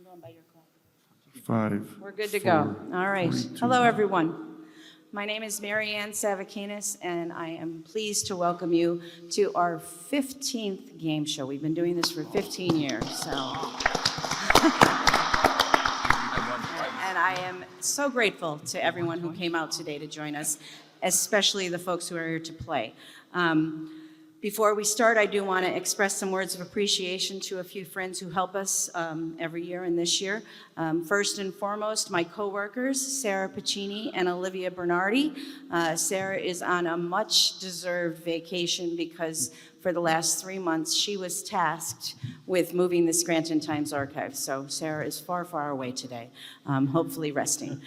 I'm going by your clock. 5. We're good to go. All right. 3, 2, Hello, everyone. My name is Mary Ann Savakinas, and I am pleased to welcome you to our 15th game show. We've been doing this for 15 years, so. And I am so grateful to everyone who came out today to join us, especially the folks who are here to play. Before we start, I do want to express some words of appreciation to a few friends who help us every year and this year. First and foremost, my coworkers, Sarah Pacini and Olivia Bernardi. Sarah is on a much-deserved vacation because for the last 3 months, she was tasked with moving the Scranton Times archive. So Sarah is far, far away today, hopefully resting.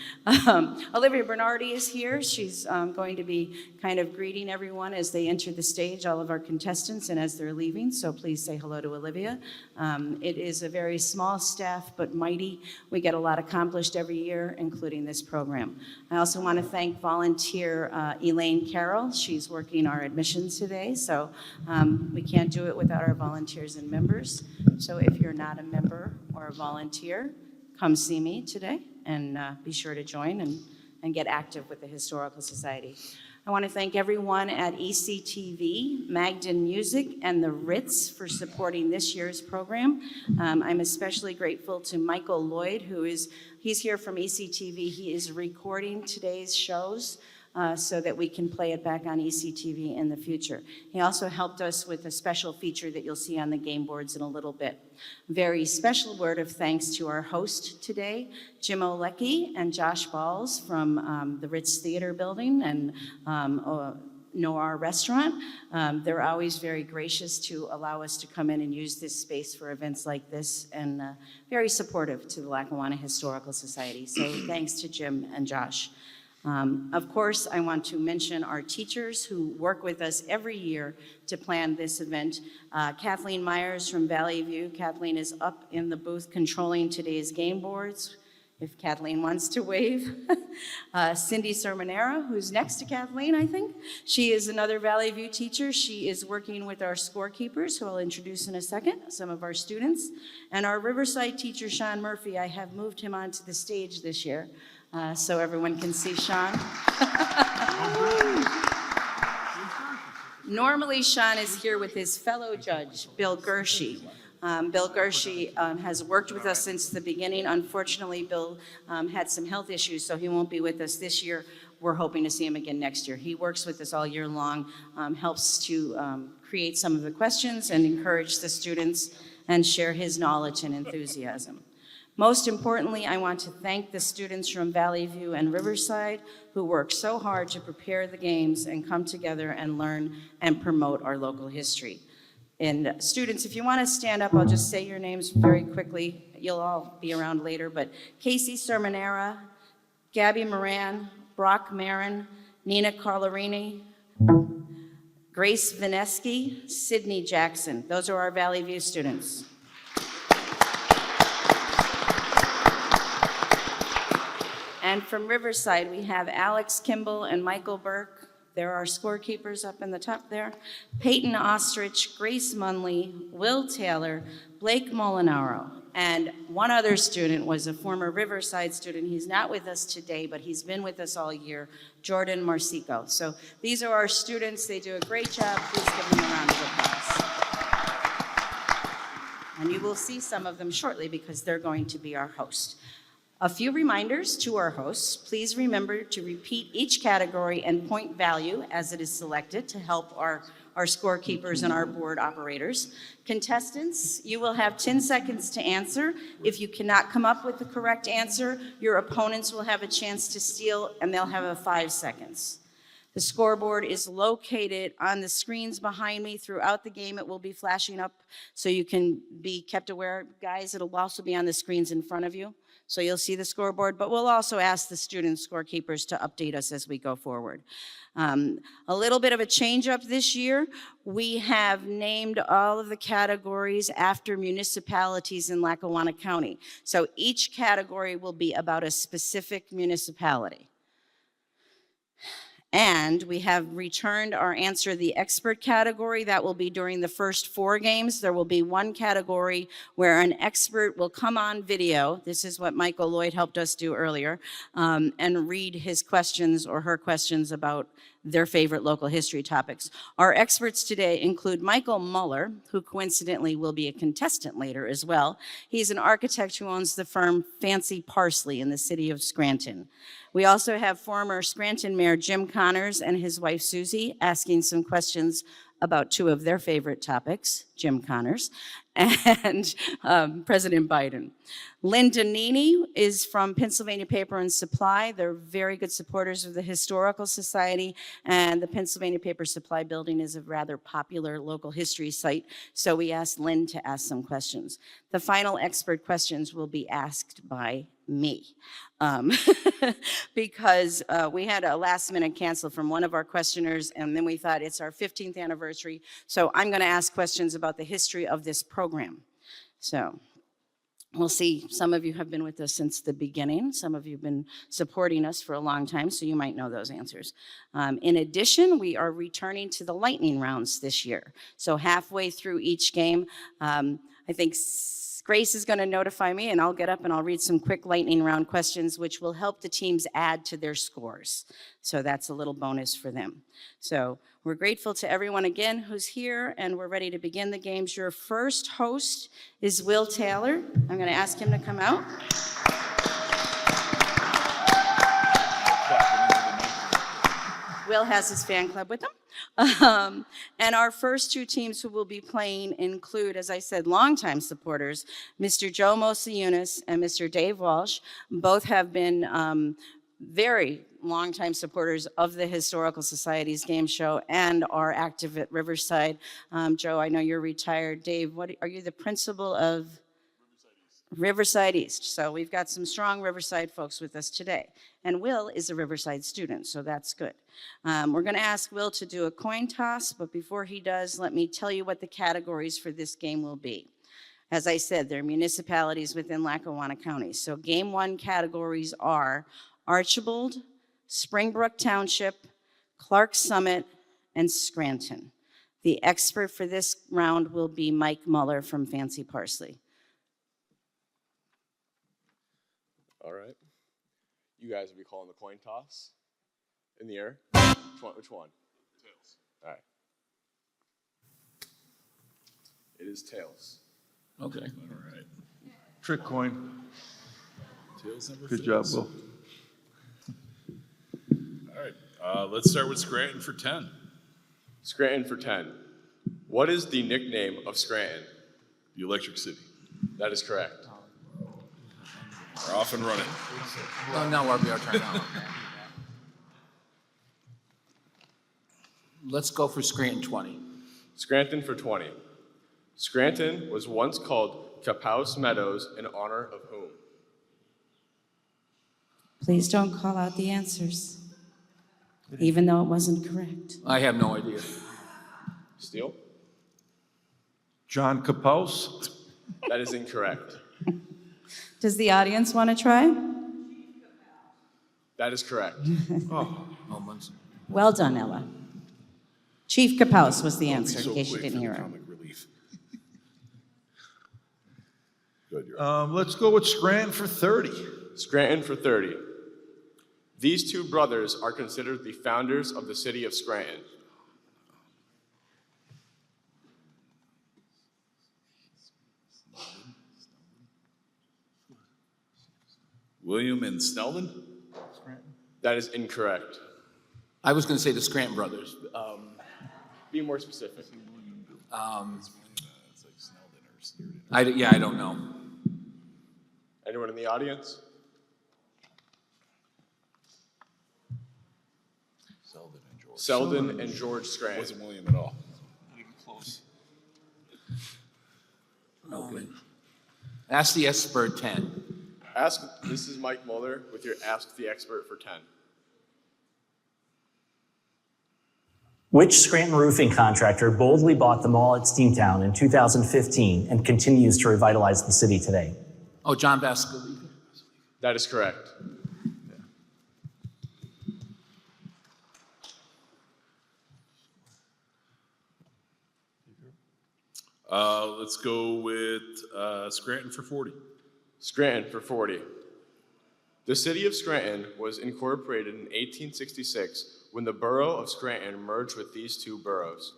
Olivia Bernardi is here. She's going to be kind of greeting everyone as they enter the stage, all of our contestants, and as they're leaving. So please say hello to Olivia. It is a very small staff, but mighty. We get a lot accomplished every year, including this program. I also want to thank volunteer Elaine Carroll. She's working our admissions today, so we can't do it without our volunteers and members. So if you're not a member or a volunteer, come see me today and be sure to join and get active with the Historical Society. I want to thank everyone at ECTV, Magden Music, and the Ritz for supporting this year's program. I'm especially grateful to Michael Lloyd, he's here from ECTV. He is recording today's shows so that we can play it back on ECTV in the future. He also helped us with a special feature that you'll see on the game boards in a little bit. Very special word of thanks to our host today, Jim Olecki and Josh Balls from the Ritz Theater Building and Noir Restaurant. They're always very gracious to allow us to come in and use this space for events like this, and very supportive to the Lackawanna Historical Society. So thanks to Jim and Josh. Of course, I want to mention our teachers who work with us every year to plan this event. Kathleen Myers from Valley View. Kathleen is up in the booth controlling today's game boards, if Kathleen wants to wave. Cindy Sermonera, who's next to Kathleen, I think. She is another Valley View teacher. She is working with our scorekeepers, who I'll introduce in a second, some of our students. And our Riverside teacher, Sean Murphy, I have moved him onto the stage this year. So everyone can see Sean. Normally, Sean is here with his fellow judge, Bill Gershie. Bill Gershie has worked with us since the beginning. Unfortunately, Bill had some health issues, so he won't be with us this year. We're hoping to see him again next year. He works with us all year long, helps to create some of the questions and encourage the students and share his knowledge and enthusiasm. Most importantly, I want to thank the students from Valley View and Riverside who work so hard to prepare the games and come together and learn and promote our local history. And students, if you want to stand up, I'll just say your names very quickly. You'll all be around later, but Casey Sermonera, Gabby Moran, Brock Marin, Nina Carlarini, Grace Vineski, Sydney Jackson. Those are our Valley View students. And from Riverside, we have Alex Kimball and Michael Burke. There are scorekeepers up in the top there. Peyton Ostrich, Grace Munley, Will Taylor, Blake Molinaro. And one other student was a former Riverside student. He's not with us today, but he's been with us all year, Jordan Marsico. So these are our students. They do a great job. Please give them a round of applause. And you will see some of them shortly because they're going to be our host. A few reminders to our hosts. Please remember to repeat each category and point value as it is selected to help our scorekeepers and our board operators. Contestants, you will have 10 seconds to answer. If you cannot come up with the correct answer, your opponents will have a chance to steal and they'll have 5 seconds. The scoreboard is located on the screens behind me. Throughout the game, it will be flashing up so you can be kept aware. Guys, it'll also be on the screens in front of you. So you'll see the scoreboard, but we'll also ask the student scorekeepers to update us as we go forward. A little bit of a change up this year. We have named all of the categories after municipalities in Lackawanna County. So each category will be about a specific municipality. And we have returned our Answer the Expert category. That will be during the first 4 games. There will be one category where an expert will come on video. This is what Michael Lloyd helped us do earlier, and read his questions or her questions about their favorite local history topics. Our experts today include Michael Muller, who coincidentally will be a contestant later as well. He's an architect who owns the firm Fancy Parsley in the city of Scranton. We also have former Scranton Mayor Jim Connors and his wife Susie asking some questions about 2 of their favorite topics, Jim Connors and President Biden. Linda Nini is from Pennsylvania Paper and Supply. They're very good supporters of the Historical Society, and the Pennsylvania Paper Supply building is a rather popular local history site, so we asked Lynn to ask some questions. The final expert questions will be asked by me. Because we had a last minute cancel from one of our questioners, and then we thought it's our 15th anniversary, so I'm gonna ask questions about the history of this program. So we'll see, some of you have been with us since the beginning, some of you have been supporting us for a long time, so you might know those answers. In addition, we are returning to the lightning rounds this year. So halfway through each game, I think Grace is going to notify me, and I'll get up and I'll read some quick lightning round questions, which will help the teams add to their scores. So that's a little bonus for them. So we're grateful to everyone again who's here, and we're ready to begin the games. Your first host is Will Taylor. I'm going to ask him to come out. Will has his fan club with him. And our first 2 teams who will be playing include, as I said, longtime supporters, Mr. Joe Mosayunas and Mr. Dave Walsh. Both have been very longtime supporters of the Historical Society's game show and are active at Riverside. Joe, I know you're retired. Dave, are you the principal of? Riverside East. So we've got some strong Riverside folks with us today. And Will is a Riverside student, so that's good. We're going to ask Will to do a coin toss, but before he does, let me tell you what the categories for this game will be. As I said, they're municipalities within Lackawanna County. So game 1 categories are Archibald, Springbrook Township, Clark Summit, and Scranton. The expert for this round will be Mike Muller from Fancy Parsley. All right. You guys will be calling the coin toss in the air. Which one? Tails. All right. It is tails. Okay. All right. Trick coin. Tails never Good fails. job, Will. All right. Let's start with Scranton for 10. Scranton for 10. What is the nickname of Scranton? The Electric City. That is correct. We're off and running. Oh, no, we are trying now. Let's go for Scranton 20. Scranton for 20. Scranton was once called Capouse Meadows in honor of whom? Please don't call out the answers, even though it wasn't correct. I have no idea. Steele? John Capous. That is incorrect. Does the audience want to try? That is correct. Oh, Munson. Well done, Ella. Chief Capouse was the Don't be answer, so in case you quick didn't for hear the it. comic relief. Good. You're Let's go with Scranton for 30. Scranton for 30. These 2 brothers are considered the founders of the city of Scranton. William and Snelden? That is incorrect. I was going to say the Scranton brothers. Be more specific. It's like Snelden or Stearden. I don't know. Anyone in the audience? Selden and George. Selden and George Scranton. Wasn't William at all. Not even close. Ask the expert 10. This is Mike Muller with your Ask the Expert for 10. Which Scranton roofing contractor boldly bought the mall at Steamtown in 2015 and continues to revitalize the city today? Oh, John Vascali. That is correct. Let's go with Scranton for 40. Scranton for 40. The city of Scranton was incorporated in 1866 when the borough of Scranton merged with these two boroughs.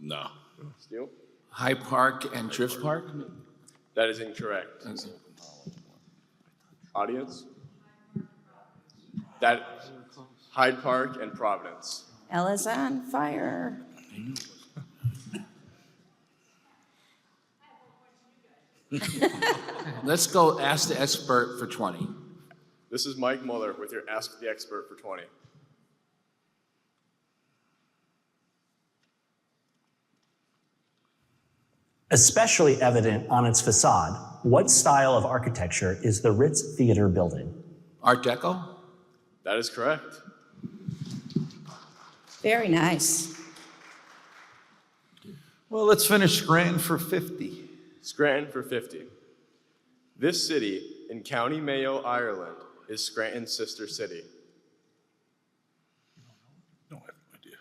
No. Steele? Hyde Park and Drift Park? That is incorrect. Audience? That Hyde Park and Providence. Ella's on fire. Let's go ask the expert for 20. This is Mike Muller with your Ask the Expert for 20. Especially evident on its facade, what style of architecture is the Ritz Theater building? Art Deco? That is correct. Very nice. Well, let's finish Scranton for 50. Scranton for 50. This city in County Mayo, Ireland, is Scranton's sister city. No, I have no idea.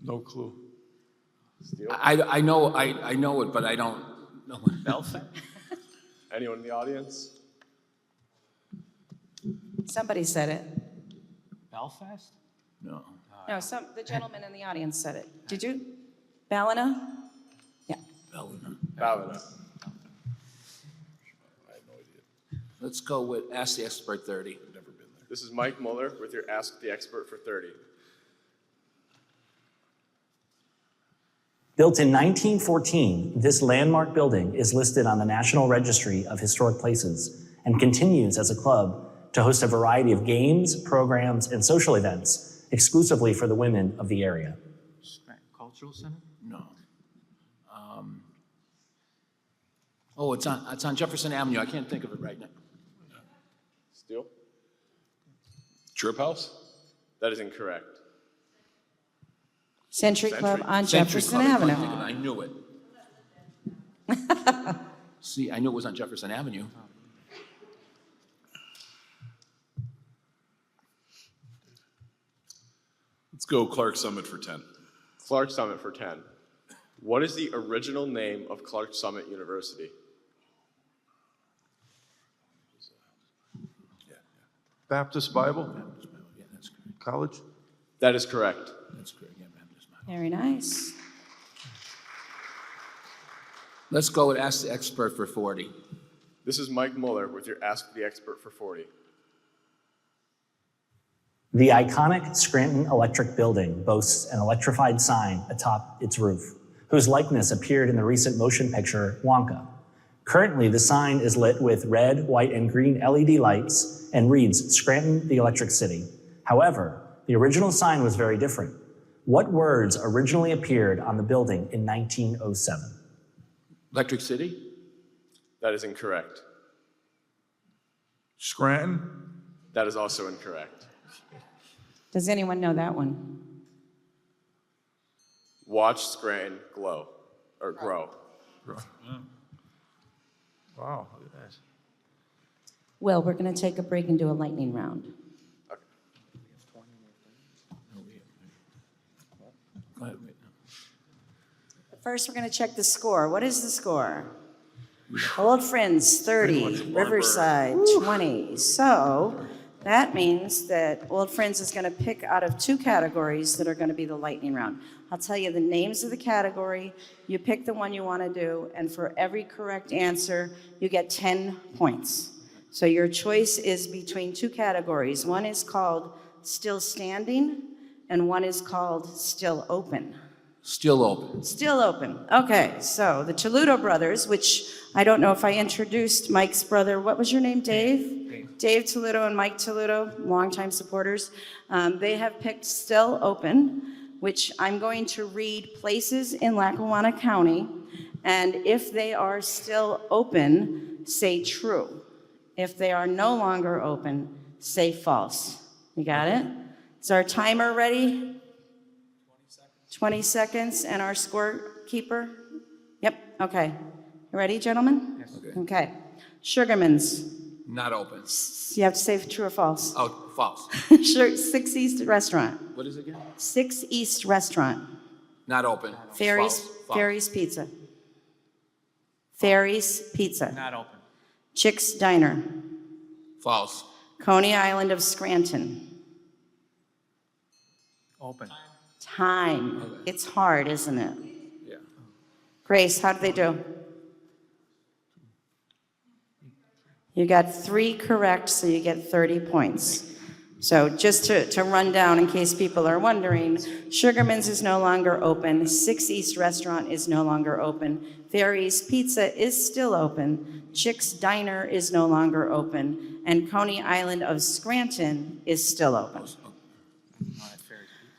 No clue. Steele? I know it, but I don't know it. Belfast? Anyone in the audience? Somebody said it. Belfast? No. No, the gentleman in the audience said it. Did you? Ballina? Yeah. Ballina. Ballina. Let's go with ask the expert 30. Never been there. This is Mike Muller with your Ask the Expert for 30. Built in 1914, this landmark building is listed on the National Registry of Historic Places and continues as a club to host a variety of games, programs, and social events exclusively for the women of the area. Cultural Center? No. Oh, it's on Jefferson Avenue. I can't think of it right now. Steele? Trip House? That is incorrect. Century Club on Century Jefferson Club, Avenue. I knew it. See, I knew it was on Jefferson Avenue. Let's go Clark Summit for 10. Clark Summit for 10. What is the original name of Clark Summit University? Baptist Bible Yeah, that's correct. College? That is correct. That's correct. Yeah, Baptist Bible. Very nice. Let's go and ask the expert for 40. This is Mike Muller with your Ask the Expert for 40. The iconic Scranton Electric Building boasts an electrified sign atop its roof, whose likeness appeared in the recent motion picture Wonka. Currently, the sign is lit with red, white, and green LED lights and reads Scranton, the Electric City. However, the original sign was very different. What words originally appeared on the building in 1907? Electric City? That is incorrect. Scranton? That is also incorrect. Does anyone know that one? Watch Scranton glow, or grow. Wow, look at that. Well, we're going to take a break and do a lightning round. Go ahead, wait. First, we're going to check the score. What is the score? Old Friends, 30. Riverside, 20. So that means that Old Friends is going to pick out of two categories that are going to be the lightning round. I'll tell you the names of the category. You pick the one you want to do, and for every correct answer, you get 10 points. So your choice is between two categories. One is called Still Standing, and one is called Still Open. Still open. Still open. Okay, so the Toludo brothers, which I don't know if I introduced Mike's brother. What was your name, Dave? Dave Toludo and Mike Toludo, longtime supporters. They have picked Still Open, which I'm going to read places in Lackawanna County, and if they are still open, say true. If they are no longer open, say false. You got it? Is our timer ready? 20 seconds. 20 seconds, and our scorekeeper? Yep, okay. You ready, gentlemen? Yes. Okay. Sugarman's, Not open. you have to say true or false. Oh, false. 6 East Restaurant. What is it again? 6 East Restaurant. Not open. Ferry's, False. False. Ferry's Pizza. Ferry's Pizza. Not open. Chick's Diner. False. Coney Island of Scranton. Open. Time. It's hard, isn't it? Yeah. Grace, how did they do? You got 3 correct, so you get 30 points. So just to run down, in case people are wondering, Sugarman's is no longer open, 6 East Restaurant is no longer open, Ferry's Pizza is still open, Chick's Diner is no longer open, and Coney Island of Scranton is still open.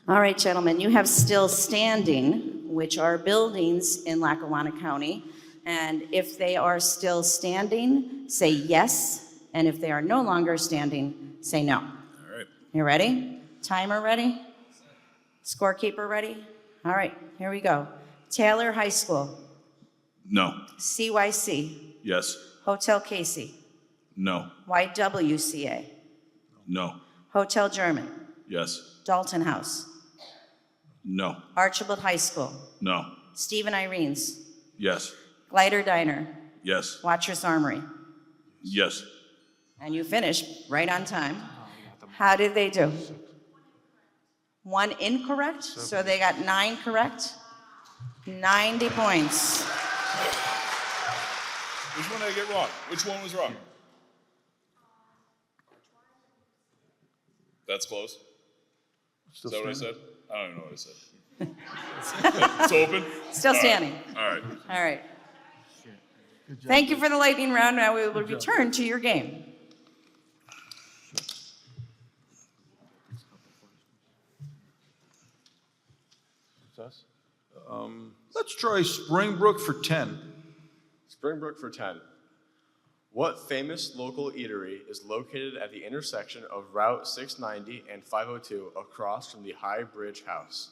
All right, gentlemen, you have still standing, which are buildings in Lackawanna County. And if they are still standing, say yes. And if they are no longer standing, say no. All right. You ready? Timer ready? Scorekeeper ready? All right, here we go. Taylor High School, No. CYC, Yes. Hotel Casey, No. YWCA, No. Hotel German, Yes. Dalton House, No. Archibald High School, No. Stephen Irene's, Yes. Glider Diner, Yes. Watchers Armory. Yes. And you finished right on time. How did they do? 1 incorrect, so they got 9 correct. 90 points. Which one did I get wrong? Which one was wrong? That's close. Is that what I said? I don't even know what I said. It's open? Still standing. All right. All right. Thank you for the lightning round. Now we will return to your game. Let's try Springbrook for 10. Springbrook for 10. What famous local eatery is located at the intersection of Route 690 and 502 across from the High Bridge House?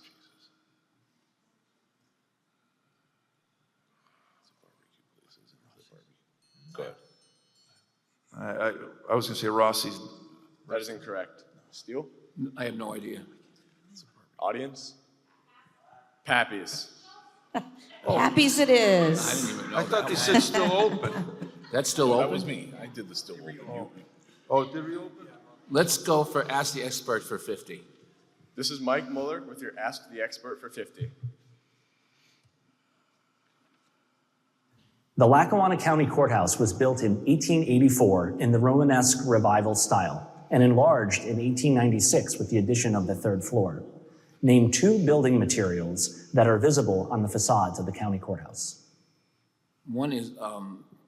Go ahead. I was going to say Rossi's. That is incorrect. Steele? I have no idea. Audience? Pappy's. Happy's it I is. didn't even know I thought that. they said still open. That's still That open? was me. I did the still open. Oh, did we open? Let's go for Ask the Expert for 50. This is Mike Mueller with your Ask the Expert for 50. The Lackawanna County Courthouse was built in 1884 in the Romanesque Revival style and enlarged in 1896 with the addition of the 3rd floor. Name 2 building materials that are visible on the facades of the county courthouse. One is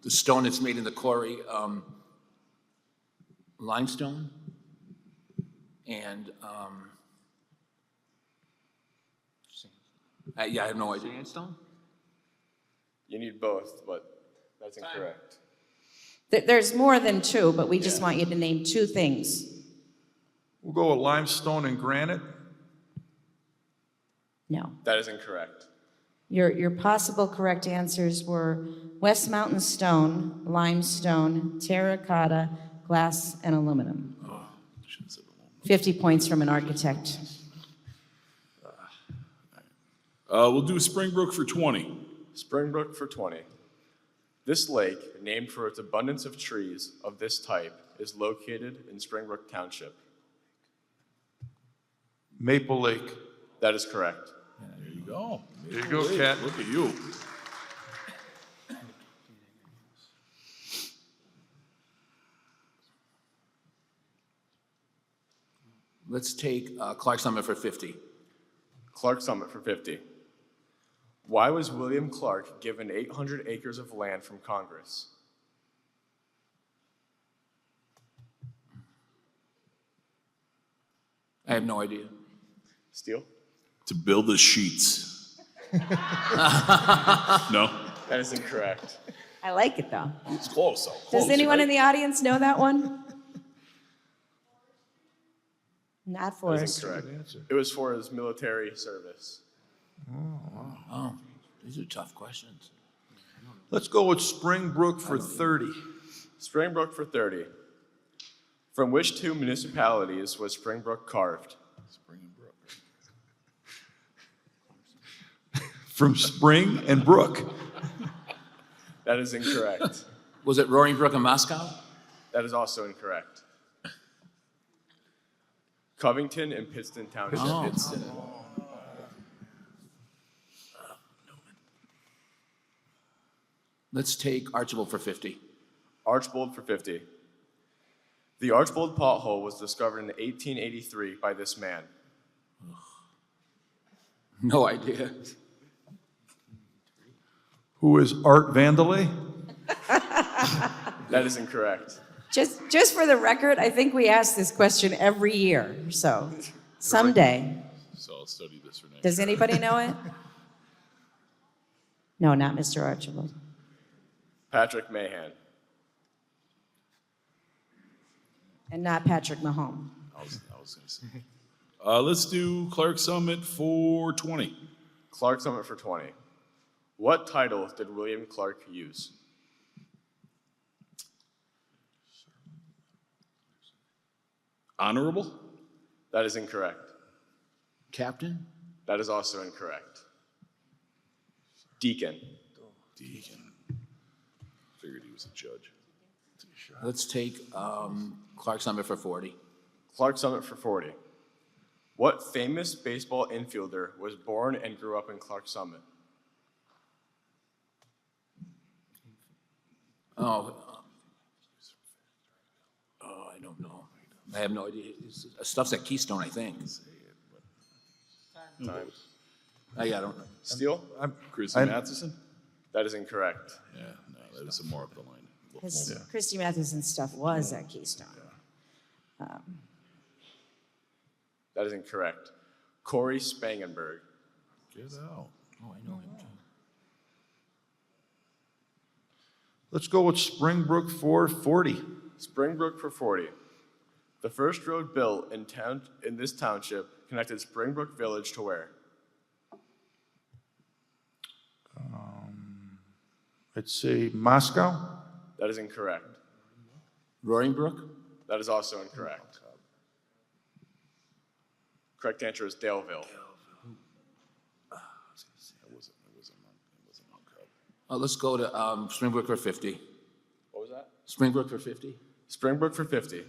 the stone that's made in the quarry, limestone, and yeah, I have no idea. Sandstone? You need both, but that's incorrect. There's more than 2, but we just want you to name 2 things. We'll go with limestone and granite. No. That is incorrect. Your possible correct answers were West Mountain stone, limestone, terracotta, glass, and aluminum. 50 points from an architect. We'll do Springbrook for 20. Springbrook for 20. This lake, named for its abundance of trees of this type, is located in Springbrook Township. Maple Lake. That is correct. There you go. There you go, Cat. Look at you. Let's take Clark Summit for 50. Clark Summit for 50. Why was William Clark given 800 acres of land from Congress? I have no idea. Steele? To build the sheets. No? That is incorrect. I like it, though. It's close, though. Does Close, anyone right? in the audience know that one? Not That is Forrest. incorrect. It was for his military service. Oh, these are tough questions. Let's go with Springbrook for 30. Springbrook for 30. From which two municipalities was Springbrook carved? From Spring and Brook. That is incorrect. Was it Roaring Brook and Moscow? That is also incorrect. Covington and Pittston Township. Oh. Let's take Archibald for 50. Archbold for 50. The Archbold pothole was discovered in 1883 by this man. No idea. Who is Art Vandelay? That is incorrect. Just for the record, I think we ask this question every year, so someday. So I'll study this for next. Does anybody know it? No, not Mr. Archibald. Patrick Mahan. And not Patrick Mahomes. I was gonna say. Let's do Clark Summit for 20. Clark Summit for 20. What title did William Clark use? Honorable? That is incorrect. Captain? That is also incorrect. Deacon. Deacon. Figured he was a judge. Let's take Clark Summit for 40. Clark Summit for 40. What famous baseball infielder was born and grew up in Clark Summit? Oh, I don't know. I have no idea. Stuff's at Keystone, I think. Time. I don't know. Steele? Chrissy Matheson? That is incorrect. Yeah, no, that is more up the line. Because Christy Matheson's stuff was at Keystone. That is incorrect. Corey Spangenberg. Get out. Oh, I know him too. Let's go with Springbrook for 40. Springbrook for 40. The first road built in this township connected Springbrook Village to where? Let's say Moscow. That is incorrect. Roaring Brook? That is also incorrect. Correct answer is Daleville. Let's go to Springbrook for 50. What was that? Springbrook for 50? Springbrook for 50.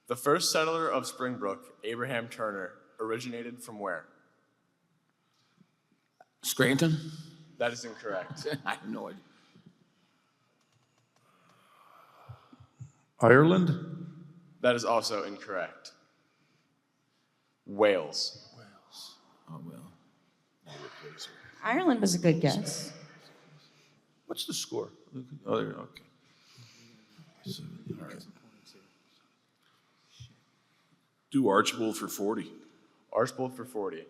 The first settler of Springbrook, Abraham Turner, originated from where? Scranton? That is incorrect. I have no idea. Ireland. That is also incorrect. Wales. Oh, well. Ireland was a good guess. What's the score? Oh, there, okay. Do Archibald for 40. Archbold for 40.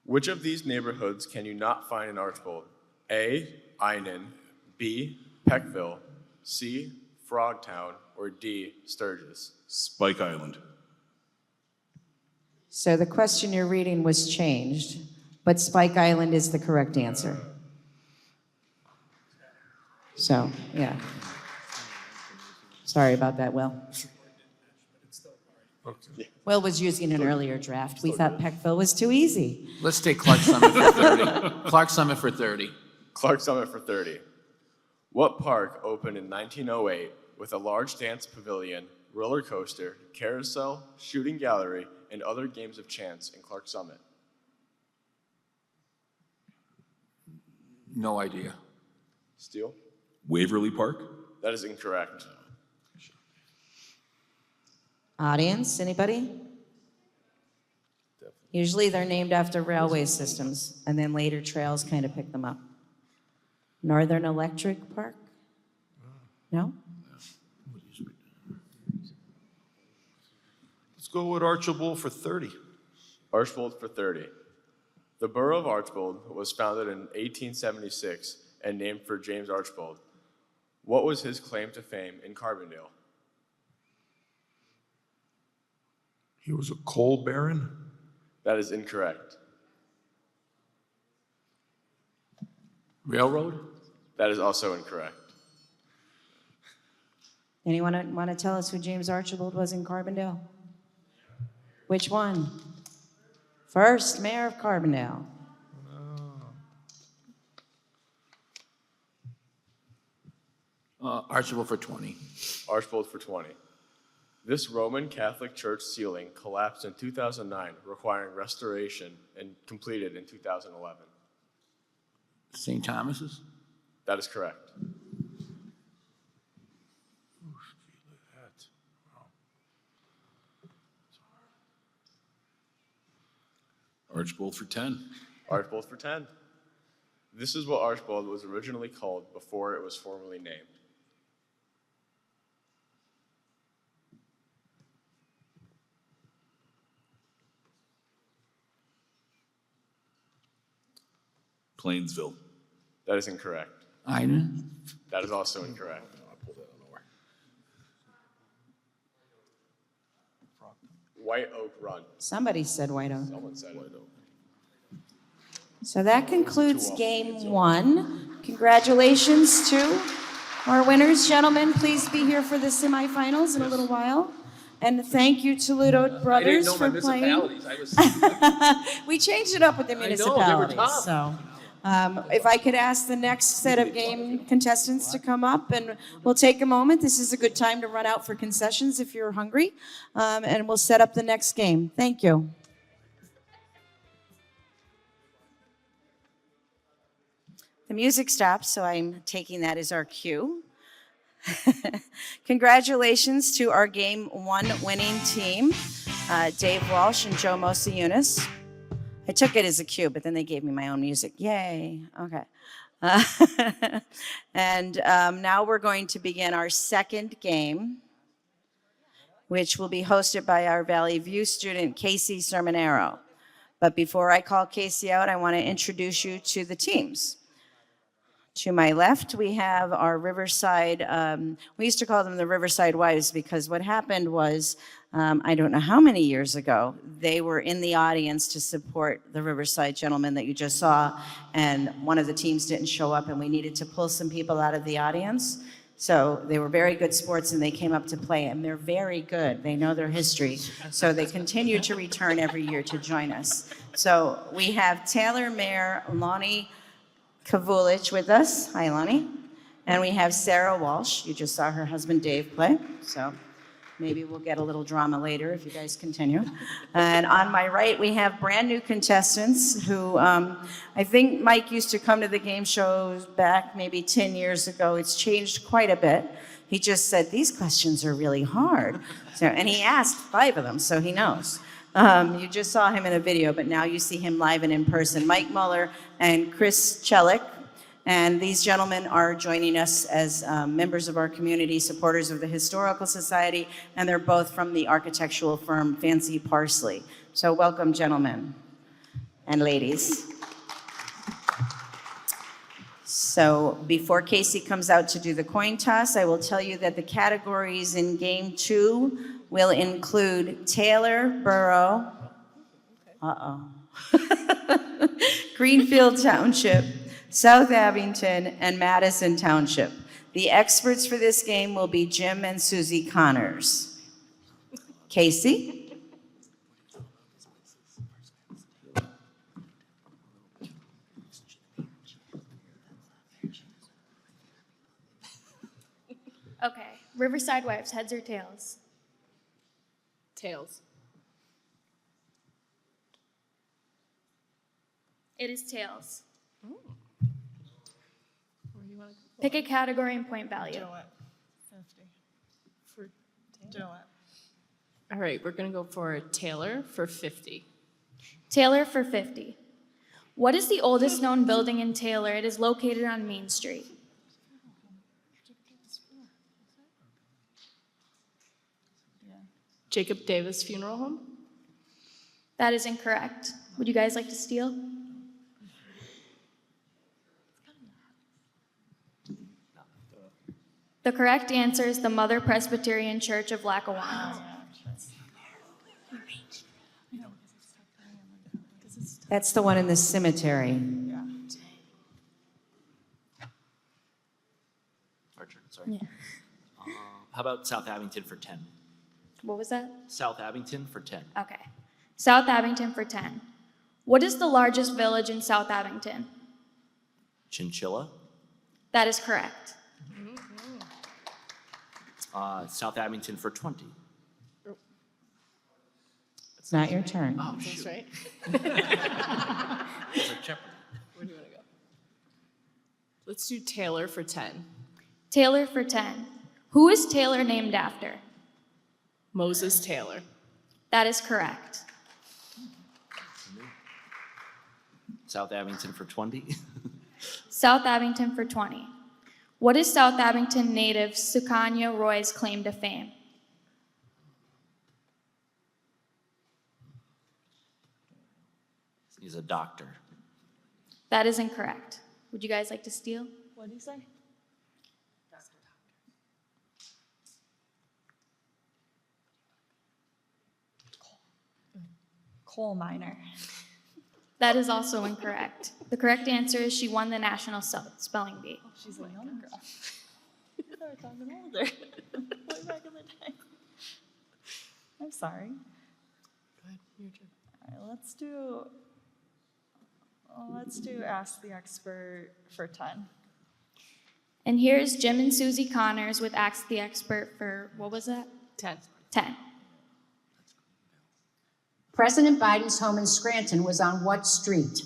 Which of these neighborhoods can you not find in Archbold? A, Einan, B, Peckville, C, Frogtown, or D, Sturgis? Spike Island. So the question you're reading was changed, but Spike Island is the correct answer. So, yeah. Sorry about that, Will. Will was using an earlier draft. We thought Peckville was too easy. Let's take Clark Summit for 30. Clark Summit for 30. Clark Summit for 30. What park opened in 1908 with a large dance pavilion, roller coaster, carousel, shooting gallery, and other games of chance in Clark Summit? No idea. Steele? Waverly Park? That is incorrect. Audience, anybody? Usually they're named after railway systems, and then later trails kind of pick them up. Northern Electric Park? No? Let's go with Archibald for 30. Archbold for 30. The borough of Archbold was founded in 1876 and named for James Archbold. What was his claim to fame in Carbondale? He was a coal baron. That is incorrect. Railroad? That is also incorrect. Anyone want to tell us who James Archibald was in Carbondale? Which one? First mayor of Carbondale. Archibald for 20. Archibald for 20. This Roman Catholic Church ceiling collapsed in 2009, requiring restoration and completed in 2011. St. Thomas's? That is correct. Archibald for 10. Archibald for 10. This is what Archibald was originally called before it was formally named. Plainsville. That is incorrect. Iden? That is also incorrect. I pulled that out of nowhere. White Oak Run. Somebody said White Oak. Someone said it. So that concludes game one. Congratulations to our winners. Gentlemen, please be here for the semifinals in a little while. And thank you to Ludo Brothers for playing. We changed it up with the know, they were municipalities. tough. So if I could ask the next set of game contestants to come up, and we'll take a moment. This is a good time to run out for concessions if you're hungry. And we'll set up the next game. Thank you. The music stops, so I'm taking that as our cue. Congratulations to our game one winning team, Dave Walsh and Joe Mosayunas. I took it as a cue, but then they gave me my own music. Yay. Okay. And now we're going to begin our second game, which will be hosted by our Valley View student, Casey Sermonero. But before I call Casey out, I want to introduce you to the teams. To my left, we have our Riverside, we used to call them the Riverside Wives because what happened was, I don't know how many years ago, they were in the audience to support the Riverside gentleman that you just saw, and one of the teams didn't show up and we needed to pull some people out of the audience. So they were very good sports and they came up to play, and they're very good. They know their history. So they continue to return every year to join us. So we have Taylor Mayor Lonnie Kavulich with us. Hi, Lonnie. And we have Sarah Walsh. You just saw her husband Dave play. So maybe we'll get a little drama later if you guys continue. And on my right, we have brand new contestants who I think Mike used to come to the game shows back maybe 10 years ago. It's changed quite a bit. He just said, these questions are really hard. So, and he asked 5 of them, so he knows. You just saw him in a video, but now you see him live and in person. Mike Muller and Chris Chelik. And these gentlemen are joining us as members of our community, supporters of the Historical Society, and they're both from the architectural firm Fancy Parsley. So welcome, gentlemen and ladies. So before Casey comes out to do the coin toss, I will tell you that the categories in game 2 will include Taylor Borough, Greenfield Township, South Abington, and Madison Township. The experts for this game will be Jim and Susie Connors. Casey? Okay, Riverside Wives, heads or tails? Tails. It is tails. Pick a category and point value. All right, we're gonna go for Taylor for 50. Taylor for 50. What is the oldest known building in Taylor? It is located on Main Street. Jacob Davis Funeral Home. That is incorrect. Would you guys like to steal? The correct answer is the Mother Presbyterian Church of Lackawanna. That's the one in the cemetery. Archer, sorry. Yeah. How about South Abington for 10? What was that? South Abington for 10. Okay. South Abington for 10. What is the largest village in South Abington? Chinchilla. That is correct. South Abington for 20. It's not your turn. Oh, That's shoot. right. It's like Jeopardy. Where do you want to go? Let's do Taylor for 10. Taylor for 10. Who is Taylor named after? Moses Taylor. That is correct. South Abington for 20. South Abington for 20. What is South Abington native Sukanya Roy's claim to fame? He's a doctor. That is incorrect. Would you guys like to steal? What did you say? Coal miner. That is also incorrect. The correct answer is she won the national spelling bee. She's a young girl. I thought we were talking older. Way back in the day. I'm sorry. Go ahead, your turn. All right, let's do Ask the Expert for 10. And here's Jim and Susie Connors with Ask the Expert for, what was that? 10. 10. President Biden's home in Scranton was on what street?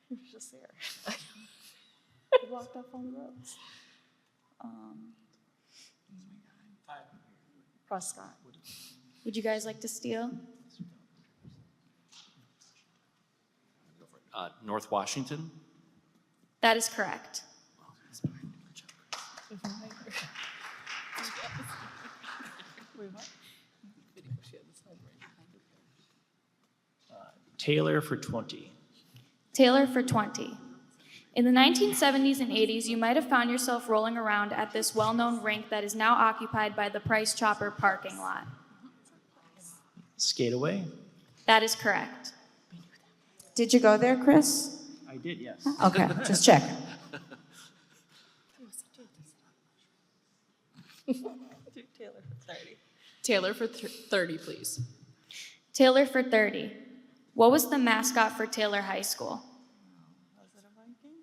He was just there. He walked up on the roads. Prescott. Would you guys like to steal? North Washington. That is correct. Taylor for 20. Taylor for 20. In the 1970s and 80s, you might have found yourself rolling around at this well-known rink that is now occupied by the Price Chopper parking lot. Skate away. That is correct. Did you go there, Chris? I did, yes. Okay, just check. Taylor for 30. Taylor for 30, please. Taylor for 30. What was the mascot for Taylor High School? Was it a Viking?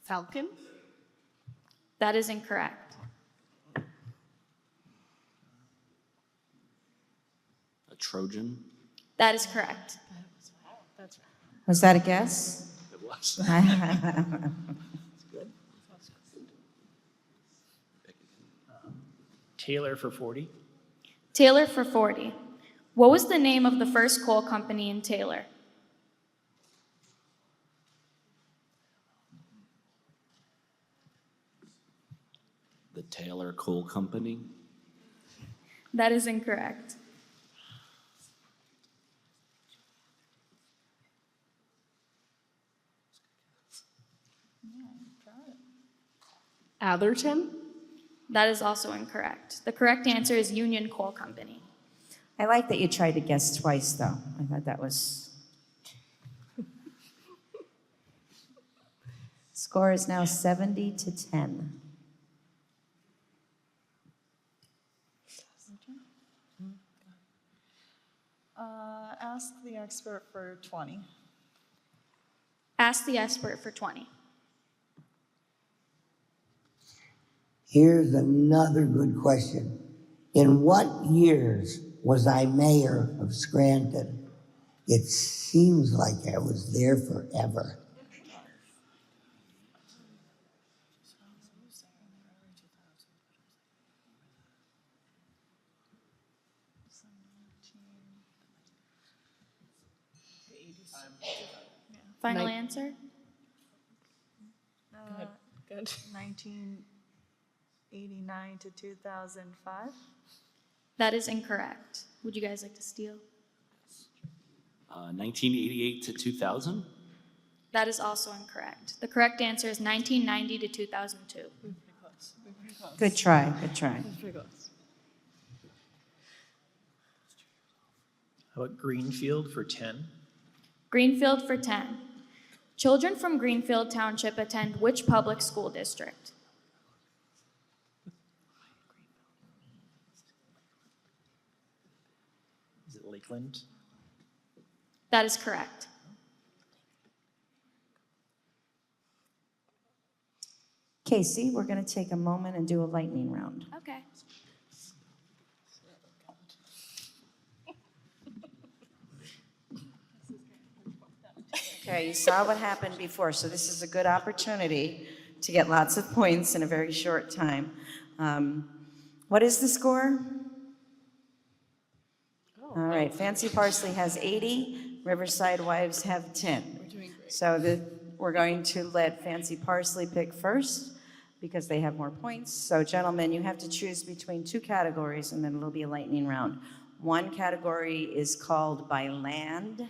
Falcon. That is incorrect. A Trojan. That is correct. That's right. Was that a guess? It was. Taylor for 40. Taylor for 40. What was the name of the first coal company in Taylor? The Taylor Coal Company. That is incorrect. Atherton. That is also incorrect. The correct answer is Union Coal Company. I like that you tried to guess twice, though. I thought that was... Score is now 70-10. Ask the Expert for 20. Ask the expert for 20. Here's another good question. In what years was I mayor of Scranton? It seems like I was there forever. Final answer? Go ahead. Good. 1989 to 2005. That is incorrect. Would you guys like to steal? 1988 to 2000. That is also incorrect. The correct answer is 1990 to 2002. Good try, good try. How about Greenfield for 10? Greenfield for 10. Children from Greenfield Township attend which public school district? Is it Lakeland? That is correct. Casey, we're going to take a moment and do a lightning round. Okay. Okay, you saw what happened before, so this is a good opportunity to get lots of points in a very short time. What is the score? All right, Fancy Parsley has 80, Riverside Wives have 10. So we're going to let Fancy Parsley pick first because they have more points. So gentlemen, you have to choose between two categories and then it'll be a lightning round. One category is called by land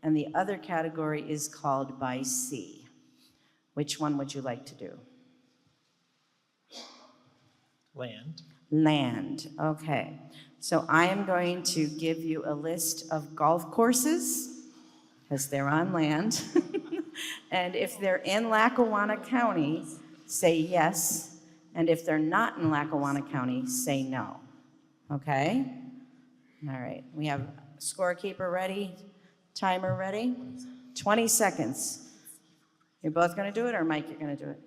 and the other category is called by sea. Which one would you like to do? Land. Land, okay. So I am going to give you a list of golf courses, because they're on land. And if they're in Lackawanna County, say yes. And if they're not in Lackawanna County, say no. Okay? All right, we have scorekeeper ready, timer ready. 20 seconds. You're both gonna do it, or Mike, you're gonna do it?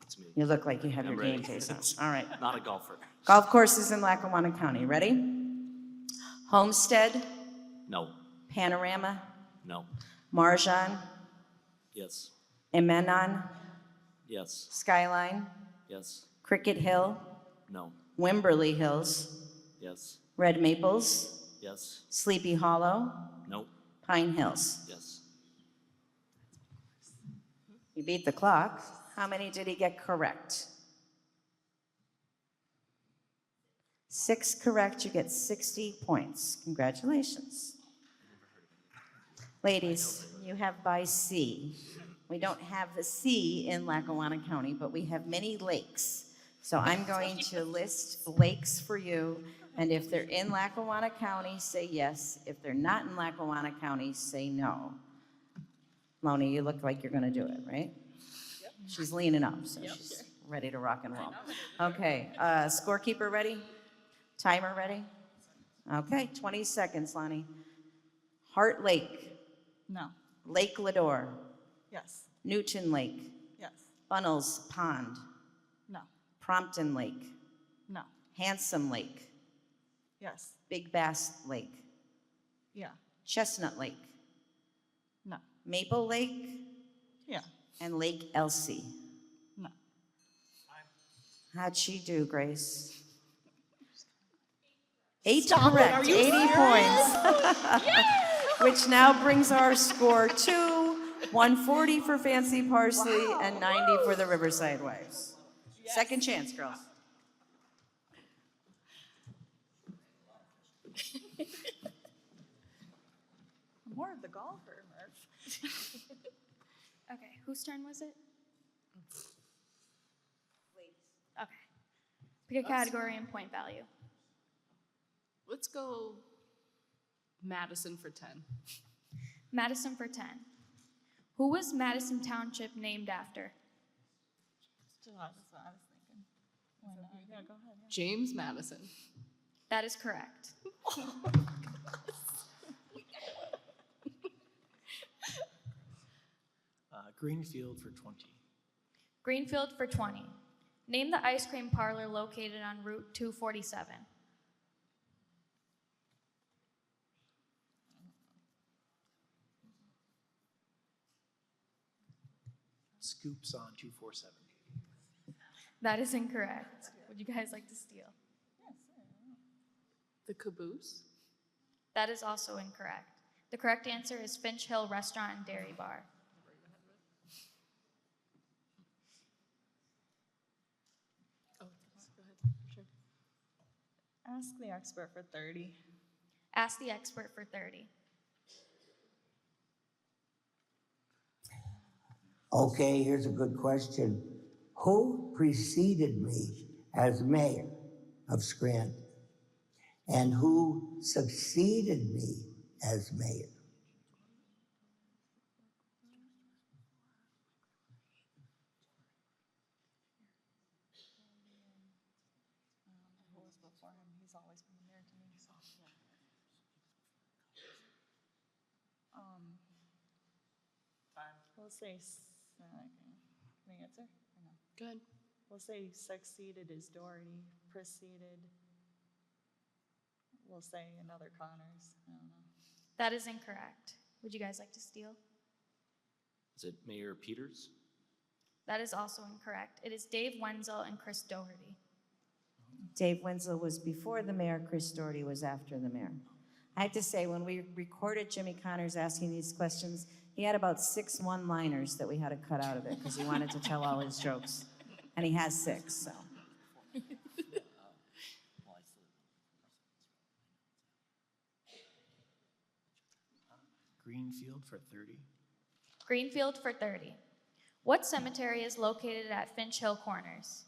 It's me. You look like you have I'm your ready. game face on. All right. Not a golfer. Golf courses in Lackawanna County. Ready? Homestead, No. Panorama, No. Marjan, Yes. Emenon, Yes. Skyline, Yes. Cricket Hill, No. Wimberley Hills, Yes. Red Maples, Yes. Sleepy Hollow, No. Pine Hills. Yes. You beat the clock. How many did he get correct? 6 correct, you get 60 points. Congratulations. Ladies, you have by sea. We don't have the sea in Lackawanna County, but we have many lakes. So I'm going to list lakes for you, and if they're in Lackawanna County, say yes. If they're not in Lackawanna County, say no. Loni, you look like you're gonna do it, right? Yep. She's leaning up, so she's ready to rock and roll. Okay, scorekeeper ready? Timer ready? Okay, 20 seconds, Lonnie. Heart Lake, No. Lake Lador, Yes. Newton Lake, Yes. Funnels Pond, No. Prompton Lake, No. Handsome Lake, Yes. Big Bass Lake, Yeah. Chestnut Lake, No. Maple Lake, Yeah. and Lake Elsie. No. How'd she do, Grace? 8 Stop it. correct, Are you 80 serious? points. Which now brings our score to 140 for Fancy Parsley and 90 for the Riverside Wives. Second chance, girls. More of the golfer, Murph. Okay, whose turn was it? Okay. Pick a category and point value. Let's go Madison for 10. Madison for 10. Who was Madison Township named after? That's what I was thinking. Yeah, go ahead. James Madison. That is correct. Greenfield for 20. Greenfield for 20. Name the ice cream parlor located on Route 247. Scoops on 247. That is incorrect. Would you guys like to steal? The Caboose. That is also incorrect. The correct answer is Finch Hill Restaurant and Dairy Bar. Oh, go ahead. Sure. Ask the expert for 30. Ask the expert for 30. Okay, here's a good question. Who preceded me as mayor of Scranton? And who succeeded me as mayor? Who was before him? He's always been the mayor to me, so. We'll say, can I answer? Or no? Good. We'll say succeeded is Doherty, preceded, we'll say another Connors, I don't know. That is incorrect. Would you guys like to steal? Is it Mayor Peters? That is also incorrect. It is Dave Wenzel and Chris Doherty. Dave Wenzel was before the mayor, Chris Doherty was after the mayor. I have to say, when we recorded Jimmy Connors asking these questions, he had about 6 one-liners that we had to cut out of it because he wanted to tell all his jokes. And he has 6, so. Greenfield for 30. Greenfield for 30. What cemetery is located at Finch Hill Corners?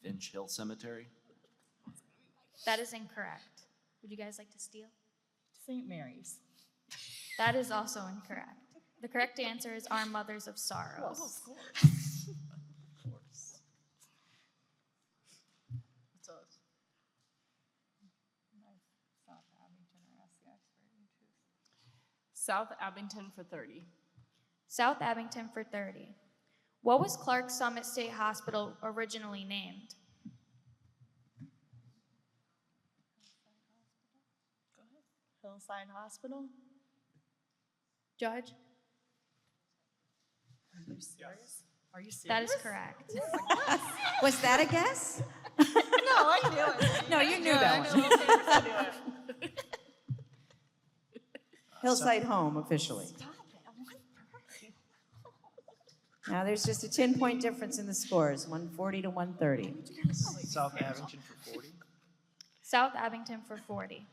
Finch Hill Cemetery? That is incorrect. Would you guys like to steal? St. Mary's. That is also incorrect. The correct answer is Our Mothers of Sorrows. Of course. Of course. What's us? South Abington or ask the expert, you choose. South Abington for 30. South Abington for 30. What was Clark Summit State Hospital originally named? Go ahead. Hillside Hospital? Judge? Are you serious? Are you serious? That is correct. Was that a guess? No, I knew it. No, you knew that one. Hillside Home, officially. Stop it. I'm 130. Now, there's just a 10-point difference in the scores, 140 to 130. South Abington for 40. South Abington for 40.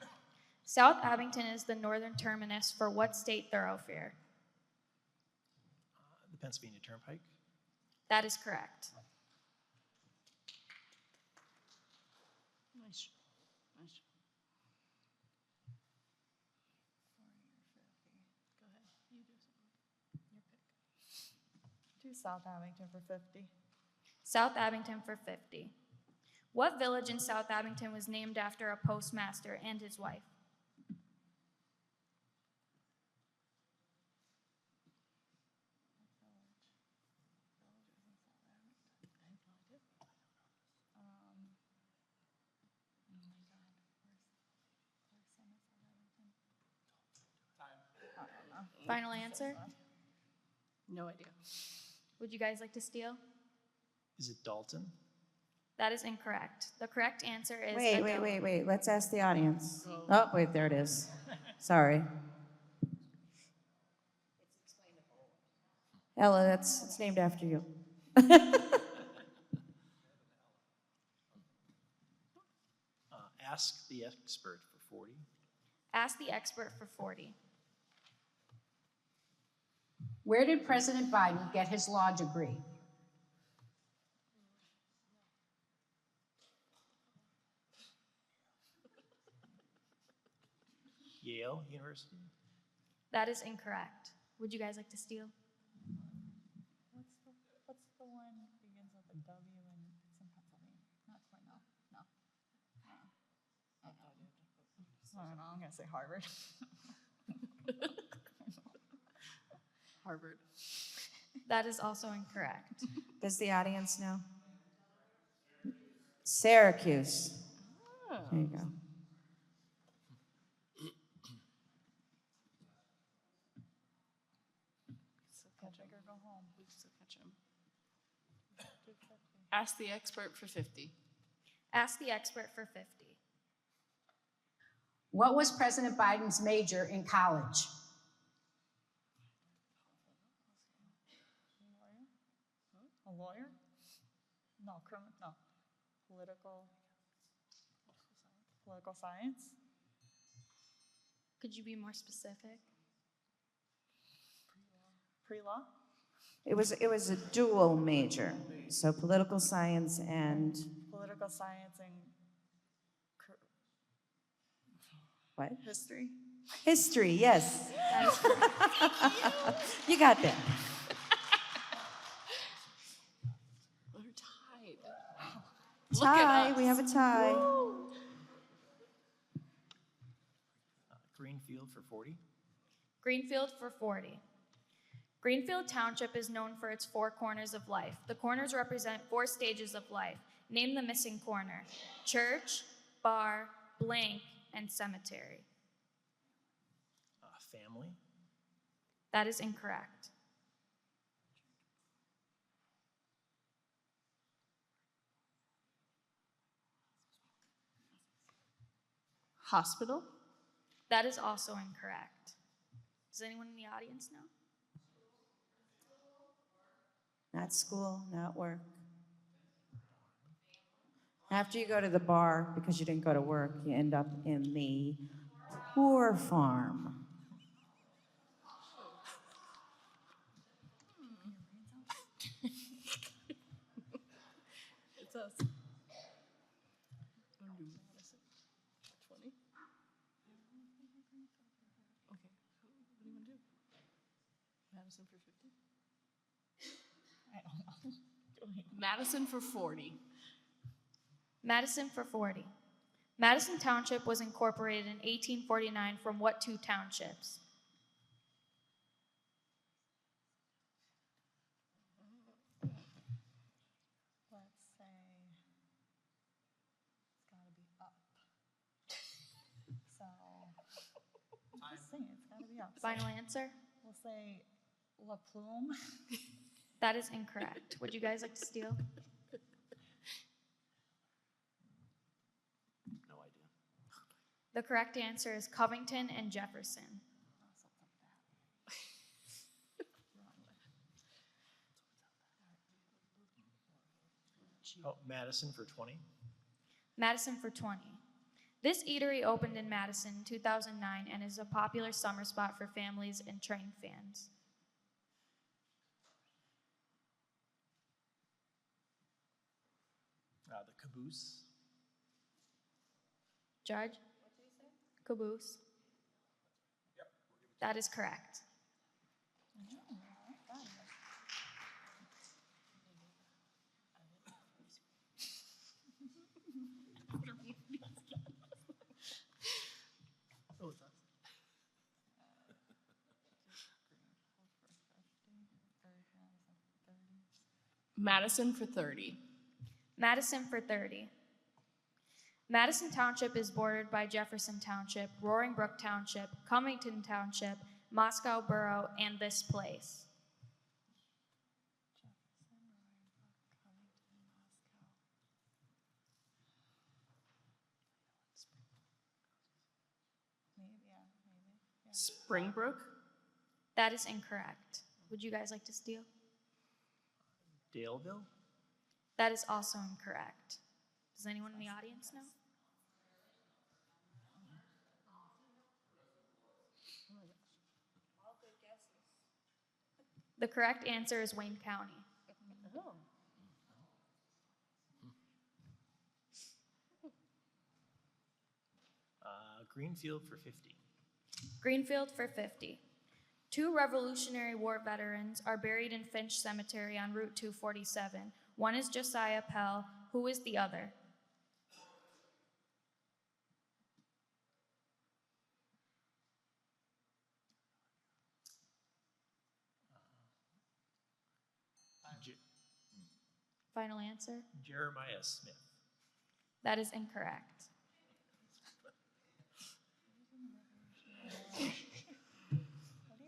South Abington is the northern terminus for what state thoroughfare? The Pennsylvania Turnpike. That is correct. Nice. Nice. Go ahead. You do something. Your pick. Do South Abington for 50. South Abington for 50. What village in South Abington was named after a postmaster and his wife? Final answer? No idea. Would you guys like to steal? Is it Dalton? That is incorrect. The correct answer is Wait. Let's ask the audience. Oh, wait, there it is. Sorry. Ella, it's named after you. Ask the expert for 40. Ask the expert for 40. Where did President Biden get his law degree? Yale University. That is incorrect. Would you guys like to steal? What's the one that begins with a W and it's in Pennsylvania? Not Cornell. No. I don't know. I'm gonna say Harvard. Harvard. That is also incorrect. Does the audience know? Syracuse. There you go. Still catch him. Go home. We still catch him. Ask the expert for 50. Ask the expert for 50. What was President Biden's major in college? A lawyer? No, no. Political science? Could you be more specific? Pre-law? It was a dual major, so political science and Political science and what? history? History, yes. That is correct. You got that. We're tied. Tie, we have a tie. Greenfield for 40. Greenfield for 40. Greenfield Township is known for its 4 corners of life. The corners represent 4 stages of life. Name the missing corner: church, bar, blank, and cemetery. Family. That is incorrect. Hospital? That is also incorrect. Does anyone in the audience know? Not school, not work. After you go to the bar, because you didn't go to work, you end up in the poor farm. It's us. I'm doing Madison. 20. Okay, what do you want to do? Madison for 50? I don't know. Madison for 40. Madison for 40. Madison Township was incorporated in 1849 from what 2 townships? Let's say it's gotta be up. So, I'm just saying, it's gotta be up. So Final answer? we'll say La Plume. That is incorrect. Would you guys like to steal? No idea. The correct answer is Covington and Jefferson. Oh, Madison for 20. Madison for 20. This eatery opened in Madison in 2009 and is a popular summer spot for families and train fans. The Caboose. Judge? Caboose? That is correct. Oh, it's us. Madison for 30. Madison for 30. Madison Township is bordered by Jefferson Township, Roaring Brook Township, Covington Township, Moscow Borough, and this place. Maybe, yeah, maybe. Yeah. Springbrook? That is incorrect. Would you guys like to steal? Daleville. That is also incorrect. Does anyone in the audience know? The correct answer is Wayne County. Oh. Greenfield for 50. Greenfield for 50. 2 Revolutionary War veterans are buried in Finch Cemetery on Route 247. One is Josiah Pell. Who is the other? Final answer? Jeremiah Smith. That is incorrect. What are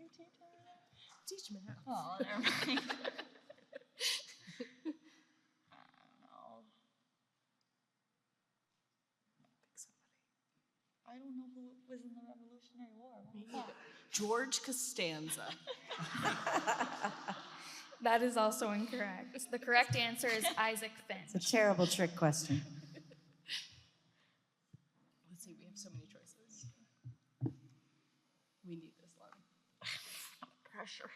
you teaching me? Teach me how. Oh, never mind. I don't know. Pick somebody. I don't know who was in the Revolutionary War. What Me was that? either. George Costanza. That is also incorrect. The correct answer is Isaac It's a Finch. terrible trick question. Let's see, we have so many choices. pressure.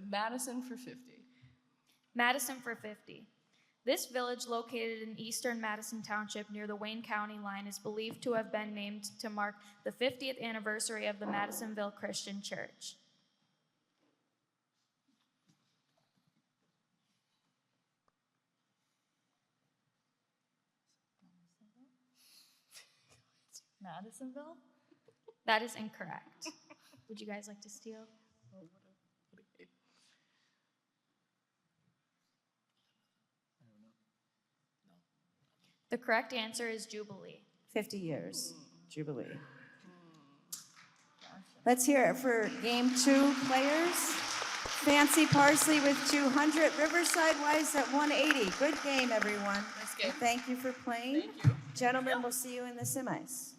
Madison for 50. Madison for 50. This village, located in eastern Madison Township near the Wayne County line, is believed to have been named to mark the 50th anniversary of the Madisonville Christian Church. Madisonville? That is incorrect. Would you guys like to steal? The correct answer is Jubilee. 50 years, Jubilee. Let's hear it for game 2 players. Fancy Parsley with 200, Riverside Wise at 180. Good game, everyone. Nice game. And thank you for playing. Thank you. Gentlemen, we'll see you in the semis.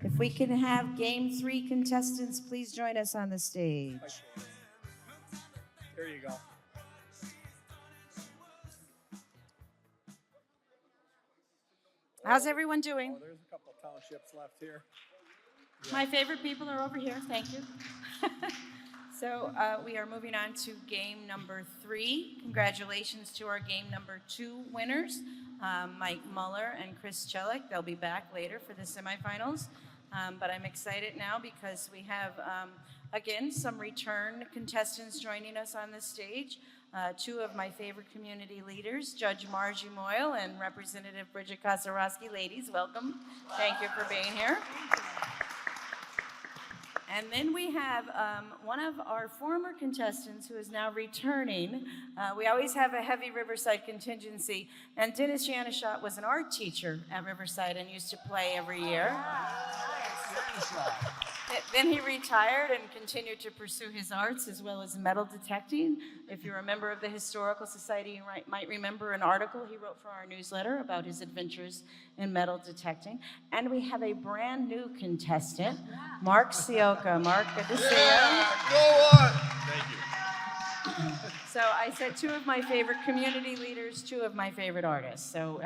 If we can have game 3 contestants, please join us on the stage. There you go. How's everyone doing? Oh, there's a couple of townships left here. My favorite people are over here, thank you. So we are moving on to game number 3. Congratulations to our game number 2 winners, Mike Muller and Chris Chelik. They'll be back later for the semifinals. But I'm excited now because we have, again, some return contestants joining us on the stage. 2 of my favorite community leaders, Judge Margie Moyle and Representative Bridget Kosarowski. Ladies, welcome. Thank you for being here. And then we have one of our former contestants who is now returning. We always have a heavy Riverside contingency, and Dennis Janishot was an art teacher at Riverside and used to play every year. Then he retired and continued to pursue his arts as well as metal detecting. If you're a member of the Historical Society, you might remember an article he wrote for our newsletter about his adventures in metal detecting. And we have a brand new contestant, Mark Sioka. Mark, good to see you. Go on! Thank you. So I said 2 of my favorite community leaders, 2 of my favorite artists. So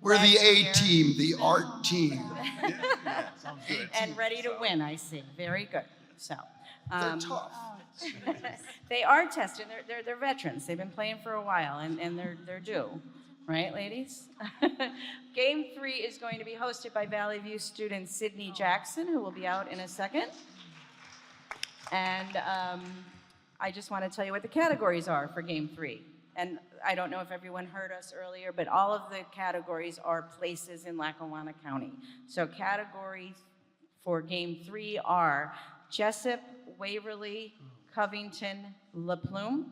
We're glad the you're A here. team, the art team. Sounds good. And ready to win, I see. Very good. So They're tough. they are tested. They're veterans. They've been playing for a while, and they're due, right, ladies? Game 3 is going to be hosted by Valley View student Sydney Jackson, who will be out in a second. And I just want to tell you what the categories are for Game 3. And I don't know if everyone heard us earlier, but all of the categories are places in Lackawanna County. So categories for Game 3 are Jessup, Waverly, Covington, La Plume.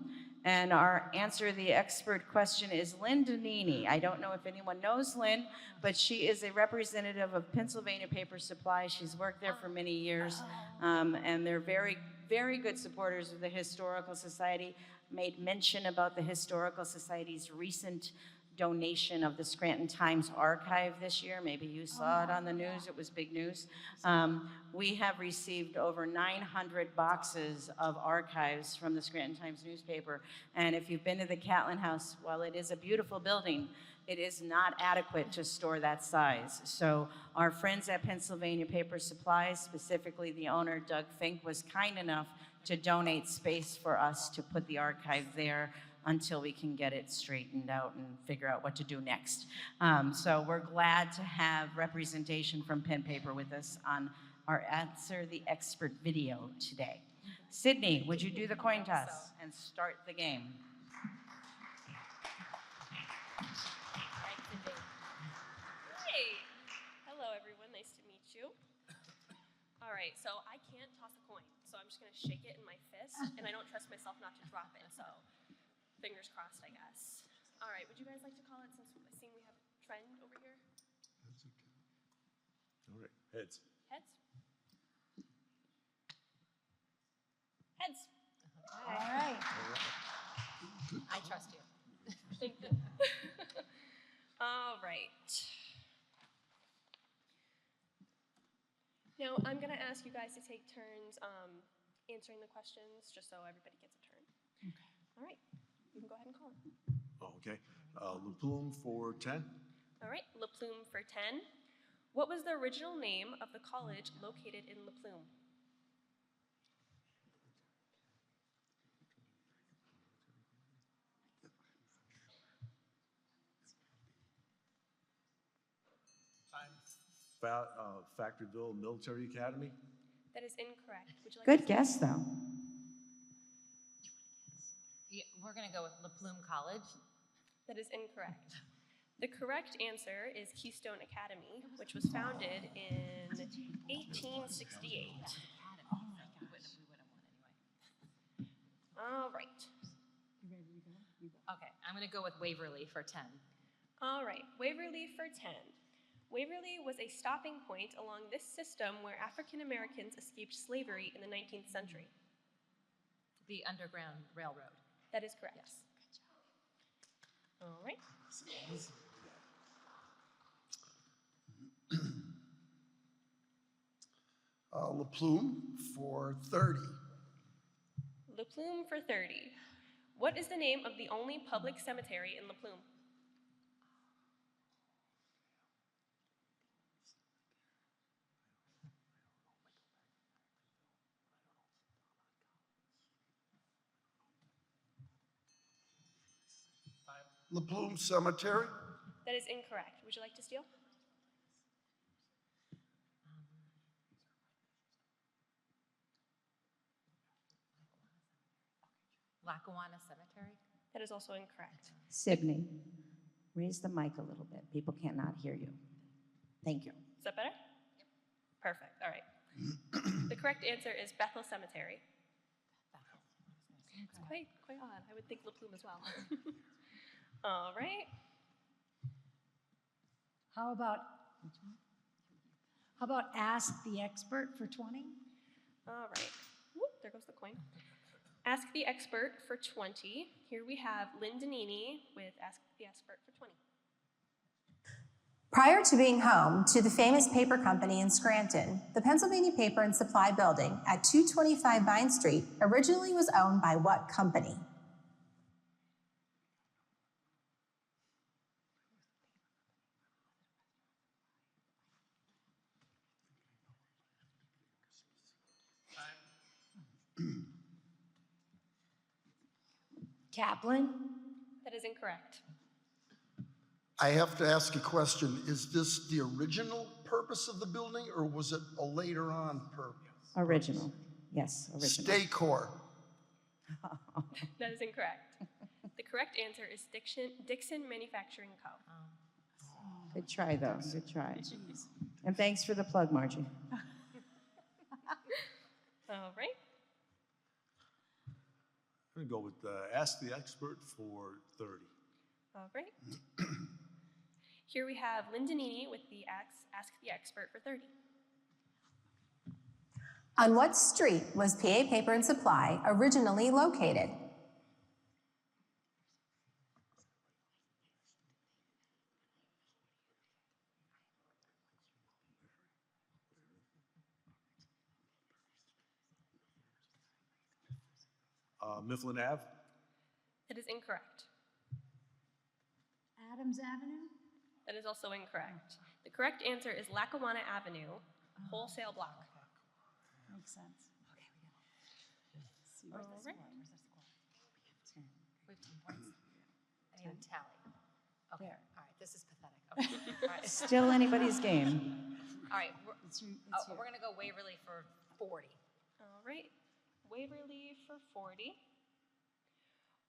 And our answer to the expert question is Lynn Donini. I don't know if anyone knows Lynn, but she is a representative of Pennsylvania Paper Supply. She's worked there for many years, and they're very, very good supporters of the Historical Society. Made mention about the Historical Society's recent donation of the Scranton Times archive this year. Maybe you saw it on the news. It was big news. We have received over 900 boxes of archives from the Scranton Times newspaper. And if you've been to the Catlin House, while it is a beautiful building, it is not adequate to store that size. So our friends at Pennsylvania Paper Supply, specifically the owner, Doug Fink, was kind enough to donate space for us to put the archive there until we can get it straightened out and figure out what to do next. So we're glad to have representation from Penn Paper with us on our Answer the Expert video today. Sydney, would you do the coin toss and start the game? Hey, hello everyone, nice to meet you. All right, so I can't toss a coin, so I'm just gonna shake it in my fist, and I don't trust myself not to drop it, so fingers crossed, I guess. All right, would you guys like to call it since I see we have Trend over here? All right, heads. Heads? Heads. All right. I trust you. Thank you. All right. Now, I'm going to ask you guys to take turns answering the questions, just so everybody gets a turn. Okay. All right. You can go ahead and call it. Okay. La Plume for 10. All right. La Plume for 10. What was the original name of the college located in La Plume? Factoryville Military Academy? That is incorrect. Would you like Good to guess, though. Yeah, we're going to go with La Plume College. That is incorrect. The correct answer is Keystone Academy, which was founded in 1868. All right. Okay, I'm going to go with Waverly for 10. All right, Waverly for 10. Waverly was a stopping point along this system where African Americans escaped slavery in the 19th century. The Underground Railroad. That is correct. Yes. All right. La Plume for 30. La Plume for 30. What is the name of the only public cemetery in La Plume? La Plume Cemetery? That is incorrect. Would you like to steal? Lackawanna Cemetery. That is also incorrect. Sydney, raise the mic a little bit. People cannot hear you. Thank you. Is that better? Yep. Perfect. All right. The correct answer is Bethel Cemetery. It's quite odd. I would think La Plume as well. All right. How about Ask the Expert for 20? All right. Whoop, there goes the coin. Ask the Expert for 20. Here we have Lynn Danini with Ask the Expert for 20. Prior to being home to the famous paper company in Scranton, the Pennsylvania Paper and Supply Building at 225 Vine Street originally was owned by what company? Kaplan? That is incorrect. I have to ask a question. Is this the original purpose of the building, or was it a later on purpose? Original. Yes, original. Staycor. That is incorrect. The correct answer is Dixon Manufacturing Co. Good try, though. Good try. And thanks for the plug, Margie. All right. I'm going to go with Ask the Expert for 30. All right. Here we have Lynn Danini with the Ask the Expert for 30. On what street was PA Paper and Supply originally located? Mifflin Ave? That is incorrect. Adams Avenue? That is also incorrect. The correct answer is Lackawanna Avenue, wholesale block. Makes sense. Okay, we got it. All right. We have 10 points. I need a tally. Okay, all right, this is pathetic. Okay. All right. Still anybody's game. All right, we're going to go Waverly for 40. All right. Waverly for 40.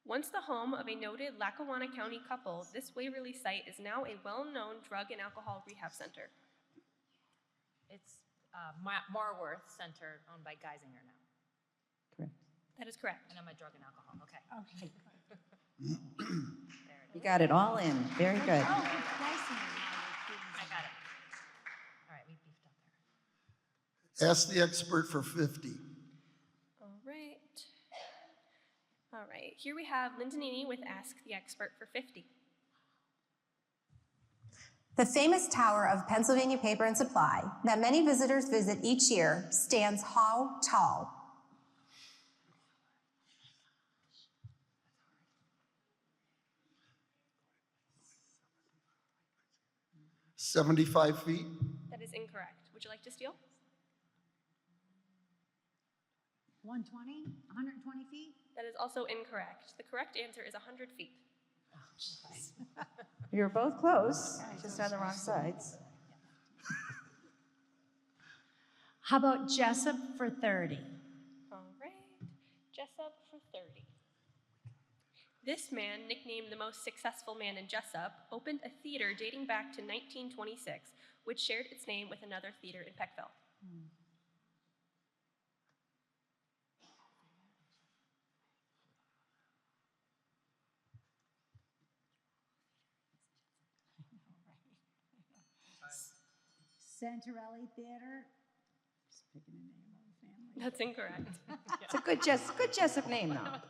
Once the home of a noted Lackawanna County couple, this Waverly site is now a well-known drug and alcohol rehab center. It's Marworth Center, owned by Geisinger now. Correct. That is correct. And I'm a drug and alcohol. Okay. Okay. There it You is. got it all in. Very good. Oh, nice. I got it. All right, we beefed up there. Ask the Expert for 50. All right. All right. Here we have Lynn Danini with Ask the Expert for 50. The famous Tower of Pennsylvania Paper and Supply that many visitors visit each year stands how tall? $75 feet. That is incorrect. Would you like to steal? 120? 120 feet? That is also incorrect. The correct answer is 100 feet. You're both close, just on the wrong sides. How about Jessup for 30? All right, Jessup for 30. This man, nicknamed the most successful man in Jessup, opened a theater dating back to 1926, which shared its name with another theater in Peckville. Santarelli Theater? Just picking a name of the family. That's incorrect. It's a good Jessup name, though.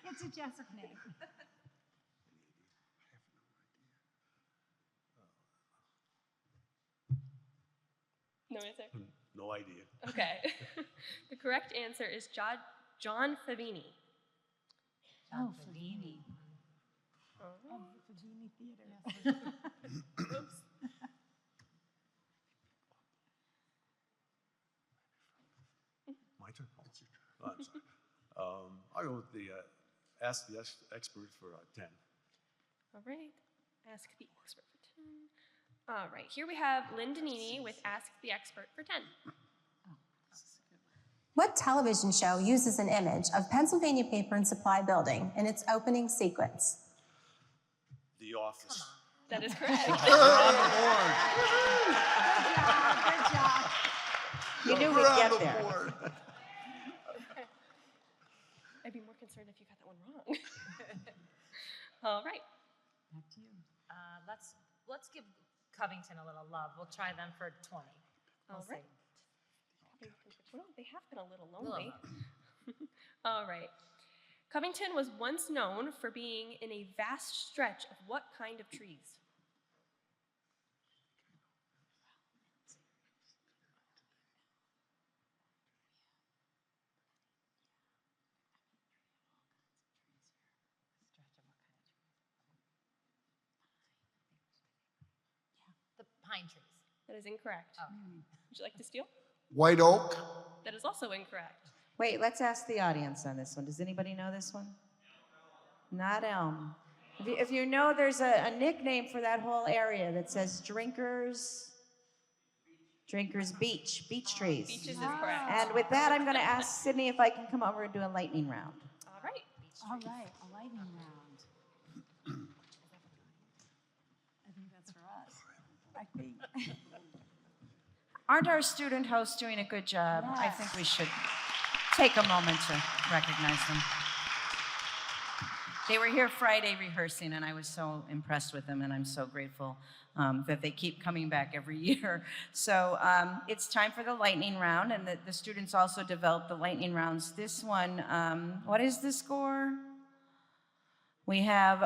It's a Jessup name. No answer? No idea. Okay. The correct answer is John Favini. Oh, Fellini. Oh. Fellini Theater. Oops. My turn? Oh, I'm sorry. I'll go with the, ask the expert for 10. All right. Ask the expert for 10. All right. Here we have Lynn Danini with Ask the Expert for 10. What television show uses an image of Pennsylvania Paper and Supply Building in its opening sequence? The Office. That is correct. Good job. You knew we'd get there. I'd be more concerned if you got that one wrong. All right. Back to you. Let's give Covington a little love. We'll try them for 20. All right. Well, they have been a little lonely. Little. All right. Covington was once known for being in a vast stretch of what kind of trees? The pine trees. That is incorrect. Oh. Would you like to steal? White oak? That is also incorrect. Wait, let's ask the audience on this one. Does anybody know this one? Not elm. If you know, there's a nickname for that whole area that says Drinkers Beach, beach trees. Beaches is correct. And with that, I'm going to ask Sydney if I can come over and do a lightning round. All right. All right, a lightning round. I think that's for us. I think. Aren't our student hosts doing a good job? I Yes. think we should take a moment to recognize them. They were here Friday rehearsing, and I was so impressed with them, and I'm so grateful that they keep coming back every year. So it's time for the lightning round, and the students also developed the lightning rounds. This one, what is the score? We have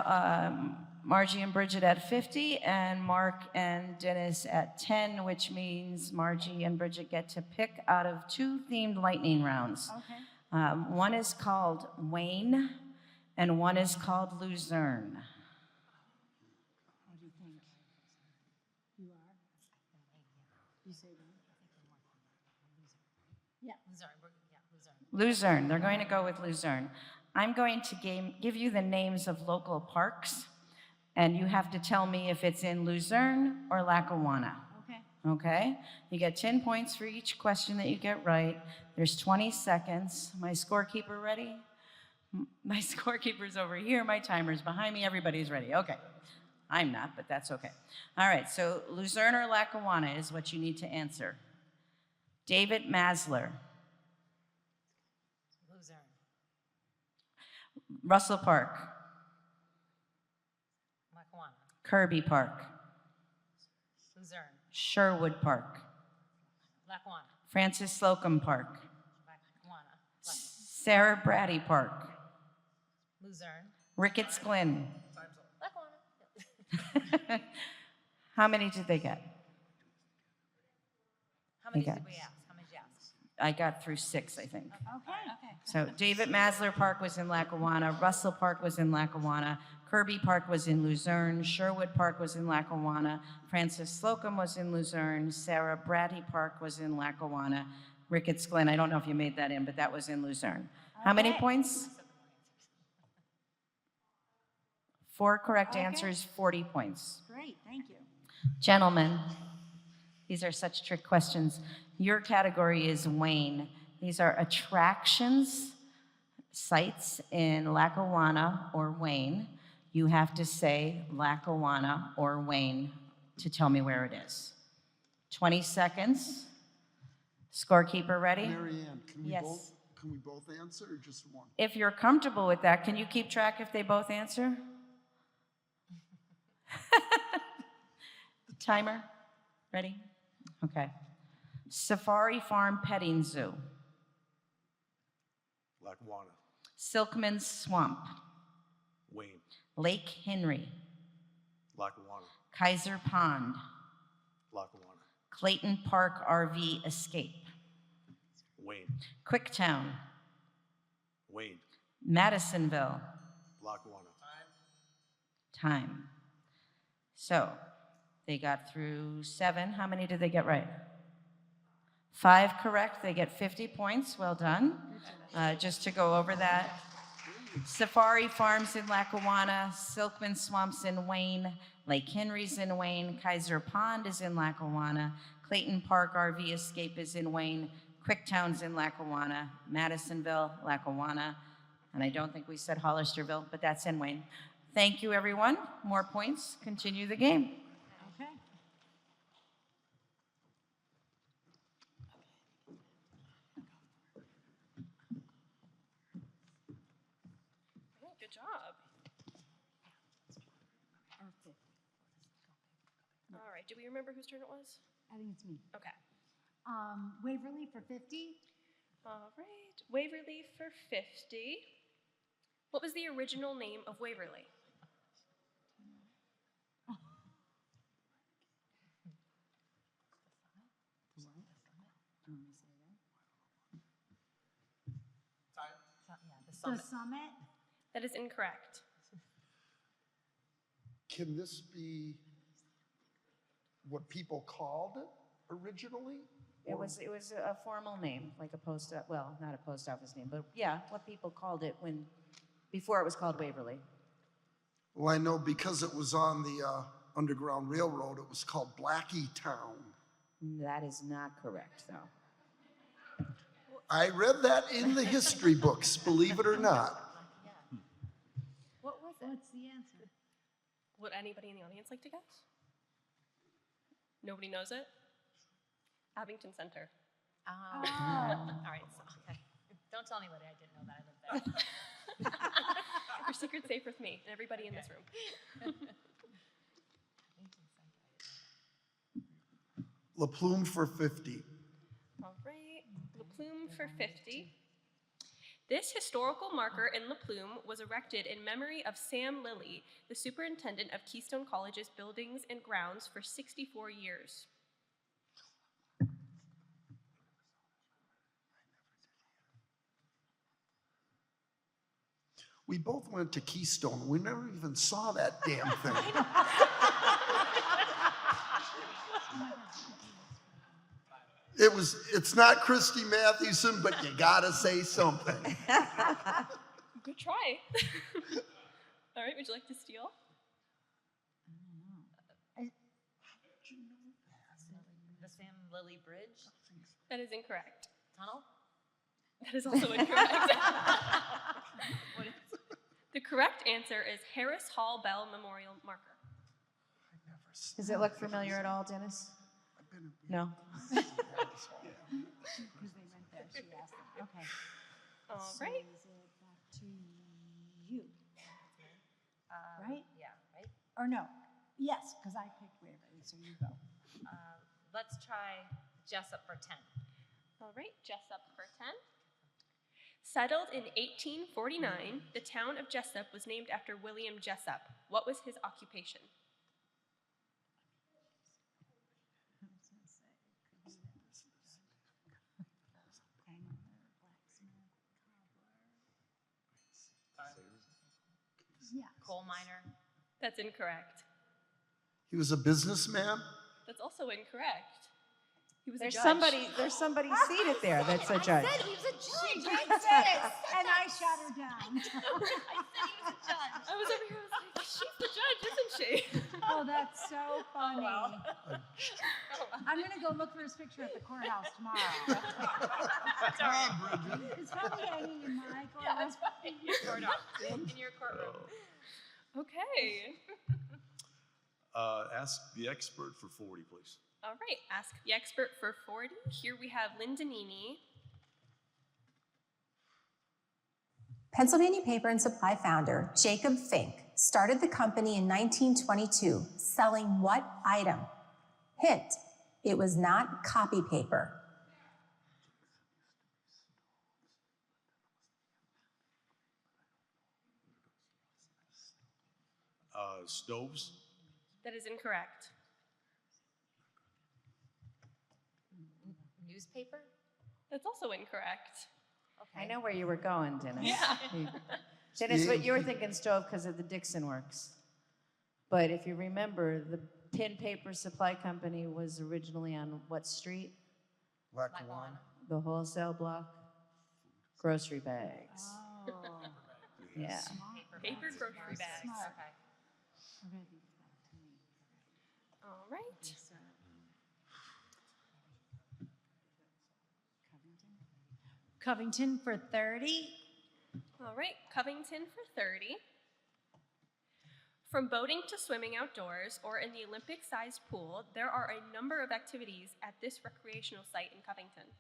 Margie and Bridget at 50, and Mark and Dennis at 10, which means Margie and Bridget get to pick out of 2 themed lightning rounds. Okay. One is called Wayne, and one is called Luzerne. What do you think? You are? You say Wayne? Yeah. Luzerne. They're going to go with Luzerne. I'm going to give you the names of local parks, and you have to tell me if it's in Luzerne or Lackawanna. Okay. Okay? You get 10 points for each question that you get right. There's 20 seconds. My scorekeeper ready? My scorekeeper's over here. My timer's behind me. Everybody's ready. Okay. I'm not, but that's okay. All right, so Luzerne or Lackawanna is what you need to answer. David Masler. Luzerne. Russell Park. Lackawanna. Kirby Park. Luzerne. Sherwood Park. Lackawanna. Francis Slocum Park. Lackawanna. Sarah Brady Park. Luzerne. Ricketts Glen. Lackawanna. How many did they get? How many Okay. did we ask? How many did you ask? I got through 6, I think. Okay. So David Masler Park was in Lackawanna, Russell Park was in Lackawanna, Kirby Park was in Luzerne, Sherwood Park was in Lackawanna, Francis Slocum was in Luzerne, Sarah Brady Park was in Lackawanna, Ricketts Glen, I don't know if you made that in, but that was in Luzerne. How many Okay. points? 4 correct Okay. answers, 40 points. Great, thank you. Gentlemen, these are such trick questions. Your category is Wayne. These are attractions, sites in Lackawanna or Wayne. You have to say Lackawanna or Wayne to tell me where it is. 20 seconds. Scorekeeper ready? Mary Ann, Yes. can we both answer or just one? If you're comfortable with that, can you keep track if they both answer? Timer, ready? Okay. Safari Farm Petting Zoo. Lackawanna, Silkman's Swamp. Wayne, Lake Henry. Lackawanna, Kaiser Pond. Lackawanna, Clayton Park RV Escape. Wayne, Quicktown. Wayne, Madisonville. Lackawanna. Time. So they got through 7. How many did they get right? 5 correct. They get 50 points. Well done. Just to go over that. Safari Farms in Lackawanna, Silkman Swamps in Wayne, Lake Henry's in Wayne, Kaiser Pond is in Lackawanna, Clayton Park RV Escape is in Wayne, Quicktown's in Lackawanna, Madisonville, Lackawanna, and I don't think we said Hollisterville, but that's in Wayne. Thank you, everyone. More points. Continue the game. Okay. Good job. All right, do we remember whose turn it was? I think it's me. Okay. Waverly for 50. All right, Waverly for 50. What was the original name of Waverly? The Summit. That is incorrect. Can this be what people called it originally? It was a formal name, like a post, well, not a post office name, but yeah, what people called it before it was called Waverly. Well, I know because it was on the Underground Railroad, it was called Blackie Town. That is not correct, though. I read that in the history books, believe it or not. What was it? What's the answer? Would anybody in the audience like to guess? Nobody knows it? Abington Center. Oh. All right, so, okay. Don't tell anybody I didn't know that I lived there. Your secret's safe with me and everybody in this room. La Plume for 50. All right, La Plume for 50. This historical marker in La Plume was erected in memory of Sam Lilly, the superintendent of Keystone College's buildings and grounds for 64 years. We both went to Keystone. We never even saw that damn thing. It's not Christy Mathewson, but you gotta say something. Good try. All right, would you like to steal? The Sam Lilly Bridge? That is incorrect. Tunnel? That is also incorrect. The correct answer is Harris Hall Bell Memorial Marker. Does it look familiar at all, Dennis? No? Because they went there, she asked them. Okay. All right. So is it back to you? Right? Yeah, right? Or no? Yes, because I picked Waverly, so you go. Let's try Jessup for 10. All right, Jessup for 10. Settled in 1849, the town of Jessup was named after William Jessup. What was his occupation? Yeah. Coal miner? That's incorrect. He was a businessman? That's also incorrect. He was There's a judge. there's somebody seated there that's a judge. I said he was a judge. I said it, and I shut her down. I said he was a judge. I was over here, I was like, she's the judge, isn't she? Oh, that's so funny. I'm gonna go look for his picture at the courthouse tomorrow. It's probably hanging in my courthouse. In your courtroom. Okay. Ask the expert for 40, please. All right, ask the expert for 40. Here we have Lindanini. Pennsylvania Paper and Supply founder Jacob Fink started the company in 1922, selling what item? Hint, it was not copy paper. Stoves? That is incorrect. Newspaper? That's also incorrect. I know where you were going, Dennis. Yeah. Dennis, what you were thinking stove because of the Dixon Works. But if you remember, the Pen Paper Supply Company was originally on what street? Lackawanna. The wholesale block? Grocery bags. Oh. Yeah. Paper grocery bags. Smart. Okay. All right. Covington for 30. All right, Covington for 30. From boating to swimming outdoors or in the Olympic-sized pool, there are a number of activities at this recreational site in Covington.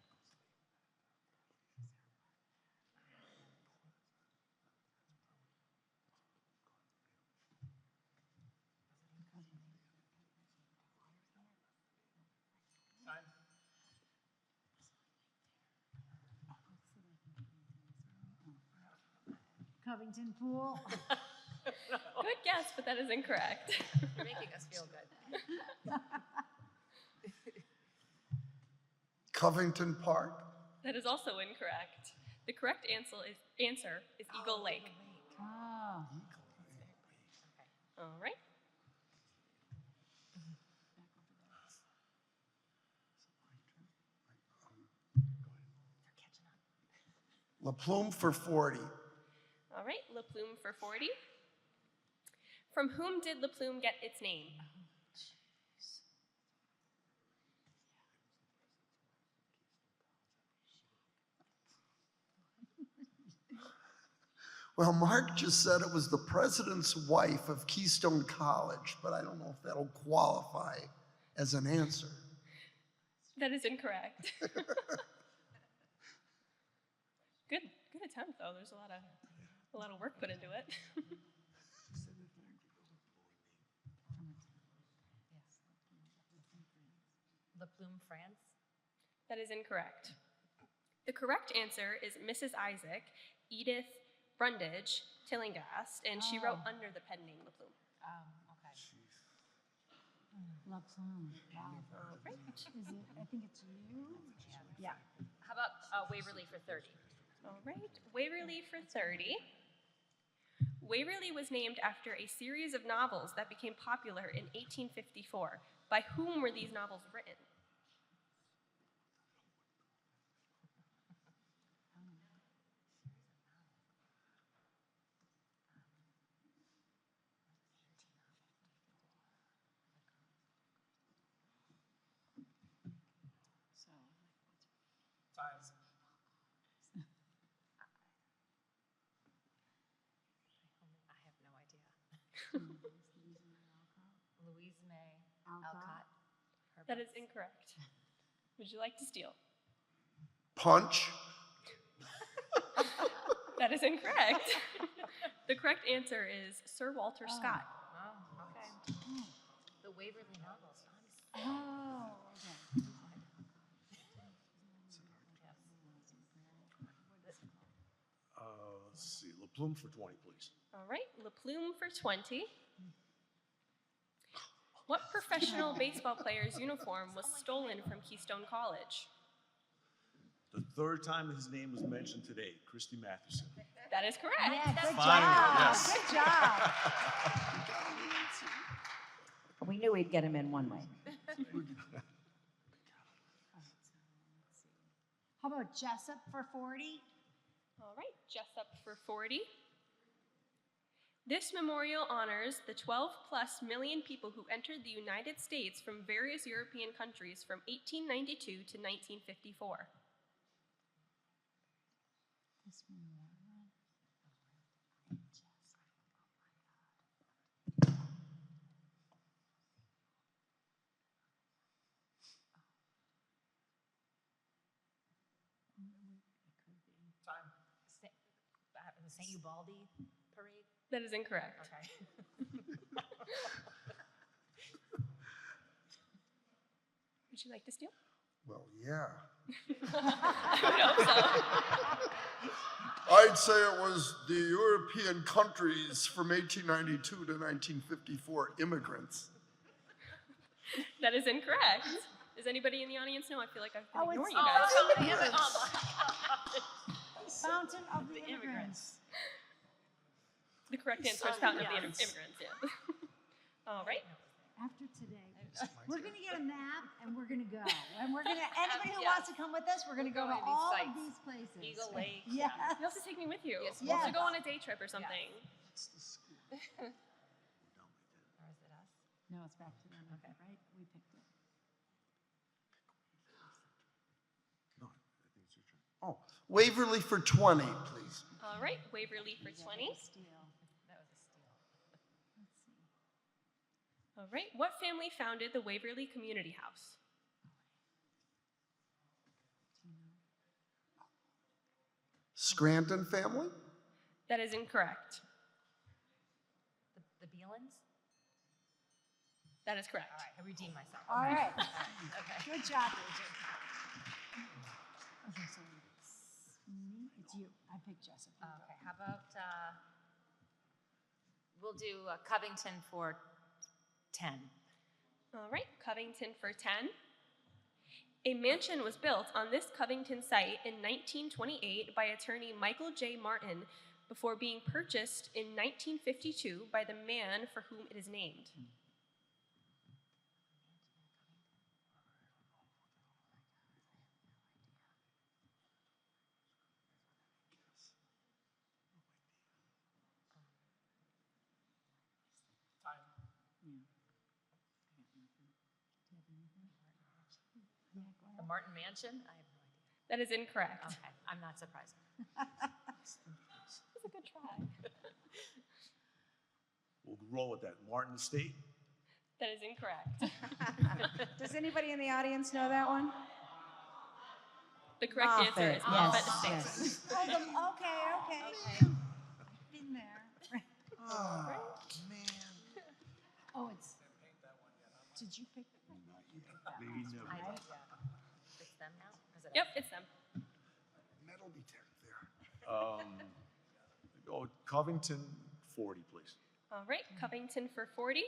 Covington Pool. Good guess, but that is incorrect. You're making us feel good. Covington Park. That is also incorrect. The correct answer is Eagle Lake. Oh. All right. La Plume for 40. All right, La Plume for 40. From whom did La Plume get its name? Well, Mark just said it was the president's wife of Keystone College, but I don't know if that'll qualify as an answer. That is incorrect. Good attempt, though. There's a lot of work put into it. La Plume, France? That is incorrect. The correct answer is Mrs. Isaac, Edith Brundage Tillinghast, and she wrote under the pen name La Plume. Oh, okay. La Plume. Wow. All right. Is it? I think it's you. Yeah. How about Waverly for 30? All right, Waverly for 30. Waverly was named after a series of novels that became popular in 1854. By whom were these novels written? I have no idea. Louise May Alcott. That is incorrect. Would you like to steal? Punch. That is incorrect. The correct answer is Sir Walter Scott. Oh, okay. The Waverly novels. Oh, okay. Let's see, La Plume for 20, please. All right, La Plume for 20. What professional baseball player's uniform was stolen from Keystone College? The third time his name was mentioned today, Christy Mathewson. That is correct. Yeah, good Finally, job. yes. Good job. We knew we'd get him in one way. How about Jessup for 40? All right, Jessup for 40. This memorial honors the 12+ million people who entered the United States from various European countries from 1892 to 1954. The St. Ubaldi parade? That is incorrect. Okay. Would you like to steal? Well, yeah. I hope so. I'd say it was the European countries from 1892 to 1954 immigrants. That is incorrect. Does anybody in the audience know? I feel like I've been ignoring you it's- guys. Fountain of the Immigrants. The correct answer is Fountain of the Yes. Immigrants, yeah. All right. After today, we're gonna get a map and we're gonna go. And we're gonna, anybody who wants to come with us, we're gonna go to all of these places. Eagle Lake. Yes. You have to take me with you. Yes, We'll have to yes. go on a day trip or something. Or is it us? No, it's back to them, right? We picked it. No, I think it's your turn. Oh, Waverly for 20, please. All right, Waverly for 20. That was a steal. All right, what family founded the Waverly Community House? Scranton family? That is incorrect. The Beelans? That is correct. All right, I redeemed myself. All right. Okay. Good job, Bridget. Okay, so it's me, it's you. I picked Jessica. Okay, how about, we'll do Covington for 10. All right, Covington for 10. A mansion was built on this Covington site in 1928 by attorney Michael J. Martin before being purchased in 1952 by the man for whom it is named. The Martin Mansion? I have no idea. That is incorrect. Okay, I'm not surprised. That's a good try. We'll roll with that. Martin Estate? That is incorrect. Does anybody in the audience know that one? The correct answer is Moffett Estates. Oh, okay. Been there. Oh, man. Oh, it's, did you pick that? Maybe never. I did, yeah. It's them now? Or is it Yep, us? it's them. Metal detector. Go Covington 40, please. All right, Covington for 40.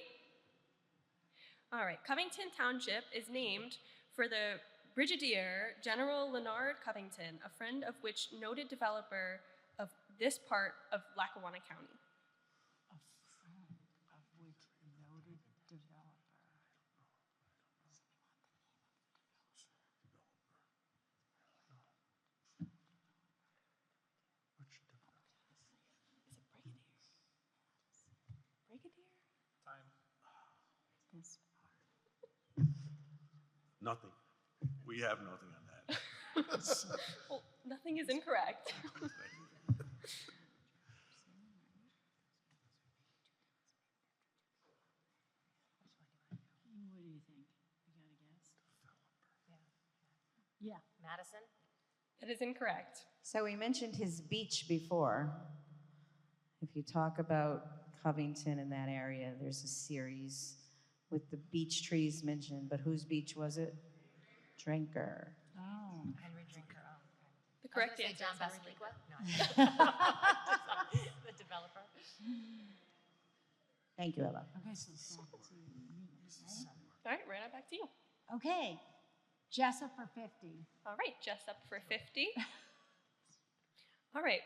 All right, Covington Township is named for the Brigadier General Leonard Covington, a friend of which noted developer of this part of Lackawanna County. A friend of which noted developer. Is it Brigadier? Brigadier? This Nothing. We have nothing on that. Well, nothing is incorrect. What do you think? You got a guess? Yeah. Madison? That is incorrect. So we mentioned his beach before. If you talk about Covington in that area, there's a series with the beech trees mentioned, but whose beach was it? Drinker. Oh. Henry Drinker. Oh, okay. The correct I was answer gonna is say Henry John Basiliqua? No. The developer. Thank you, Ella. Okay, so it's back to me, right? All right, right on back to you. Okay, Jessup for 50. All right, Jessup for 50. All right.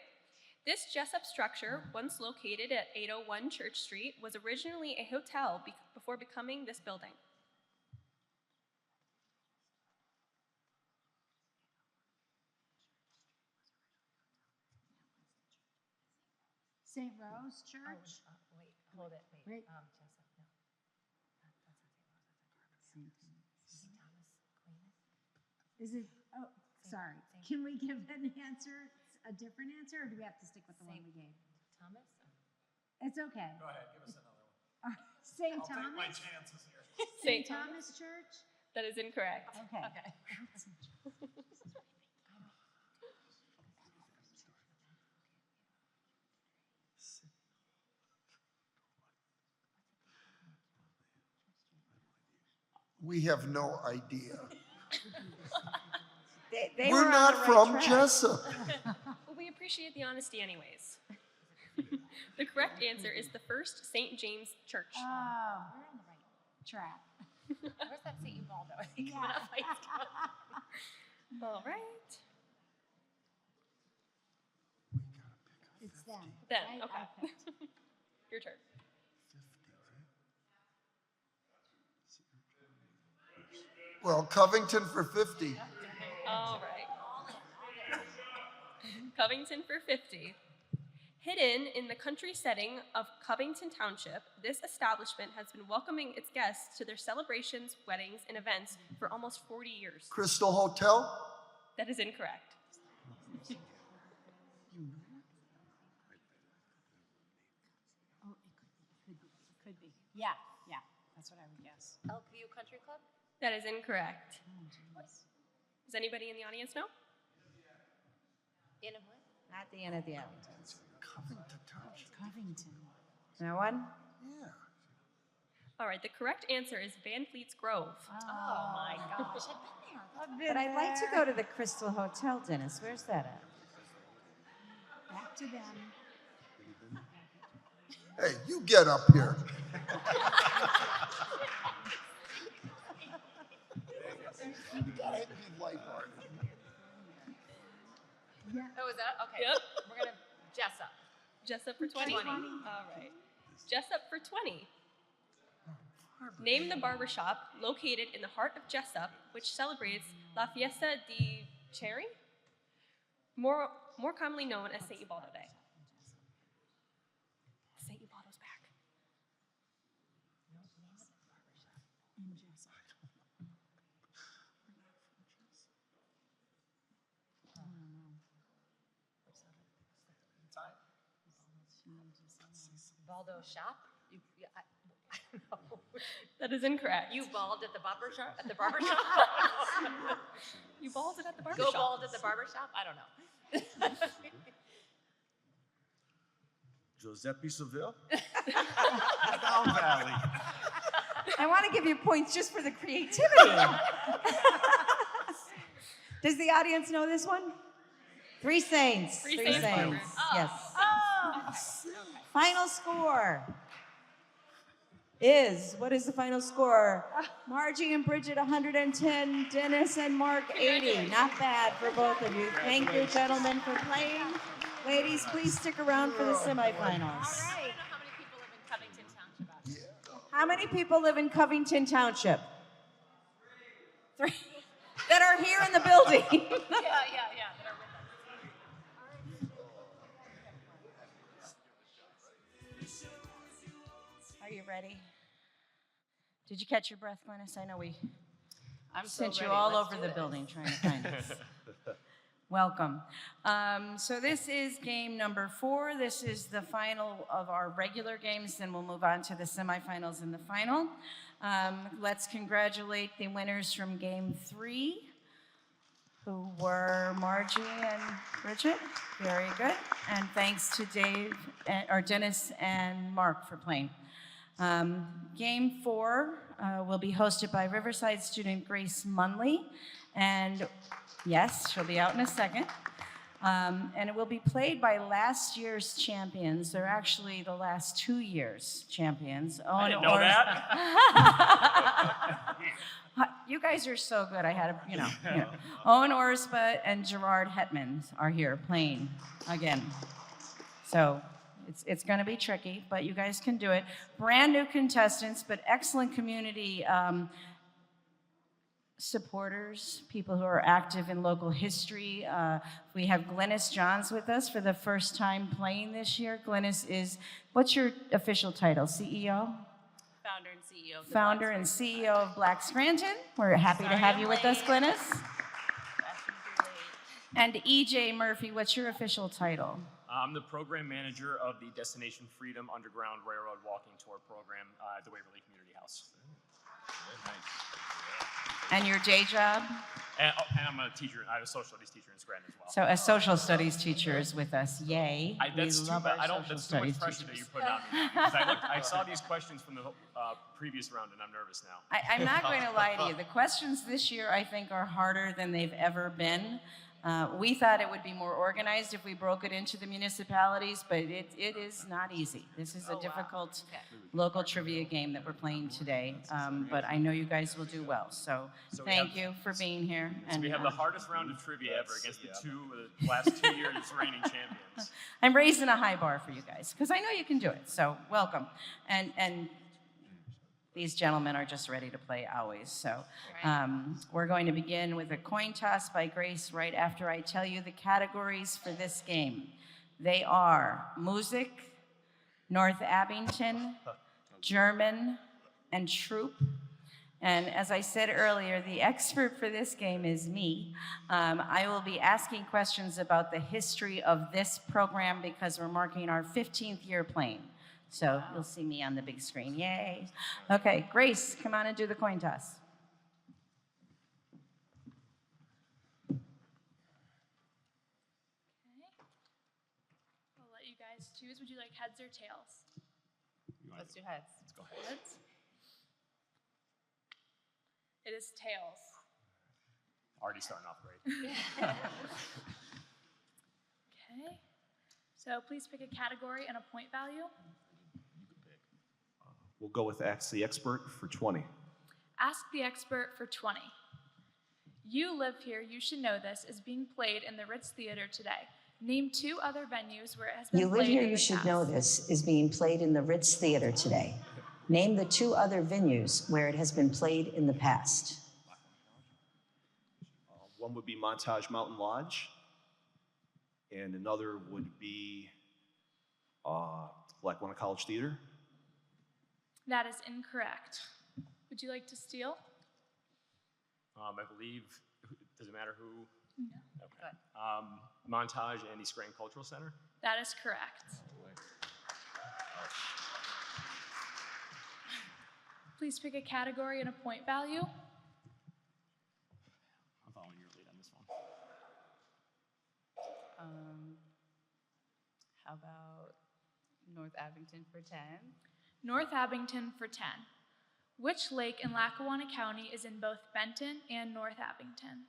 This Jessup structure, once located at 801 Church Street, was originally a hotel before becoming this building. St. Rose Church? Wait, hold it, wait. Wait. Jessup, no. That's not St. Thomas Aquinas. Is it, oh, sorry. Can we give an answer, a different answer, or do we have to stick with the one we gave? Thomas? It's okay. Go ahead, give us another one. St. I'll take my Thomas? chances here. St. Thomas Church? That is incorrect. Okay. We have no idea. They We're were on not the right from track. Jessup. Well, we appreciate the honesty anyways. The correct answer is the First St. James Church. Oh, we're on the right track. Where's that St. Ubaldo? I think Yeah. one of my All right. It's them. Then, right? okay. I picked. Your turn. Well, Covington for 50. All right. Covington for 50. Hidden in the country setting of Covington Township, this establishment has been welcoming its guests to their celebrations, weddings, and events for almost 40 years. Crystal Hotel? That is incorrect. Oh, could be. Yeah, that's what I would guess. Elkview Country Club? That is incorrect. Oh, geez. Does anybody in the audience know? Inn of what? At the end of the Arlington. Covington Township. Covington. No one? Yeah. All right, the correct answer is Van Fleet's Grove. Oh my gosh, I've been there. But I'd like to go to the Crystal Hotel, Dennis. Where's that at? Back to them. Hey, you get up here. You gotta be lighthearted. Yeah. Oh, is that, okay. Yep. We're gonna, Jessup. Jessup for 20? 20. All right. Jessup for 20. Name the barbershop located in the heart of Jessup, which celebrates La Fiesta di Cherry, more commonly known as St. Ubaldo Day. St. Ubaldo's back. In Jessup. Baldo shop? I don't know. That is incorrect. You bald at the barber shop? At the barber shop? You balded at the barber Go shop. bald at the barber shop? I don't know. Giuseppe Seville? Down Valley. I want to give you points just for the creativity. Does the audience know this one? Three Saints. Three Saints Barbers. Yes. Oh. Final score is, what is the final score? Margie and Bridget 110, Dennis and Mark 80. Not bad for both of you. Thank you, gentlemen, for playing. Ladies, please stick around for the semifinals. I don't know How how many people live in Covington Township. many people live in Covington Township? Three. That are here in the building. Yeah. That are with us. Are you ready? Did you catch your breath, Glennis? I know we sent you ready. all Let's over do the this. building trying to find us. Welcome. So this is game number 4. This is the final of our regular games. Then we'll move on to the semifinals and the final. Let's congratulate the winners from game 3, who were Margie and Bridget. Very good. And thanks to Dennis and Mark for playing. Game 4 will be hosted by Riverside student Grace Munley. And yes, she'll be out in a second. And it will be played by last year's champions. They're actually the last 2 years champions. I didn't know that. You guys are so good. I had a, Owen Orspa and Gerard Hetman are here playing again. So it's going to be tricky, but you guys can do it. Brand new contestants, but excellent community supporters, people who are active in local history. We have Glynis Johns with us for the first time playing this year. Glynis is, what's your official title, CEO? Founder and CEO. Of the Founder Black and Scranton. CEO of Black Scranton. We're happy to Sorry have I'm you with us, late. Glynis. And EJ Murphy, what's your official title? I'm the program manager of the Destination Freedom Underground Railroad Walking Tour program at the Waverly Community House. And your day job? And I'm a teacher. I'm a social studies teacher in Scranton as well. So a social studies teacher is with us. Yay. That's We too love bad. our That's social too much studies pressure that teachers. you put on me. Because I saw these questions from the previous round, and I'm nervous now. I'm not going to lie to you. The questions this year, I think, are harder than they've ever been. We thought it would be more organized if we broke it into the municipalities, but it is not easy. This is a difficult local trivia game that we're playing today, but I know you guys will do well. So So we thank have- you for being here. So we have the hardest round of trivia ever against the last 2 years reigning champions. I'm raising a high bar for you guys because I know you can do it. So welcome, and these gentlemen are just ready to play always. So we're going to begin with a coin toss by Grace right after I tell you the categories for this game. They are music, North Abington, German, and troop. And as I said earlier, the expert for this game is me. I will be asking questions about the history of this program because we're marking our 15th year playing. So you'll see me on the big screen. Yay. Okay, Grace, come on and do the coin toss. I'll let you guys choose. Would you like heads or tails? Let's do heads. Let's go ahead. Heads. It is tails. Already starting off great. Okay. So please pick a category and a point value. We'll go with Ask the Expert for 20. Ask the expert for 20. You Live Here, You Should Know This is being played in the Ritz Theater today. Name 2 other venues where it has been You played Live Here, in You the Should past. Know This is being played in the Ritz Theater today. Name the 2 other venues where it has been played in the past. One would be Montage Mountain Lodge, and another would be Lackawanna College Theater. That is incorrect. Would you like to steal? I believe, does it matter who? No. Okay. Montage and East Scranton Cultural Center. That is correct. Please pick a category and a point value. I'm following your lead on this one. How about North Abington for 10? North Abington for 10. Which lake in Lackawanna County is in both Benton and North Abington?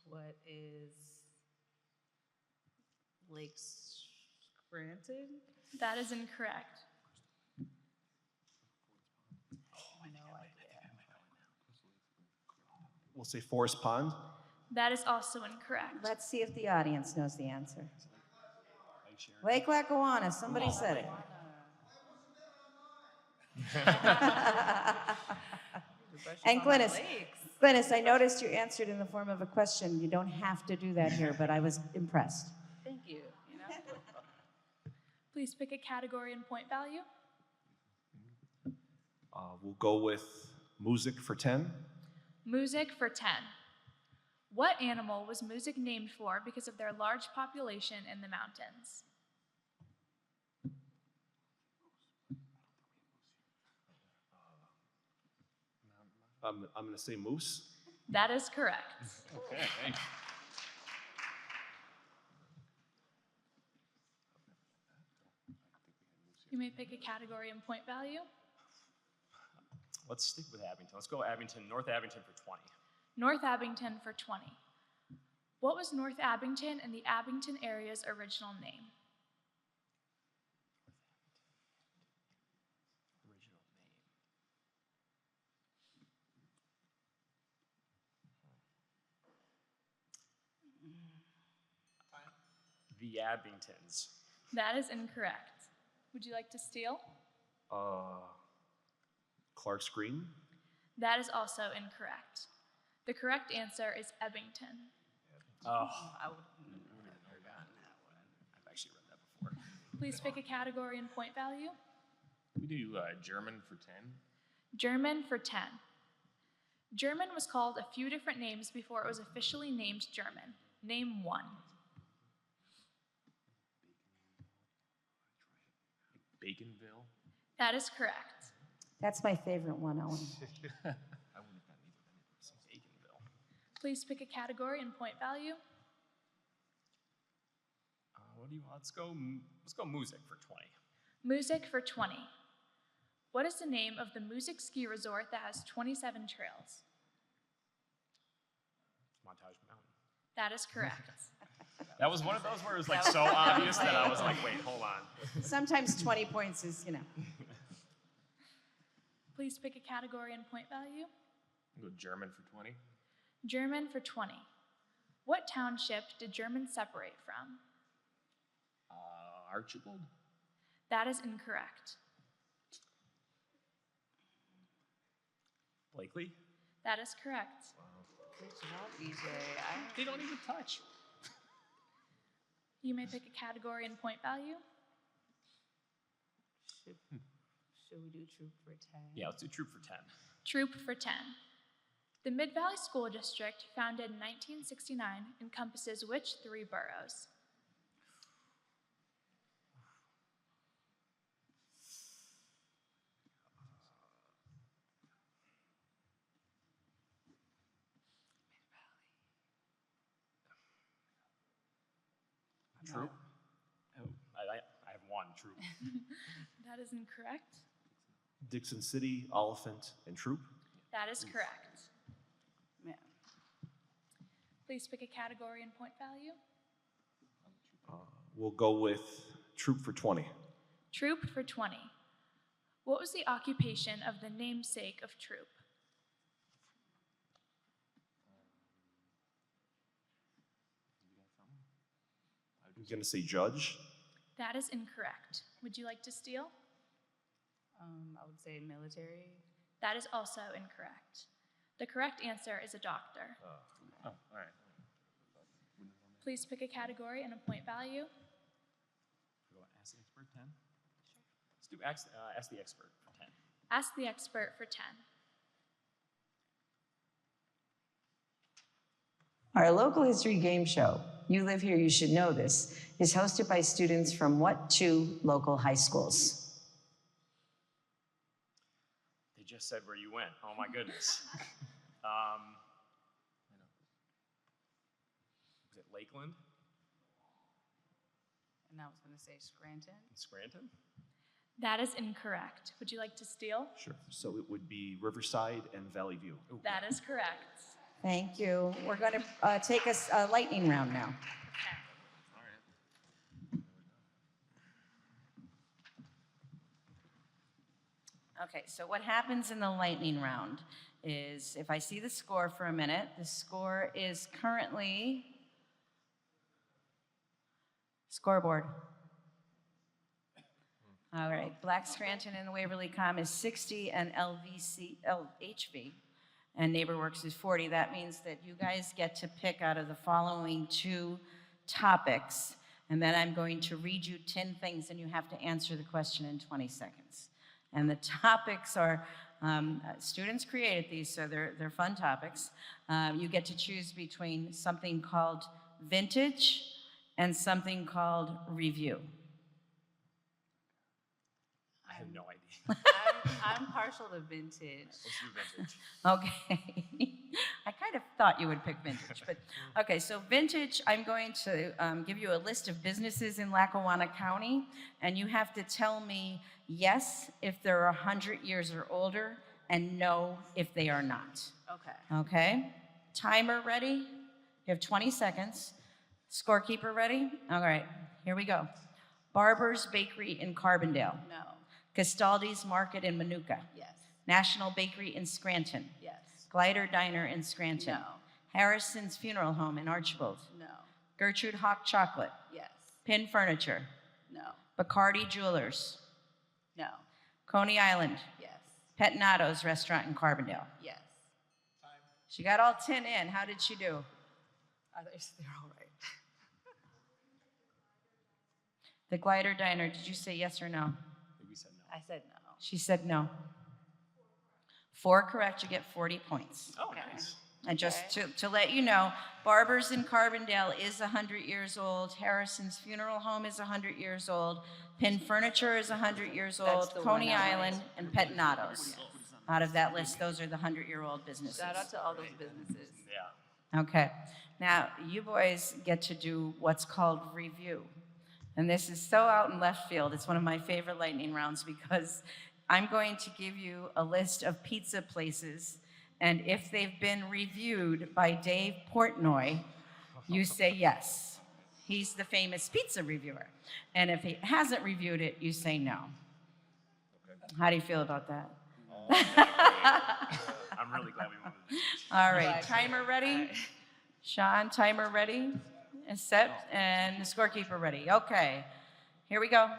What is Lake Scranton? That is incorrect. No idea. We'll say Forest Pond. That is also incorrect. Let's see if the audience knows the answer. Lake Lackawanna, somebody said it. And Glynis, I noticed you answered in the form of a question. You don't have to do that here, but I was impressed. Thank you. Please pick a category and point value. We'll go with Music for 10. Music for 10. What animal was Music named for because of their large population in the mountains? I'm going to say moose. That is correct. Okay, thanks. You may pick a category and point value. Let's stick with Abington. Let's go Abington, North Abington for 20. North Abington for 20. What was North Abington and the Abington area's original name? The Abingtons. That is incorrect. Would you like to steal? Clark's Green? That is also incorrect. The correct answer is Ebbington. Oh, I would have never gotten that one. I've actually read that before. Please pick a category and point value. We do German for 10. German for 10. German was called a few different names before it was officially named German. Name one. Baconville? That is correct. That's my favorite one, Owen. I wouldn't have gotten either. Baconville. Please pick a category and point value. What do you want? Let's go music for 20. Music for 20. What is the name of the music ski resort that has 27 trails? Montage Mountain. That is correct. That was one of those where it was like so obvious that I was like, wait, hold on. Sometimes 20 points is, Please pick a category and point value. I'll go German for 20. German for 20. What township did German separate from? Archibald? That is incorrect. Blakely? That is correct. Good job, EJ. They don't even touch. You may pick a category and point value. Should we do troop for 10? Yeah, let's do troop for 10. Troop for 10. The Mid-Valley School District, founded in 1969, encompasses which 3 boroughs? Troop? Oh, I have one, troop. That is incorrect. Dixon City, Oliphant, and Troop? That is correct. Please pick a category and point value. We'll go with Troop for 20. Troop for 20. What was the occupation of the namesake of Troop? I'm going to say judge. That is incorrect. Would you like to steal? I would say military. That is also incorrect. The correct answer is a doctor. All right. Please pick a category and a point value. Go ask the expert 10. Let's do ask the expert for 10. Ask the expert for 10. Our local history game show, You Live Here, You Should Know This, is hosted by students from what 2 local high schools? They just said where you went. Oh my goodness. Was it Lakeland? And I was going to say Scranton. Scranton? That is incorrect. Would you like to steal? Sure. So it would be Riverside and Valley View. That is correct. Thank you. We're going to take a lightning round now. Okay, so what happens in the lightning round is, if I see the score for a minute, the score is currently, scoreboard. All right, Black Scranton and Waverly Com is 60 and LHV and NeighborWorks is 40. That means that you guys get to pick out of the following 2 topics, and then I'm going to read you 10 things and you have to answer the question in 20 seconds. And the topics are, students created these, so they're fun topics. You get to choose between something called vintage and something called review. I have no idea. I'm partial to vintage. Let's do vintage. Okay. I kind of thought you would pick vintage, but okay, so vintage, I'm going to give you a list of businesses in Lackawanna County, and you have to tell me yes if they're 100 years or older, and no if they are not. Okay. Okay? Timer ready? You have 20 seconds. Scorekeeper ready? All right, here we go. Barber's Bakery in Carbondale. No. Castaldi's Market in Manuka. Yes. National Bakery in Scranton. Yes. Glider Diner in Scranton. No. Harrison's Funeral Home in Archibald. No. Gertrude Hawk Chocolate. Yes. Pin Furniture. No. Bacardi Jewelers. No. Coney Island, Yes. Pettinado's Restaurant in Carbondale. Yes. She got all 10 in. How did she do? They're all right. The Glider Diner, did you say yes or no? We said no. I said no. She said no. 4 correct, you get 40 points. Oh, nice. And just to let you know, Barber's in Carbondale is 100 years old. Harrison's Funeral Home is 100 years old. Pin Furniture is 100 years old. the Coney one I Island and Pettinado's. Out of that list, those are the 100-year-old businesses. Shout out to all those businesses. Yeah. Okay. Now, you boys get to do what's called review. And this is so out in left field. It's one of my favorite lightning rounds because I'm going to give you a list of pizza places, and if they've been reviewed by Dave Portnoy, you say yes. He's the famous pizza reviewer. And if he hasn't reviewed it, you say no. How do you feel about that? I'm really glad we wanted to. All right, timer ready? Sean, timer ready? And set, and the scorekeeper ready. Okay, here we go.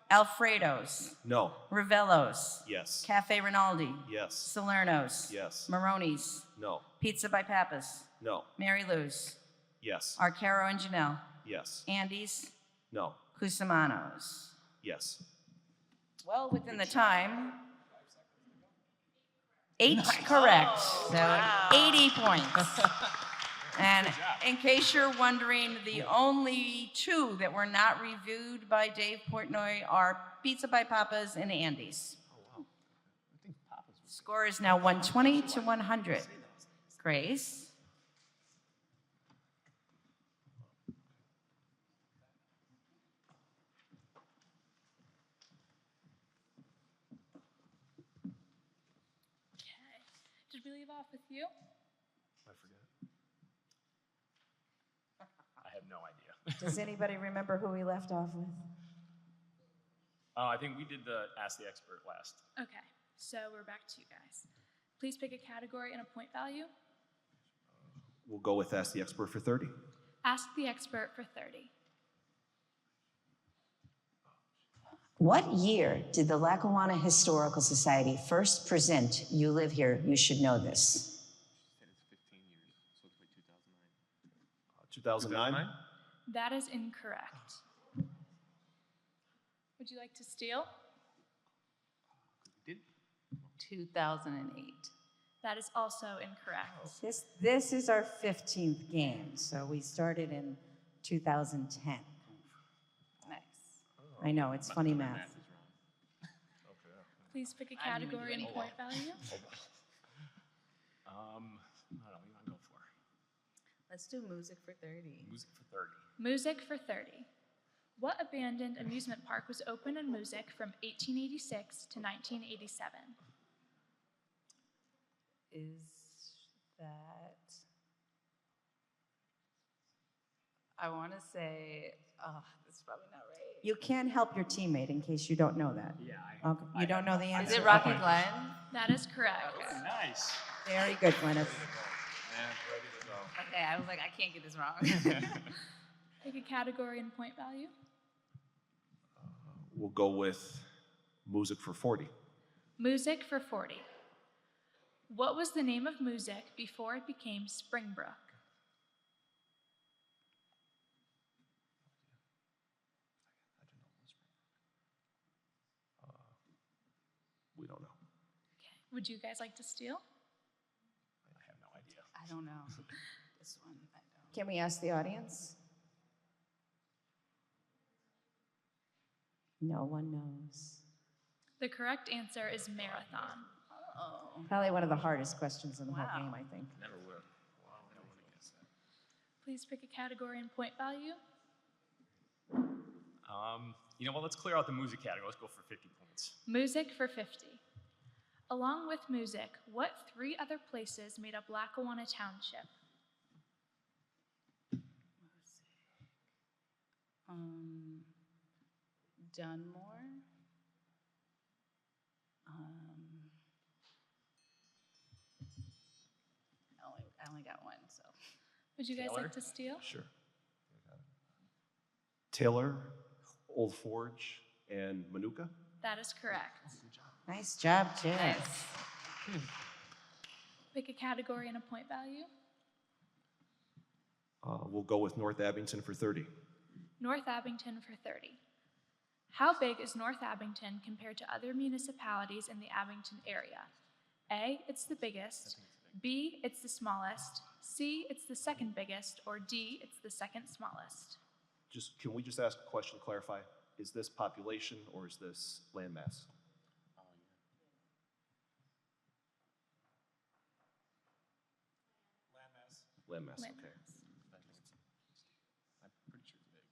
Alfredo's, No. Rivello's, Yes. Cafe Rinaldi, Yes. Salerno's, Yes. Maroni's, No. Pizza by Pappas, No. Mary Lou's, Yes. Arcaro and Janelle, Yes. Andy's, No. Cusimano's. Yes. Well, within the time. 8 correct, so 80 points. And in case you're wondering, the only 2 that were not reviewed by Dave Portnoy are Pizza by Papa's and Andy's. Score is now 120 to 100. Grace? Did we leave off with you? I forget. I have no idea. Does anybody remember who we left off with? I think we did the Ask the Expert last. Okay, so we're back to you guys. Please pick a category and a point value. We'll go with Ask the Expert for 30. Ask the expert for 30. What year did the Lackawanna Historical Society first present You Live Here, You Should Know This? 2009? That is incorrect. Would you like to steal? 2008. That is also incorrect. This is our 15th game, so we started in 2010. Nice. I know, it's funny math. Please pick a category and point value. I don't know, what do you want to go for? Let's do music for 30. Music for 30. Music for 30. What abandoned amusement park was opened in Music from 1886 to 1987? Is that, I want to say, this is probably not right. You can help your teammate in case you don't know that. Yeah. Okay, you don't know the answer? Is it Rocky Okay. Glen? That is correct. Nice. Very good, Gwyneth. Okay, I was like, I can't get this wrong. Pick a category and point value. We'll go with Music for 40. Music for 40. What was the name of Music before it became Springbrook? We don't know. Would you guys like to steal? I have no idea. I don't know. This one, I don't. Can we ask the audience? No one knows. The correct answer is Marathon. Oh. Probably one of the hardest questions in the whole game, I think. Never would have. Wow, I don't want to guess that. Please pick a category and point value. You know what? Let's clear out the music category. Let's go for 50 points. Music for 50. Along with Music, what 3 other places made up Lackawanna Township? Dunmore. I only got one, so. Would you guys Taylor? like to steal? Sure. Taylor, Old Forge, and Manuka. That is correct. Nice job, Jen. Pick a category and a point value. We'll go with North Abington for 30. North Abington for 30. How big is North Abington compared to other municipalities in the Abington area? A, it's the biggest. B, it's the smallest. C, it's the second biggest. Or D, it's the second smallest. Can we just ask a question to clarify? Is this population or is this landmass? Landmass, okay. I'm pretty sure it's big.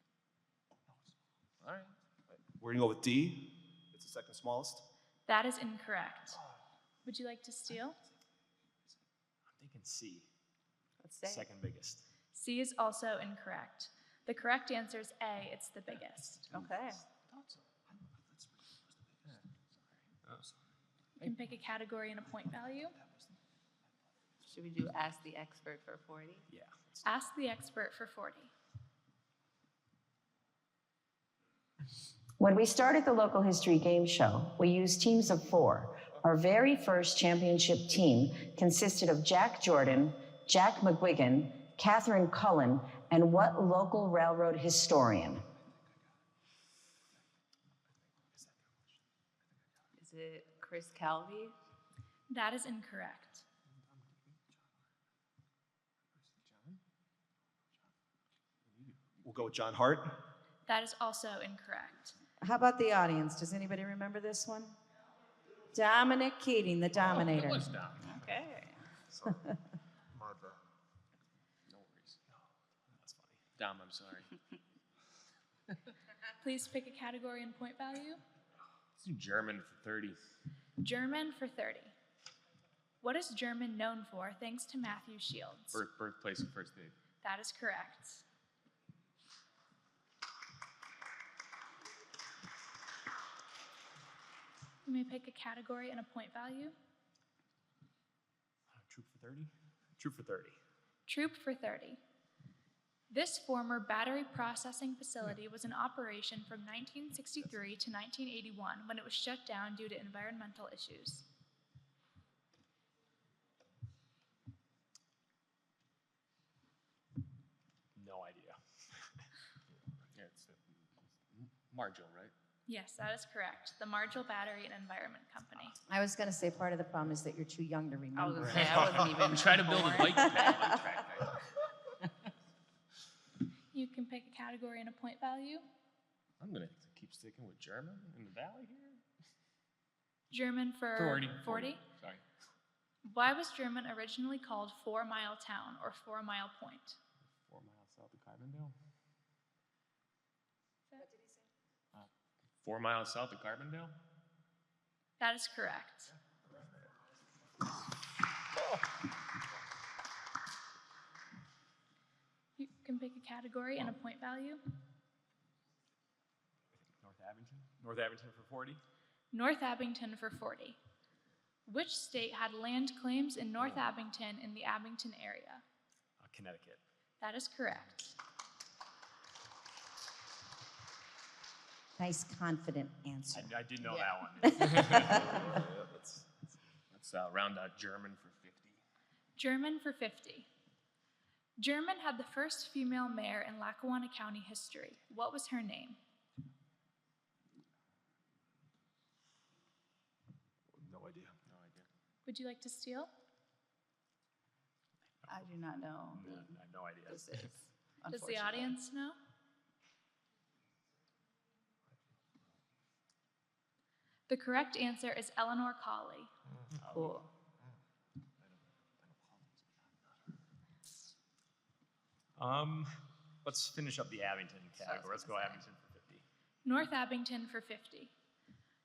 All right. We're gonna go with D. It's the second smallest. That is incorrect. Would you like to steal? I'm thinking C. Let's say. Second biggest. C is also incorrect. The correct answer is A, it's the biggest. Okay. You can pick a category and a point value. Should we do ask the expert for 40? Yeah. Ask the expert for 40. When we started the local history game show, we used teams of 4. Our very first championship team consisted of Jack Jordan, Jack McGuigan, Catherine Cullen, and what local railroad historian? Is it Chris Calvi? That is incorrect. We'll go with John Hart. That is also incorrect. How about the audience? Does anybody remember this one? Dominic Keating, the Dominator. That was Dom. Okay. My bad. No worries. That's funny. Dom, I'm sorry. Please pick a category and point value. Let's do German for 30. German for 30. What is German known for thanks to Matthew Shields? Birthplace and first date. That is correct. You may pick a category and a point value. Troop for 30? Troop for 30. Troop for 30. This former battery processing facility was in operation from 1963 to 1981 when it was shut down due to environmental issues. No idea. Yeah, it's Margil, right? Yes, that is correct. The Margil Battery and Environment Company. I was going to say part of the problem is that you're too young to remember. I was going to say, I wasn't even I'm trying to build a bike track. You can pick a category and a point value. I'm going to keep sticking with German in the valley here. German for 40. Sorry. Why was German originally called 4 Mile Town or 4 Mile Point? 4 miles south of Carbondale. What did he say? 4 miles south of Carbondale? That is correct. You can pick a category and a point value. North Abington? North Abington for 40? North Abington for 40. Which state had land claims in North Abington in the Abington area? Connecticut. That is correct. Nice, confident answer. I did know that one. Let's round out German for 50. German for 50. German had the first female mayor in Lackawanna County history. What was her name? No idea. No idea. Would you like to steal? I do not know I have no idea. who this is. Does the unfortunately. audience know? The correct answer is Eleanor Colley. Cool. Let's finish up the Abington category. Let's go Abington for 50. North Abington for 50.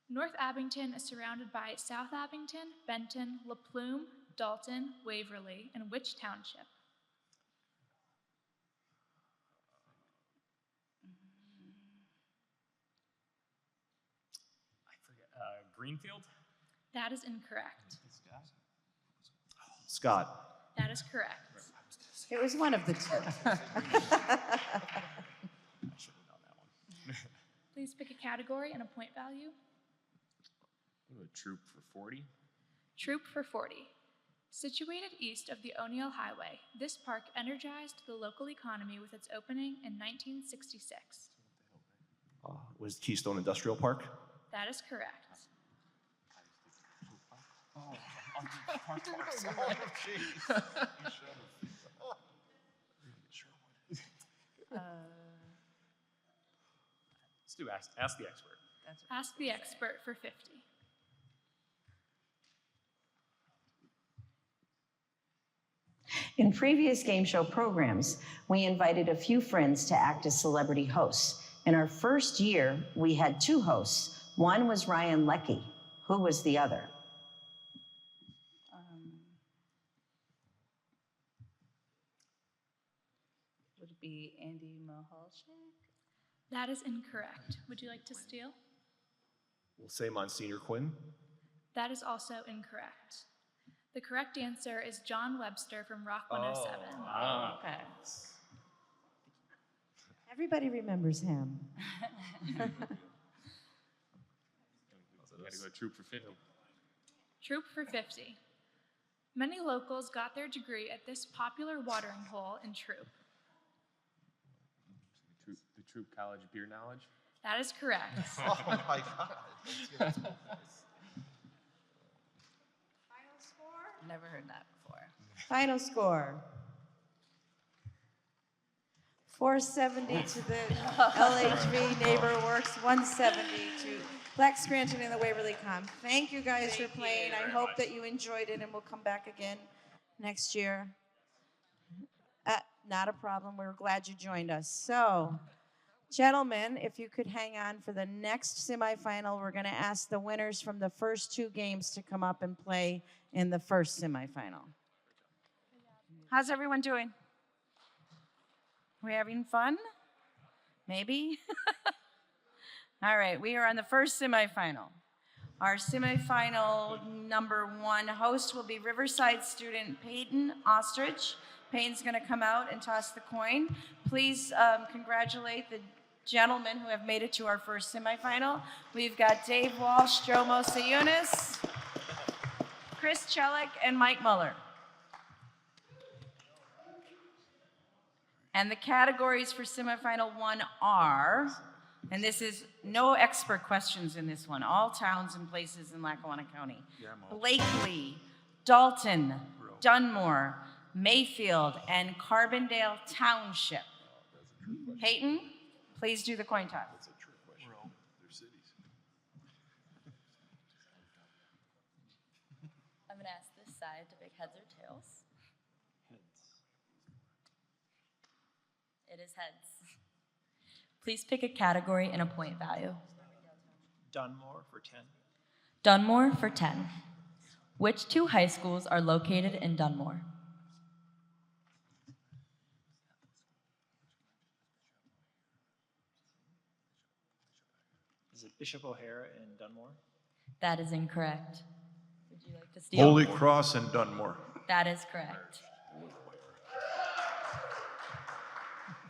North Abington is surrounded by South Abington, Benton, La Plume, Dalton, Waverly, and which township? I forget. Greenfield? That is incorrect. Scott. That is correct. It was one of the two. I should have known that one. Please pick a category and a point value. Ooh, Troop for 40. Troop for 40. Situated east of the O'Neill Highway, this park energized the local economy with its opening in 1966. Was Keystone Industrial Park? That is correct. Let's do ask the expert. Ask the expert for 50. In previous game show programs, we invited a few friends to act as celebrity hosts. In our first year, we had 2 hosts. One was Ryan Leckie. Who was the other? Would it be Andy Mahalchik? That is incorrect. Would you like to steal? We'll say Monsignor Quinn. That is also incorrect. The correct answer is John Webster from Rock 107. Okay. Everybody remembers him. Gotta go Troop for 50. Troop for 50. Many locals got their degree at this popular watering hole in Troop. The Troop College Beer Knowledge. That is correct. Oh my God. Never heard that before. Final score. 470 to the LHV Neighbor Works, 170 to Black Scranton and the Waverly Com. Thank you guys for playing. I hope that you enjoyed it and we'll come back again next year. Not a problem. We're glad you joined us. So, gentlemen, if you could hang on for the next semifinal, we're going to ask the winners from the first 2 games to come up and play in the first semifinal. How's everyone doing? We having fun? Maybe? All right, we are on the first semifinal. Our semifinal number 1 host will be Riverside student Peyton Ostrich. Peyton's going to come out and toss the coin. Please congratulate the gentlemen who have made it to our first semifinal. We've got Dave Walsh, Joe Mosayunas, Chris Chelik, and Mike Muller. And the categories for semifinal 1 are, and this is no expert questions in this one, all towns and places in Lackawanna County. Blakely, Dalton, Dunmore, Mayfield, and Carbondale Township. Peyton, please do the coin toss. I'm going to ask this side to pick heads or tails. It is heads. Please pick a category and a point value. Dunmore for 10. Dunmore for 10. Which 2 high schools are located in Dunmore? Is it Bishop O'Hara and Dunmore? That is incorrect. Would you like to steal? Holy Cross and Dunmore. That is correct.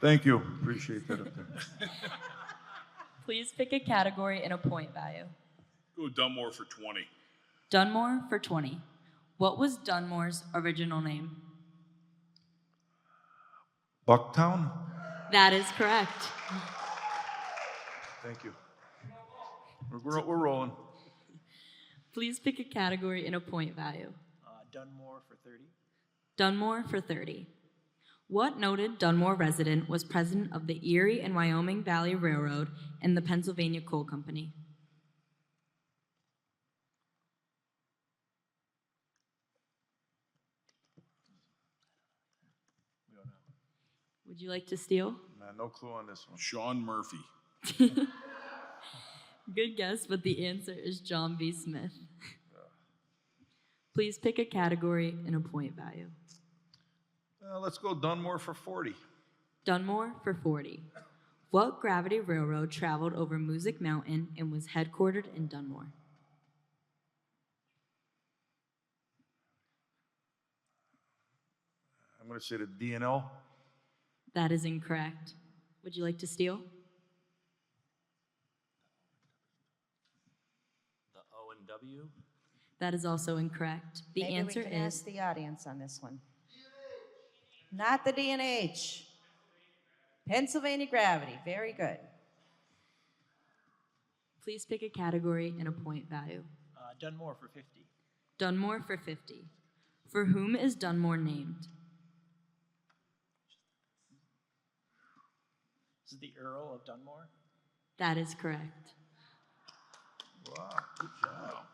Thank you. Appreciate that up there. Please pick a category and a point value. Go Dunmore for 20. Dunmore for 20. What was Dunmore's original name? Bucktown? That is correct. Thank you. We're rolling. Please pick a category and a point value. Dunmore for 30. Dunmore for 30. What noted Dunmore resident was president of the Erie and Wyoming Valley Railroad and the Pennsylvania Coal Company? Would you like to steal? Man, no clue on this one. Sean Murphy. Good guess, but the answer is John B. Smith. Please pick a category and a point value. Let's go Dunmore for 40. Dunmore for 40. What gravity railroad traveled over Music Mountain and was headquartered in Dunmore? I'm going to say the DNL. That is incorrect. Would you like to steal? The O&W. DFW. That is also incorrect. The Maybe answer we can is ask the audience on this one. Not the DNH. Pennsylvania Gravity. Very good. please pick a category and a point value. Dunmore for 50. Dunmore for 50. For whom is Dunmore named? This is the Earl of Dunmore. That is correct. Wow, good job.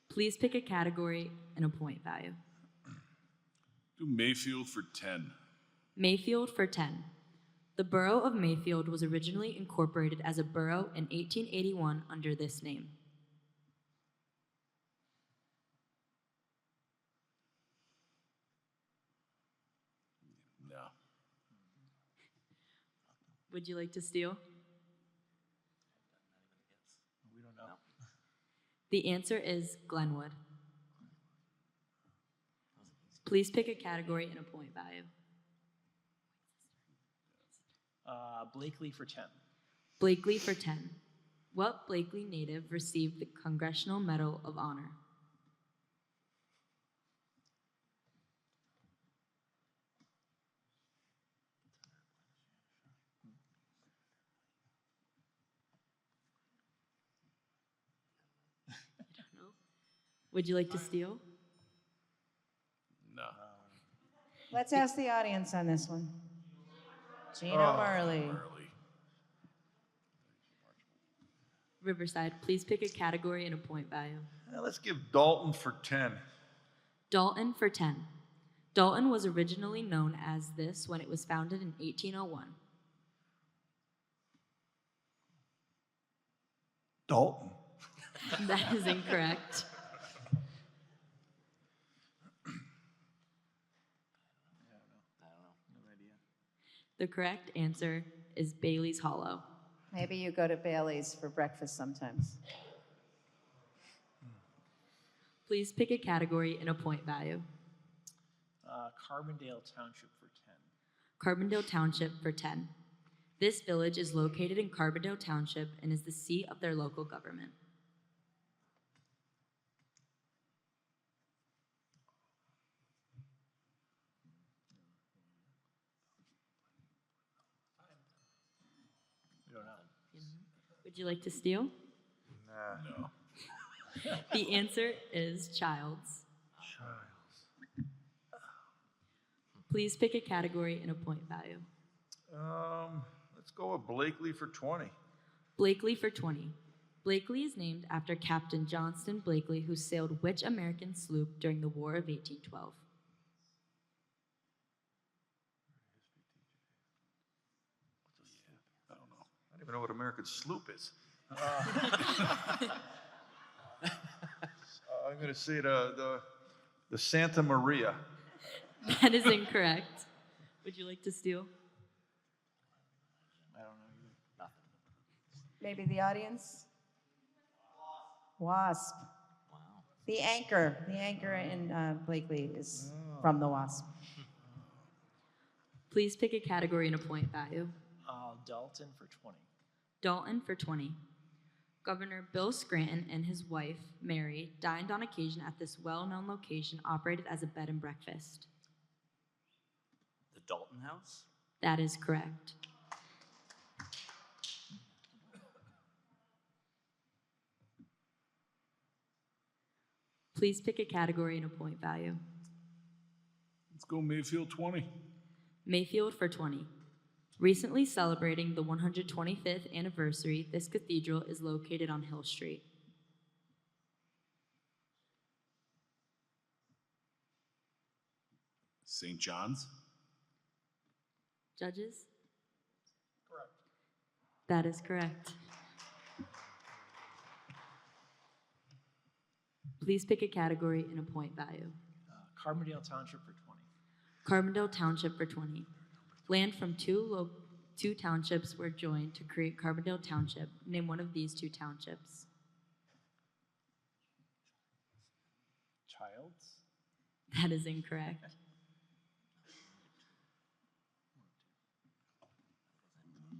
Please pick a category and a point value. Do Mayfield for 10. Mayfield for 10. The borough of Mayfield was originally incorporated as a borough in 1881 under this name. No. Would you like to steal? We don't know. The answer is Glenwood. Please pick a category and a point value. Blakely for 10. Blakely for 10. What Blakely native received the Congressional Medal of Honor? Would you like to steal? No. Let's ask the audience on this one. Gina Murley. Riverside, please pick a category and a point value. Let's give Dalton for 10. Dalton for 10. Dalton was originally known as this when it was founded in 1801. Dalton. That is incorrect. No idea. The correct answer is Bailey's Hollow. Maybe you go to Bailey's for breakfast sometimes. Please pick a category and a point value. Carbondale Township for 10. Carbondale Township for 10. This village is located in Carbondale Township and is the seat of their local government. We don't know. Would you like to steal? Nah. No. The answer is Childs. Please pick a category and a point value. Let's go with Blakely for 20. Blakely for 20. Blakely is named after Captain Johnston Blakely, who sailed which American sloop during the War of 1812? I don't know. I don't even know what American sloop is. I'm going to say the Santa Maria. That is incorrect. Would you like to steal? I don't know either. Nothing. Maybe the audience? Wasp. Wow. The Anchor. The Anchor in Blakely is from the Wasp. Please pick a category and a point value. Dalton for 20. Dalton for 20. Governor Bill Scranton and his wife, Mary, dined on occasion at this well-known location operated as a bed and breakfast. The Dalton House? That is correct. Please pick a category and a point value. Let's go Mayfield 20. Mayfield for 20. Recently celebrating the 125th anniversary, this cathedral is located on Hill Street. St. John's? Judges? Correct. That is correct. Please pick a category and a point value. Carbondale Township for 20. Carbondale Township for 20. Land from two townships were joined to create Carbondale Township. Name one of these two townships. Childs? That is incorrect.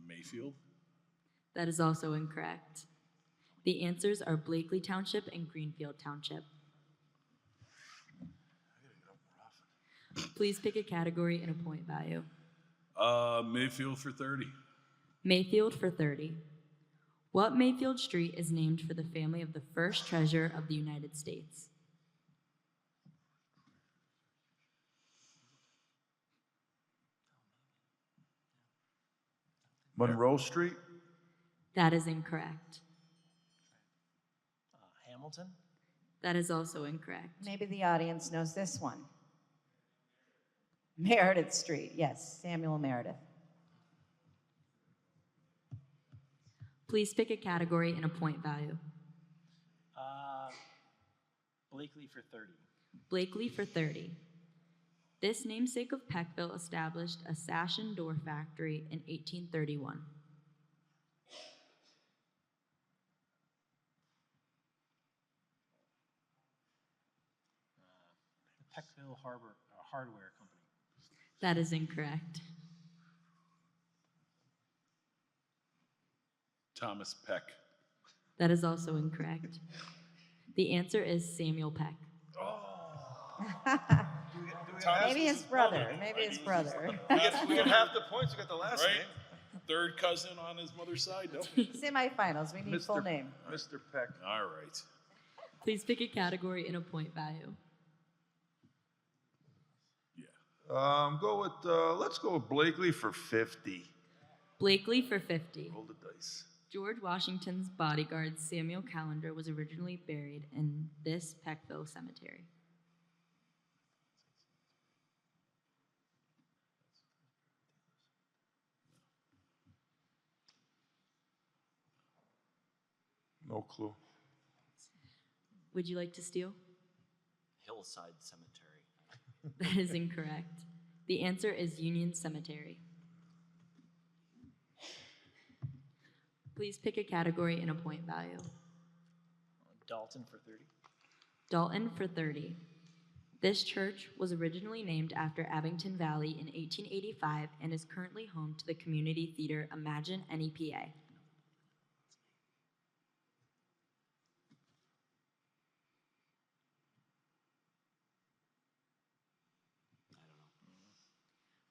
Mayfield? That is also incorrect. The answers are Blakely Township and Greenfield Township. Please pick a category and a point value. Mayfield for 30. Mayfield for 30. What Mayfield Street is named for the family of the first treasurer of the United States? Monroe Street? That is incorrect. Hamilton? That is also incorrect. Maybe the audience knows this one. Meredith Street, yes, Samuel Meredith. Please pick a category and a point value. Blakely for 30. Blakely for 30. This namesake of Peckville established a sash and door factory in 1831. Peckville Hardware Company. That is incorrect. Thomas Peck. That is also incorrect. The answer is Samuel Peck. Maybe his brother. Maybe his brother. We get half the points. We got the last Right? name. Third cousin on his mother's side, don't we? Semifinals. We need full name. Mr. Peck. All right. Please pick a category and a point value. Let's go with Blakely for 50. Blakely for 50. Roll the dice. George Washington's bodyguard Samuel Callender was originally buried in this Peckville cemetery. No clue. Would you like to steal? Hillside Cemetery. That is incorrect. The answer is Union Cemetery. Please pick a category and a point value. Dalton for 30. Dalton for 30. This church was originally named after Abington Valley in 1885 and is currently home to the community theater Imagine NEPA.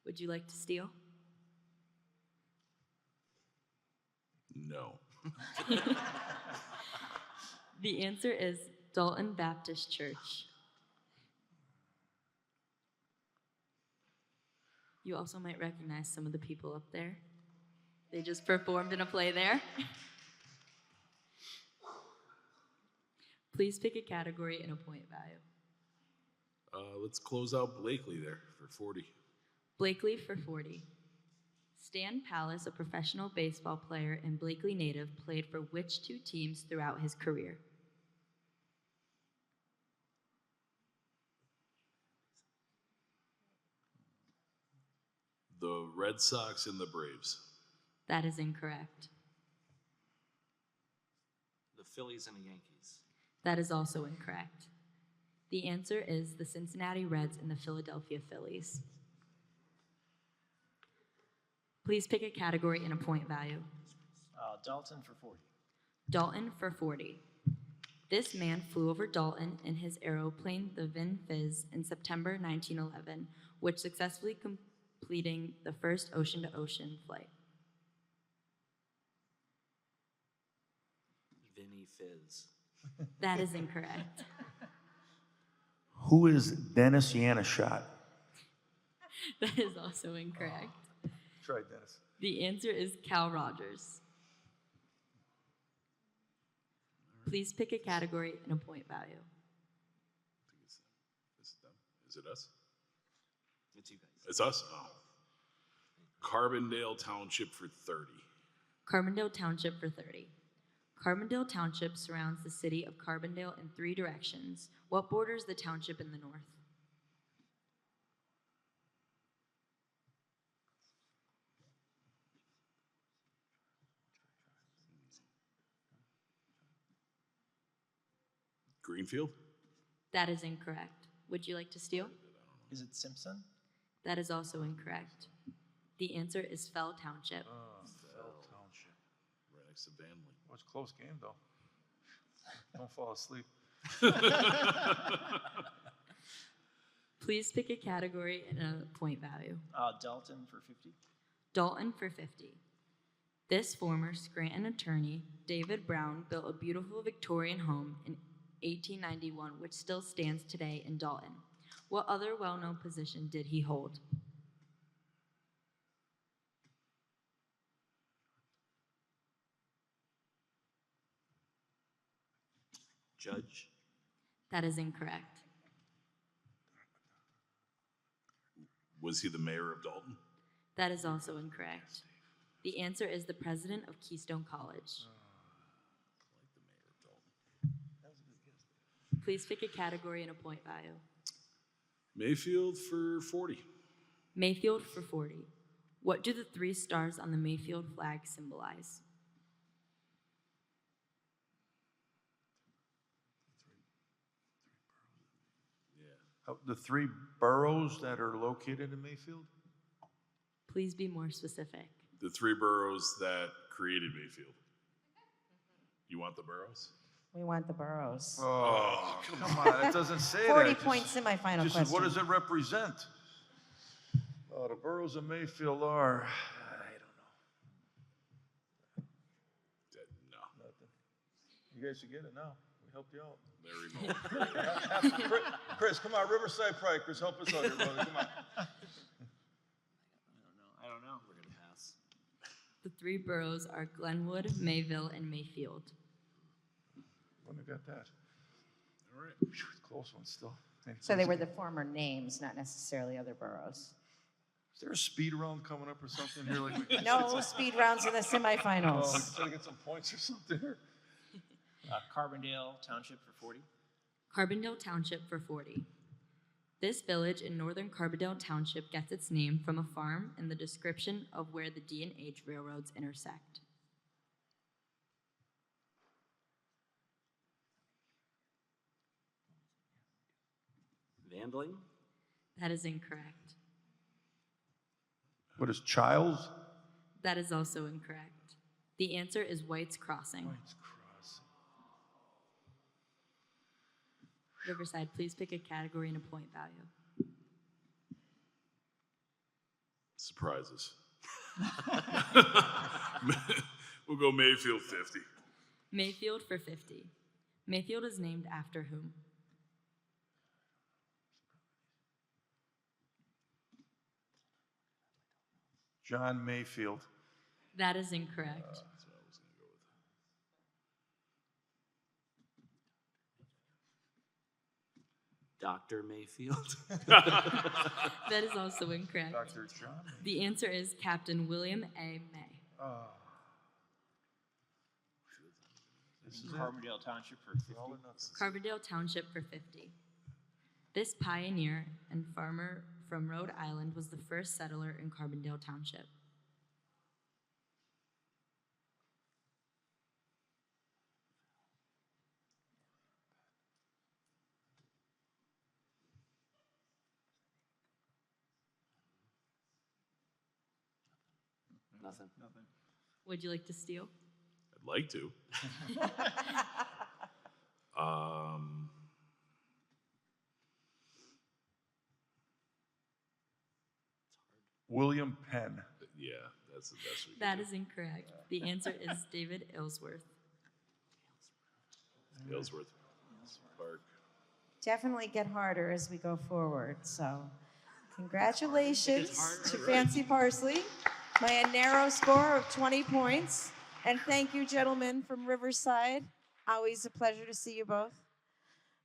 Would you like to steal? No. The answer is Dalton Baptist Church. You also might recognize some of the people up there. They just performed in a play there. Please pick a category and a point value. Let's close out Blakely there for 40. Blakely for 40. Stan Pallas, a professional baseball player and Blakely native, played for which two teams throughout his career? The Red Sox and the Braves. That is incorrect. The Phillies and the Yankees. That is also incorrect. The answer is the Cincinnati Reds and the Philadelphia Phillies. Please pick a category and a point value. Dalton for 40. Dalton for 40. This man flew over Dalton in his aeroplane, the Vin Fizz, in September 1911, which successfully completing the first ocean-to-ocean flight. Vinny Fizz. That is incorrect. Who is Dennis Yanishot? That is also incorrect. Try Dennis. The answer is Cal Rogers. Please pick a category and a point value. Is it us? It's you guys. It's us? Oh. Carbondale Township for 30. Carbondale Township for 30. Carbondale Township surrounds the city of Carbondale in 3 directions. What borders the township in the north? Greenfield? That is incorrect. Would you like to steal? Is it Simpson? That is also incorrect. The answer is Fell Township. Fell Township. Right next to Vanley. Well, it's a close game, though. Don't fall asleep. Please pick a category and a point value. Dalton for 50. Dalton for 50. This former Scranton attorney, David Brown, built a beautiful Victorian home in 1891, which still stands today in Dalton. What other well-known position did he hold? Judge. That is incorrect. Was he the mayor of Dalton? That is also incorrect. The answer is the president of Keystone College. Please pick a category and a point value. Mayfield for 40. Mayfield for 40. What do the 3 stars on the Mayfield flag symbolize? The 3 boroughs that are located in Mayfield? Please be more specific. The 3 boroughs that created Mayfield. You want the boroughs? We want the boroughs. Oh, come on, it doesn't say 40 that. point semifinal Just question. what does it represent? Oh, the boroughs of Mayfield are, No. nothing. You guys should get it now. We helped you out. Very well. Chris, come on, Riverside Pride. Chris, help us out here, brother. Come on. I don't know. We're gonna pass. The 3 boroughs are Glenwood, Mayville, and Mayfield. Wouldn't have got that. All right. Close one still. So they were the former names, not necessarily other boroughs. Is there a speed round coming up or something here? Like we No speed rounds in the semifinals. Oh, trying to get some points or something here. Carbondale Township for 40. Carbondale Township for 40. This village in northern Carbondale Township gets its name from a farm and the description of where the D and H railroads intersect. Vandling. That is incorrect. What is Childs? That is also incorrect. The answer is White's Crossing. White's Crossing. Riverside, please pick a category and a point value. Surprises. We'll go Mayfield 50. Mayfield for 50. Mayfield is named after whom? John Mayfield. That is incorrect. That's what I was gonna go with. Dr. Mayfield. That is also incorrect. Dr. John Mayfield. The answer is Captain William A. May. Oh. This is Carbondale Township for 50. Carbondale Township for 50. This pioneer and farmer from Rhode Island was the first settler in Carbondale Township. Nothing. Would you like to steal? I'd like to. William Penn. Yeah, that's the best we can That do. is incorrect. The answer is David Ellsworth. Ellsworth Park. Definitely get harder as we go forward. So congratulations to Fancy Parsley by a narrow score of 20 points. And thank you, gentlemen from Riverside. Always a pleasure to see you both.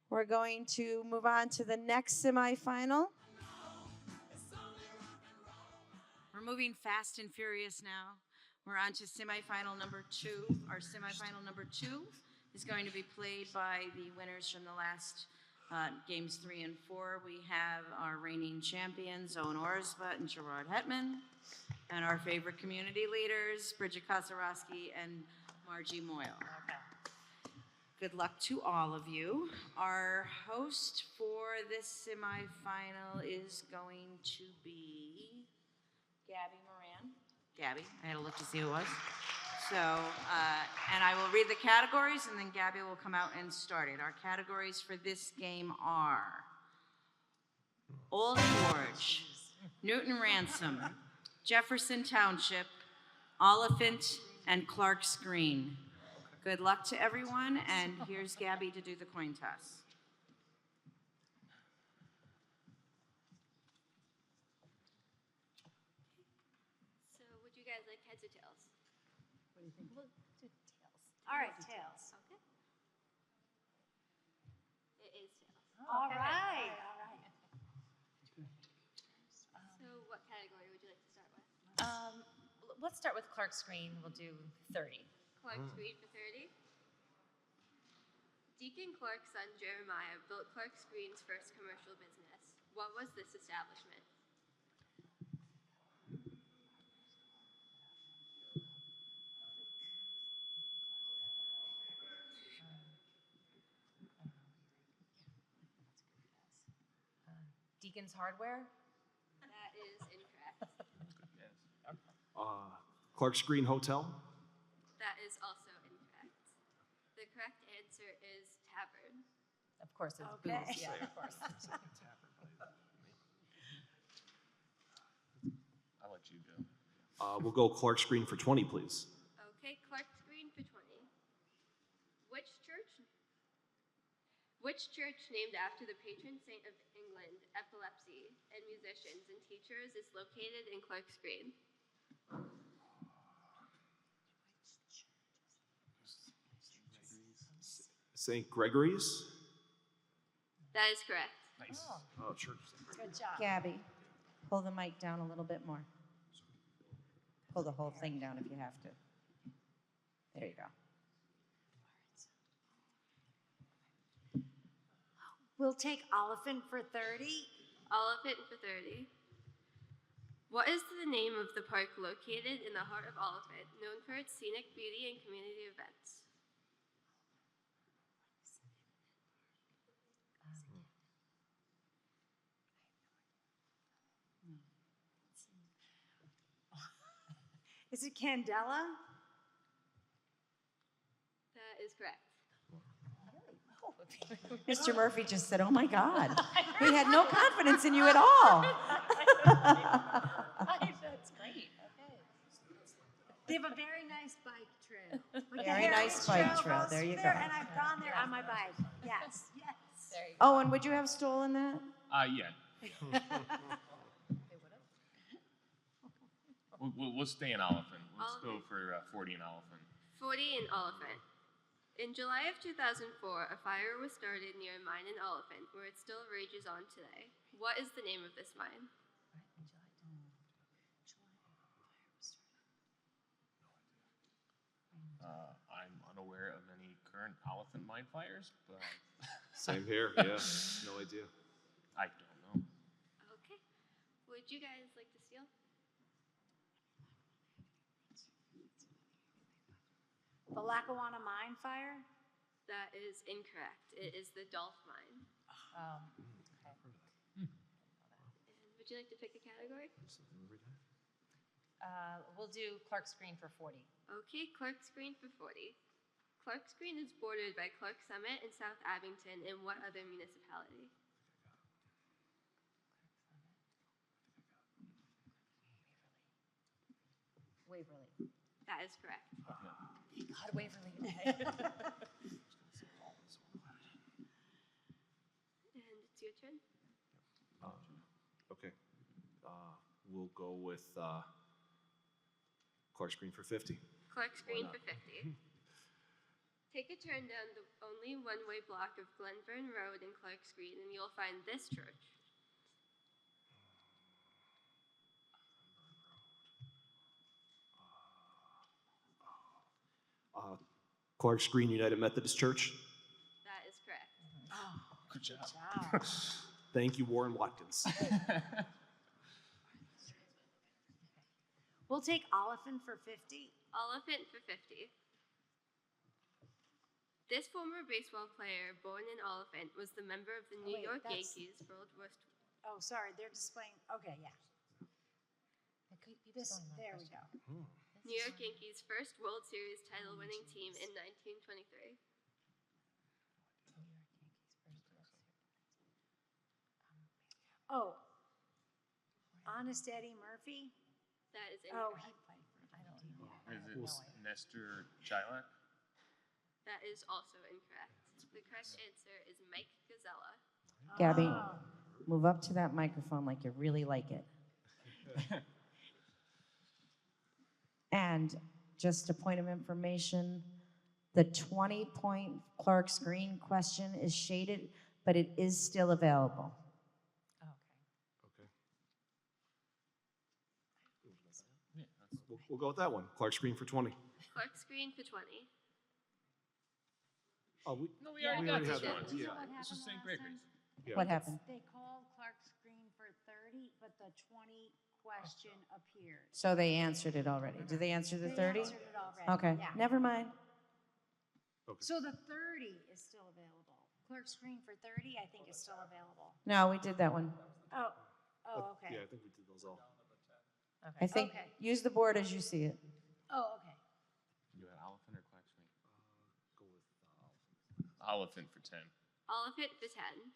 We're going to move on to the next semifinal. We're moving fast and furious now. We're on to semifinal number 2. Our semifinal number 2 is going to be played by the winners from the last games 3 and 4. We have our reigning champions, Owen Orsbut and Gerard Hetman, and our favorite community leaders, Bridget Kosarowski and Margie Moyle. Good luck to all of you. Our host for this semifinal is going to be Gabby Moran. Gabby, I had to look to see who it was. And I will read the categories, and then Gabby will come out and start it. Our categories for this game are Old Forge, Newton Ransom, Jefferson Township, Oliphant, and Clark's Green. Good luck to everyone, and here's Gabby to do the coin toss. So would you guys like heads or tails? What do you think? We'll do tails. All right, tails. Okay. It is tails. All right. All right. So what category would you like to start with? Let's start with Clark's Green. We'll do 30. Clark's Green for 30. Deacon Clark's son Jeremiah built Clark's Green's first commercial business. What was this establishment? Deacon's Hardware. That is incorrect. Clark's Green Hotel. That is also incorrect. The correct answer is tavern. Of course, it's Okay. booze. Yeah, of course. I'll let you go. We'll go Clark's Green for 20, please. Okay, Clark's Green for 20. Which church named after the patron saint of England, epilepsy, and musicians and teachers is located in Clark's Green? St. Gregory's. That is correct. Nice. Oh, church. Good job. Gabby, pull the mic down a little bit more. Pull the whole thing down if you have to. There you go. We'll take Oliphant for 30. Oliphant for 30. What is the name of the park located in the heart of Oliphant, known for its scenic beauty and community events? Is it Candela? That is correct. Mr. Murphy just said, "Oh my God." He had no confidence in you at all. That's great. Okay. They have a very nice bike trail. Like Very the nice Heritage bike trail. goes There you there, go. And I've gone there on my bike. Yes, yes. There you go. Oh, and would you have stolen that? Yeah. We'll stay in Oliphant. Let's go for 40 in Oliphant. 40 in Oliphant. In July of 2004, a fire was started near a mine in Oliphant, where it still rages on today. What is the name of this mine? I'm unaware of any current Oliphant mine fires, but Same here. Yeah. No idea. I don't know. Okay. Would you guys like to steal? The Lackawanna Mine Fire? That is incorrect. It is the Dolph Mine. Okay. And would you like to pick a category? We'll do Clark's Green for 40. Okay, Clark's Green for 40. Clark's Green is bordered by Clark Summit and South Abington and what other municipality? Waverly. That is correct. Thank God, Waverly. And it's your turn. Okay. We'll go with Clark's Green for 50. Clark's Green not? for 50. Take a turn down the only one-way block of Glenburn Road in Clark's Green and you'll find this church. Clark's Green United Methodist Church. That is correct. Oh, good job. Thank you, Warren Watkins. We'll take Oliphant for 50. Oliphant for 50. This former baseball player born in Oliphant was the member of the New wait, York that's- Yankees World War II. Oh, sorry, they're displaying, okay, yeah. This, there we go. New York Yankees' first World Series title-winning team in 1923. Oh, Honest Eddie Murphy? That is Oh, incorrect. Is it Nestor Chilak? That is also incorrect. The correct answer is Mike Gazella. Gabby, move up to that microphone like you really like it. And just a point of information, the 20-point Clark's Green question is shaded, but it is still available. Okay. We'll go with that one. Clark's Green for 20. Clark's Green for 20. Oh, No, we already got this did. one. You know Yeah, what this is happened St. last Gregory's. Yeah. What happened? They called Clark's Green for 30, but the 20 question appeared. So they answered it already. Did they answer the They 30? answered it already, Okay, yeah. never mind. So the 30 is still available. Clark's Green for 30, I think is still available. No, we did that one. Oh, okay. Yeah, I think we did those all. I think, Okay. use the board as you see it. Oh, okay. You had Oliphant or Clark's Green? Go with Oliphant for 10. Oliphant for 10.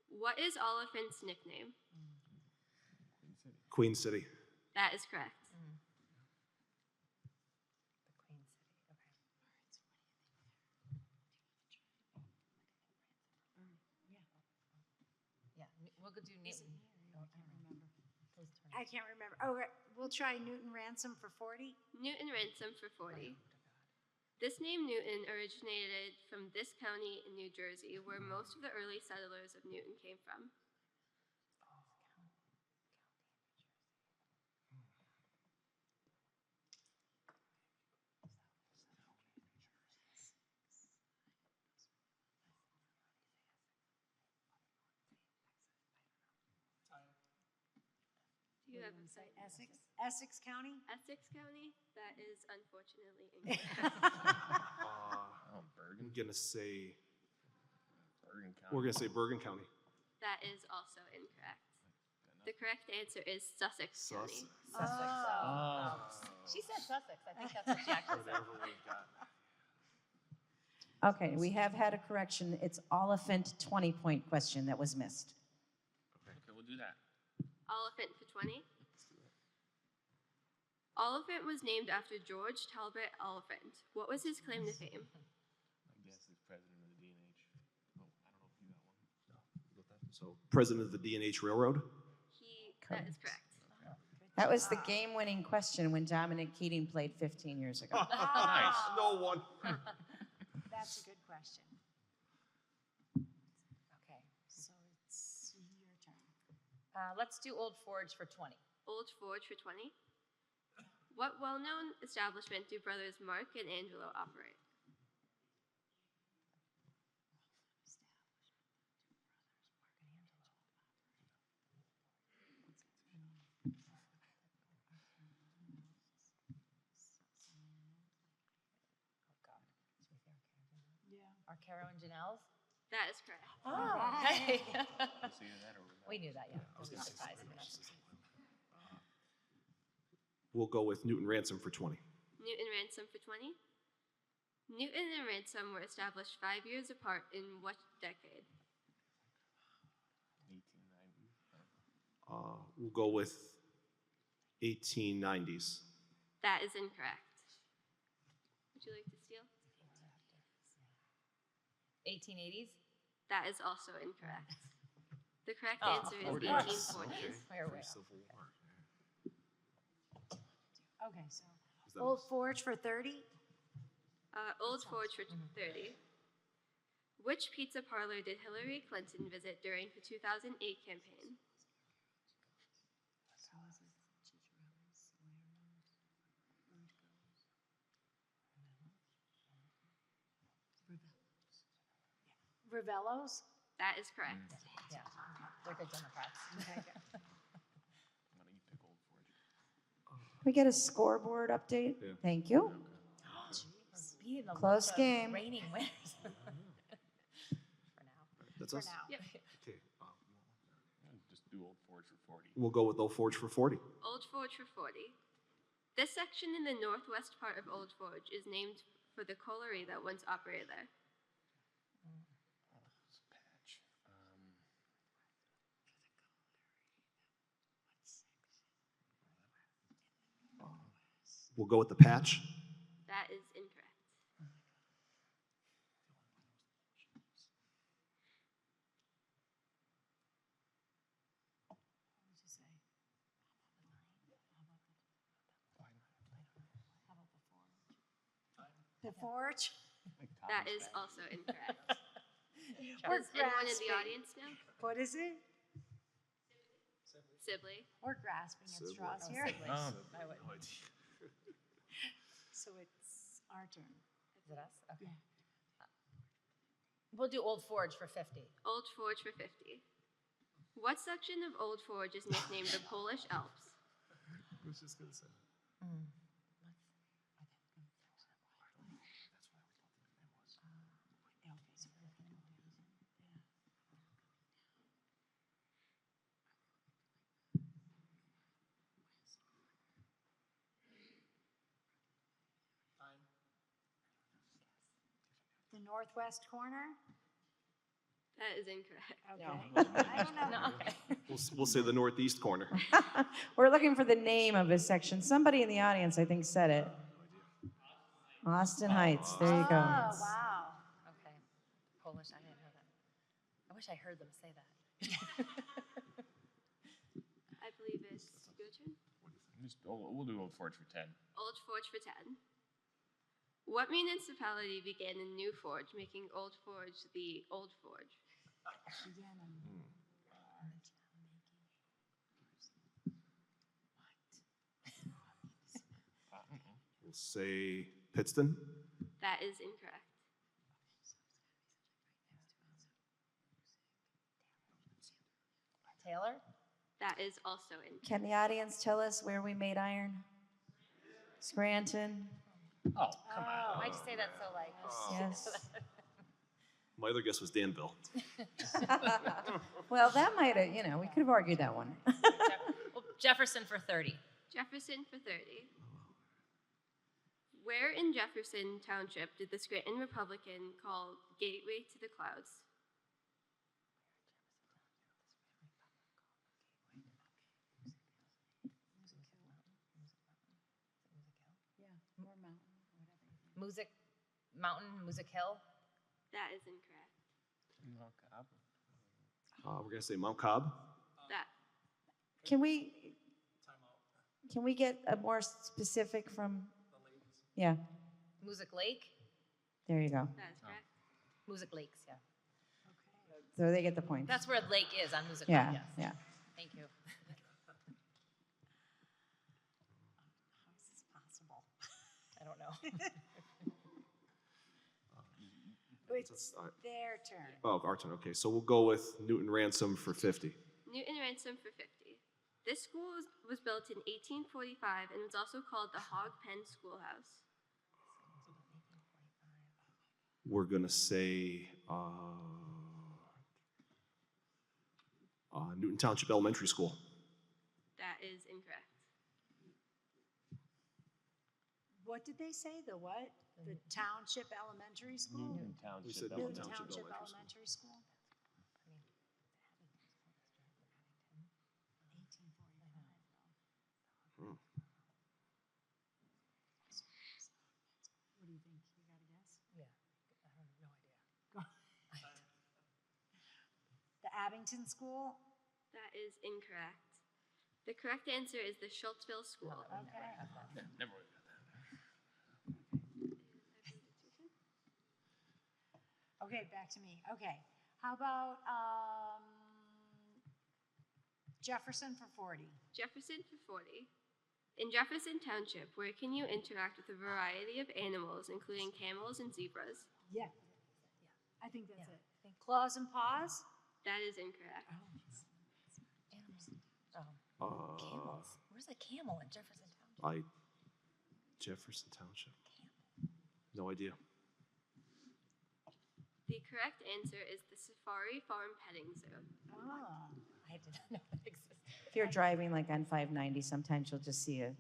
What is Oliphant's nickname? Queen City. That is correct. Yeah, we'll go do Newton. I can't remember. Oh, right. We'll try Newton Ransom for 40. Newton Ransom for 40. This name Newton originated from this county in New Jersey, where most of the early settlers of Newton came from. Do you have a Say Essex? Essex County? Essex County? That is unfortunately incorrect. I'm gonna say. Bergen County. We're gonna say Bergen County. That is also incorrect. The correct answer is Sussex County. Sussex. Oh. She said Sussex. I think that's what she actually said. Okay, we have had a correction. It's Oliphant 20-point question that was missed. Okay, we'll do that. Oliphant for 20. Oliphant was named after George Talbot Oliphant. What was his claim to fame? I guess it's president of the D&H. Oh, I don't know if you got one. No. So president of the D&H Railroad. That is correct. That was the game-winning question when Dominic Keating played 15 years ago. Nice. No one. That's a good question. Okay. So it's your turn. Let's do Old Forge for 20. Old Forge for 20. What well-known establishment do brothers Mark and Angelo operate? Yeah. Arcaro and Janelle's? That is correct. Oh, okay. So either that or We knew that, yeah. It was not surprising. We'll go with Newton Ransom for 20. Newton Ransom for 20. Newton and Ransom were established 5 years apart in what decade? 1890. We'll go with 1890s. That is incorrect. Would you like to steal? 1880s? That is also incorrect. The correct Oh, answer is 40s. 1840s. Where were we? Civil War. Okay, so that Old Forge for 30. Old Forge for 30. Which pizza parlor did Hillary Clinton visit during her 2008 campaign? Ravello's? That is correct. Yeah, they're good Democrats. I'm gonna eat pick Old Forge. We get a scoreboard update? Yeah. Thank you. Being the Close the game. Reigning winners. For now. That's For us? now. Yep. Okay. Just do Old Forge for 40. We'll go with Old Forge for 40. Old Forge for 40. This section in the northwest part of Old Forge is named for the colliery that once operated there. We'll go with the patch. That is incorrect. The Forge? That is also incorrect. We're Does anyone in the grasping. audience know? What is it? Sibley. We're grasping at Sibley. straws Oh, here. Sibley. I would. So it's our turn. Is it us? Okay. We'll do Old Forge for 50. Old Forge for 50. What section of Old Forge is nicknamed the Polish Alps? I was just gonna say. The northwest corner? That is incorrect. Okay. I don't know. We'll say the northeast corner. We're looking for the name of a section. Somebody in the audience, I think, said it. Austin Heights. There you go. Oh, wow. Okay. Polish, I didn't know that. I wish I heard them say that. I believe it's your turn. We'll do Old Forge for 10. Old Forge for 10. What municipality began in New Forge, making Old Forge the Old Forge? We'll say Pittston. That is incorrect. Taylor? That is also incorrect. Can the audience tell us where we made iron? Scranton. Oh, come on. Why'd you say that so like? Yes. My other guess was Danville. Well, that might have, we could have argued that one. Well, Jefferson for 30. Jefferson for 30. Where in Jefferson Township did the Scranton Republican call Gateway to the Clouds? Music Mountain, Music Hill. That is incorrect. We're gonna say Mount Cobb. That Can we get a more specific from? Yeah, Music Lake. there you go. that is correct. Music Lakes, yeah. So they get the point. That's where Lake is on Music Yeah, Lake, yes. yeah. Thank you. How is this possible? I don't know. It's their turn. Oh, our turn. Okay, so we'll go with Newton Ransom for 50. Newton Ransom for 50. This school was built in 1845 and was also called the Hog Pen Schoolhouse. We're gonna say Newton Township Elementary School. That is incorrect. What did they say? The what? The Township Elementary School? We said Newton Newton Township Elementary Elementary School? What do you think? You got a guess? Yeah, I have no idea. The Abington School? That is incorrect. The correct answer is the Schultzville School. Okay. Never would have got that. Okay, back to me. Okay. How about Jefferson for 40? Jefferson for 40. In Jefferson Township, where can you interact with a variety of animals, including camels and zebras? Yeah. I think that's it. Claws and paws? That is incorrect. Animals. Camels. Where's a camel in Jefferson Township? Jefferson Township. No idea. The correct answer is the Safari Farm Petting Zoo. Oh. I did not know that existed. If you're driving like on 590, sometimes you'll just see a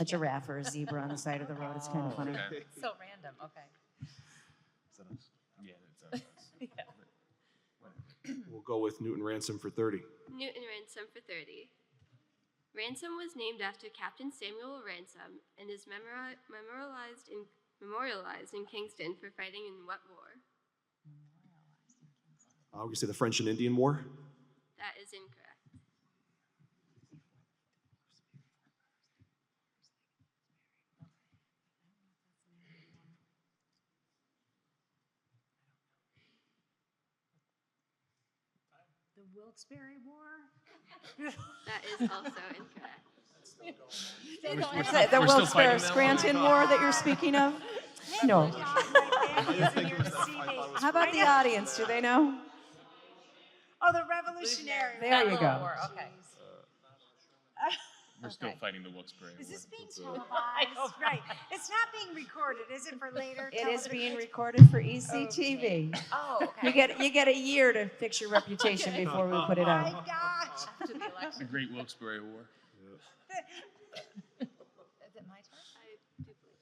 giraffe or a zebra on the side of the road. It's kind of funny. okay. So random, okay. Yeah, that's Yeah. We'll go with Newton Ransom for 30. Newton Ransom for 30. Ransom was named after Captain Samuel Ransom and is memorialized in Kingston for fighting in what war? We're going to say the French and Indian War. That is incorrect. The Wilkes-Barre War? That is also incorrect. The Wilkes-Barre-Scranton War that you're speaking of? No. How about the audience? Do they know? Oh, the Revolutionary There you go. War, okay. We're still fighting the Wilkes-Barre Is this being War. televised? Right. It's not being recorded, is it, for later? It is being television? recorded for ECTV. Oh, okay. You get a year to fix your reputation before we put it My out. gosh. After the election. The Great Wilkes-Barre War. Is it my turn? I do believe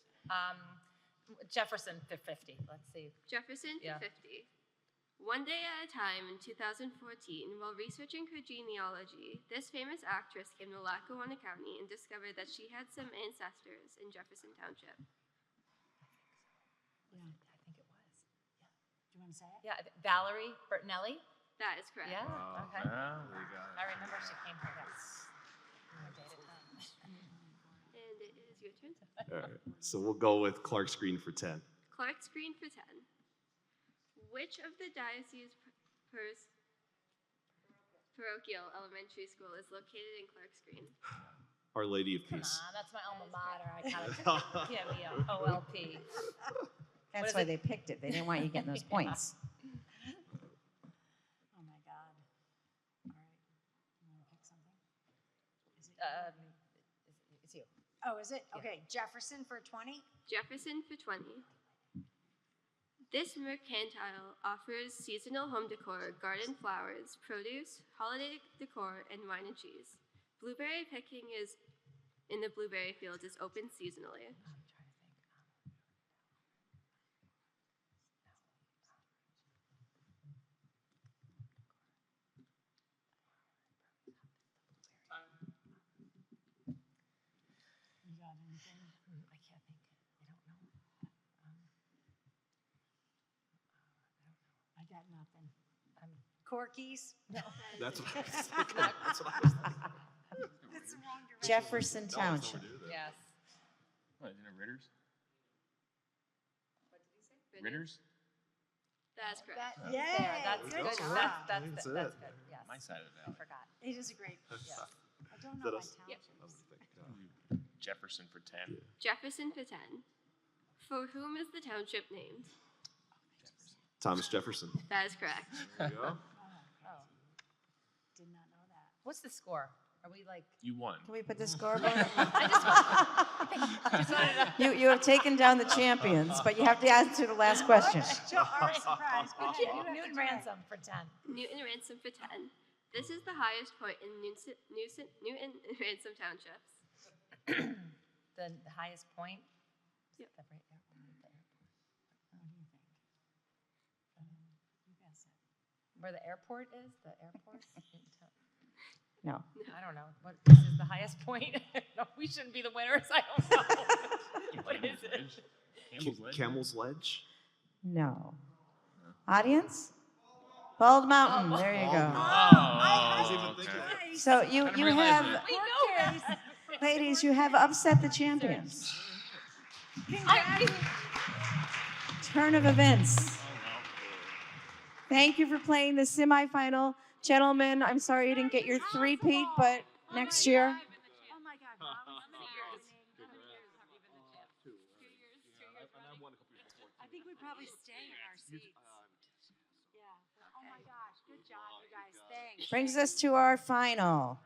so. Jefferson for 50. Let's see. Jefferson Yeah. for 50. One day at a time in 2014, while researching her genealogy, this famous actress came to Lackawanna County and discovered that she had some ancestors in Jefferson Township. Yeah. I think it was. Yeah. Do you want to say it? Yeah, Valerie Bertinelli. That is correct. Yeah. Wow, Okay. now we got it. I remember she came for this. And it is your turn. All right. So we'll go with Clark's Green for 10. Clark's Green for 10. Which of the diocese parochial elementary school is located in Clark's Green? Our Lady of Come Peace. on, that's my alma mater. I kind of give me a OLP. That's why they picked it. They didn't want you getting those points. Oh, my God. All right. You want to pick something? Is it It's you. Oh, is it? Okay. Jefferson for 20? Jefferson for 20. This mercantile offers seasonal home decor, garden flowers, produce, holiday decor, and wine and cheese. Blueberry picking in the blueberry fields is open seasonally. You got anything? I can't think. I don't know. I got nothing. Corky's? No. That's what I was thinking. That's what I was thinking. That's the wrong direction. Jefferson Township. Yes. What, isn't it Ritter's? What did you say? Ritter's? That's correct. Yay! That's Good good. job. That's good. Yes. My side of the I valley. forgot. It is a great. Yes. I don't Is know that my us? townships. Jefferson for 10. Jefferson for 10. For whom is the township named? Thomas Jefferson. That is correct. There you go. Oh. Did not know that. What's the score? Are we like? You won. Can we put the scoreboard? I just wanted to. You have taken down the champions, but you have to answer the last question. Our surprise. But you have to Newton try. Ransom for 10. Newton Ransom for 10. This is the highest point in Newton and Ransom Townships. The highest point? Yep. The right airport. What do you think? You guess it. Where the airport is? The airport? No. I don't know. What this is the highest point? No, we shouldn't be the winners. I don't know. What is it? Camel's Ledge? Camel's Ledge? No. Audience? Bald Mountain. There you go. Oh, okay. So you realize have, it. We know that. ladies, you have upset the champions. Turn of events. Thank you for playing the semifinal. Gentlemen, I'm sorry you didn't get your three-peat, but next year. Oh my God. I think we probably stay in our seats. Yeah. Oh my gosh. Good job, you guys. Thanks. Brings us to our final.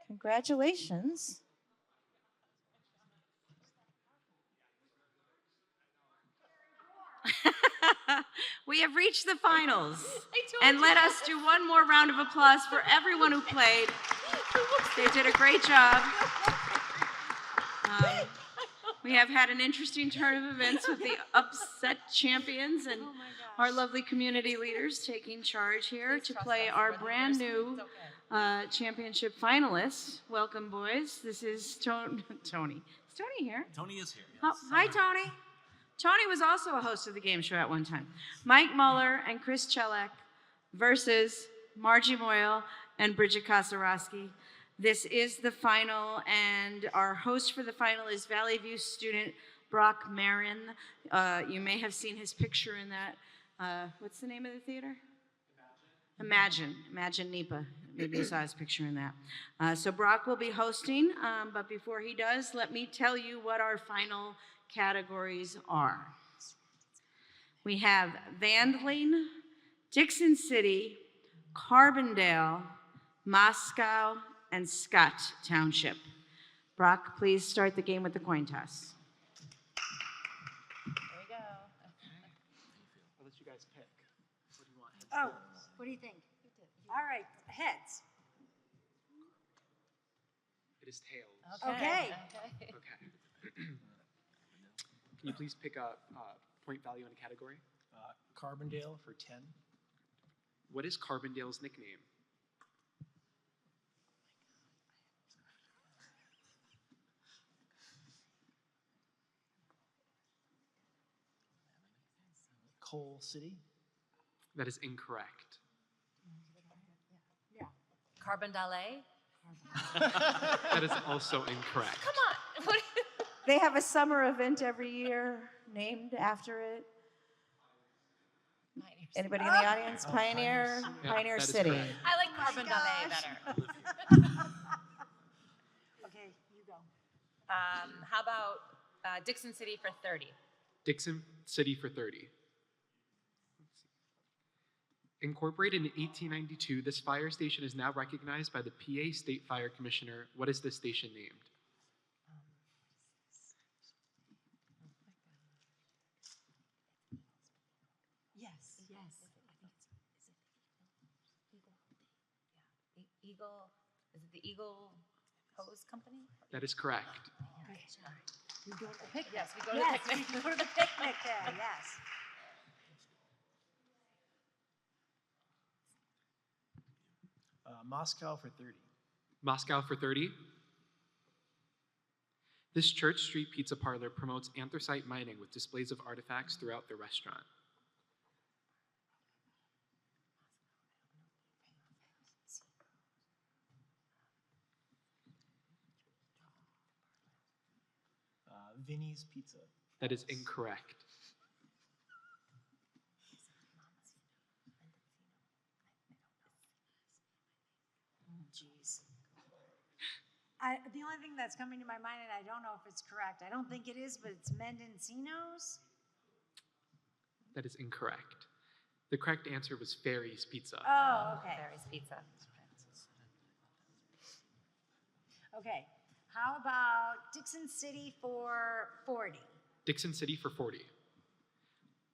Congratulations. We have reached the finals. And let us do one more round of applause for everyone who played. They did a great job. We have had an interesting turn of events with the upset champions and our lovely community leaders taking charge here to play our brand new championship finalists. Welcome, boys. This is Tony. Is Tony here? Tony is here. Oh, hi, Tony. Tony was also a host of the game show at one time. Mike Muller and Chris Chelek versus Margie Moyle and Bridget Kosarowski. This is the final, and our host for the final is Valley View student Brock Marin. You may have seen his picture in that. What's the name of the theater? Imagine NEPA. Maybe you saw his picture in that. So Brock will be hosting, but before he does, let me tell you what our final categories are. We have Vandling, Dixon City, Carbondale, Moscow, and Scott Township. Brock, please start the game with the coin toss. There we go. I'll let you guys pick. What do you want? Oh, what do you think? All right, heads. It is tails. Okay. Okay. Can you please pick a point value in a category? Carbondale for 10. What is Carbondale's nickname? Coal City. That is incorrect. Carbondale? That is also incorrect. Come on. They have a summer event every year named after it. Anybody in the audience? Pioneer? Yeah, Pioneer that is City. correct. I like Carbondale better. Okay, you go. How about Dixon City for 30? Dixon City for 30. Incorporated in 1892, this fire station is now recognized by the PA State Fire Commissioner. What is this station named? Yes. Eagle, is it the Eagle Hose Company? That is correct. You go to the picnic. Yes, we go to the picnic. We go to the picnic there, yes. Moscow for 30. Moscow for 30. This Church Street Pizza Parlor promotes anthracite mining with displays of artifacts throughout the restaurant. Vinny's Pizza. That is incorrect. Jeez. The only thing that's coming to my mind, and I don't know if it's correct, I don't think it is, but it's Mendocino's? That is incorrect. The correct answer was Ferry's Pizza. Oh, okay. Ferry's Pizza. Okay. How about Dixon City for 40? Dixon City for 40.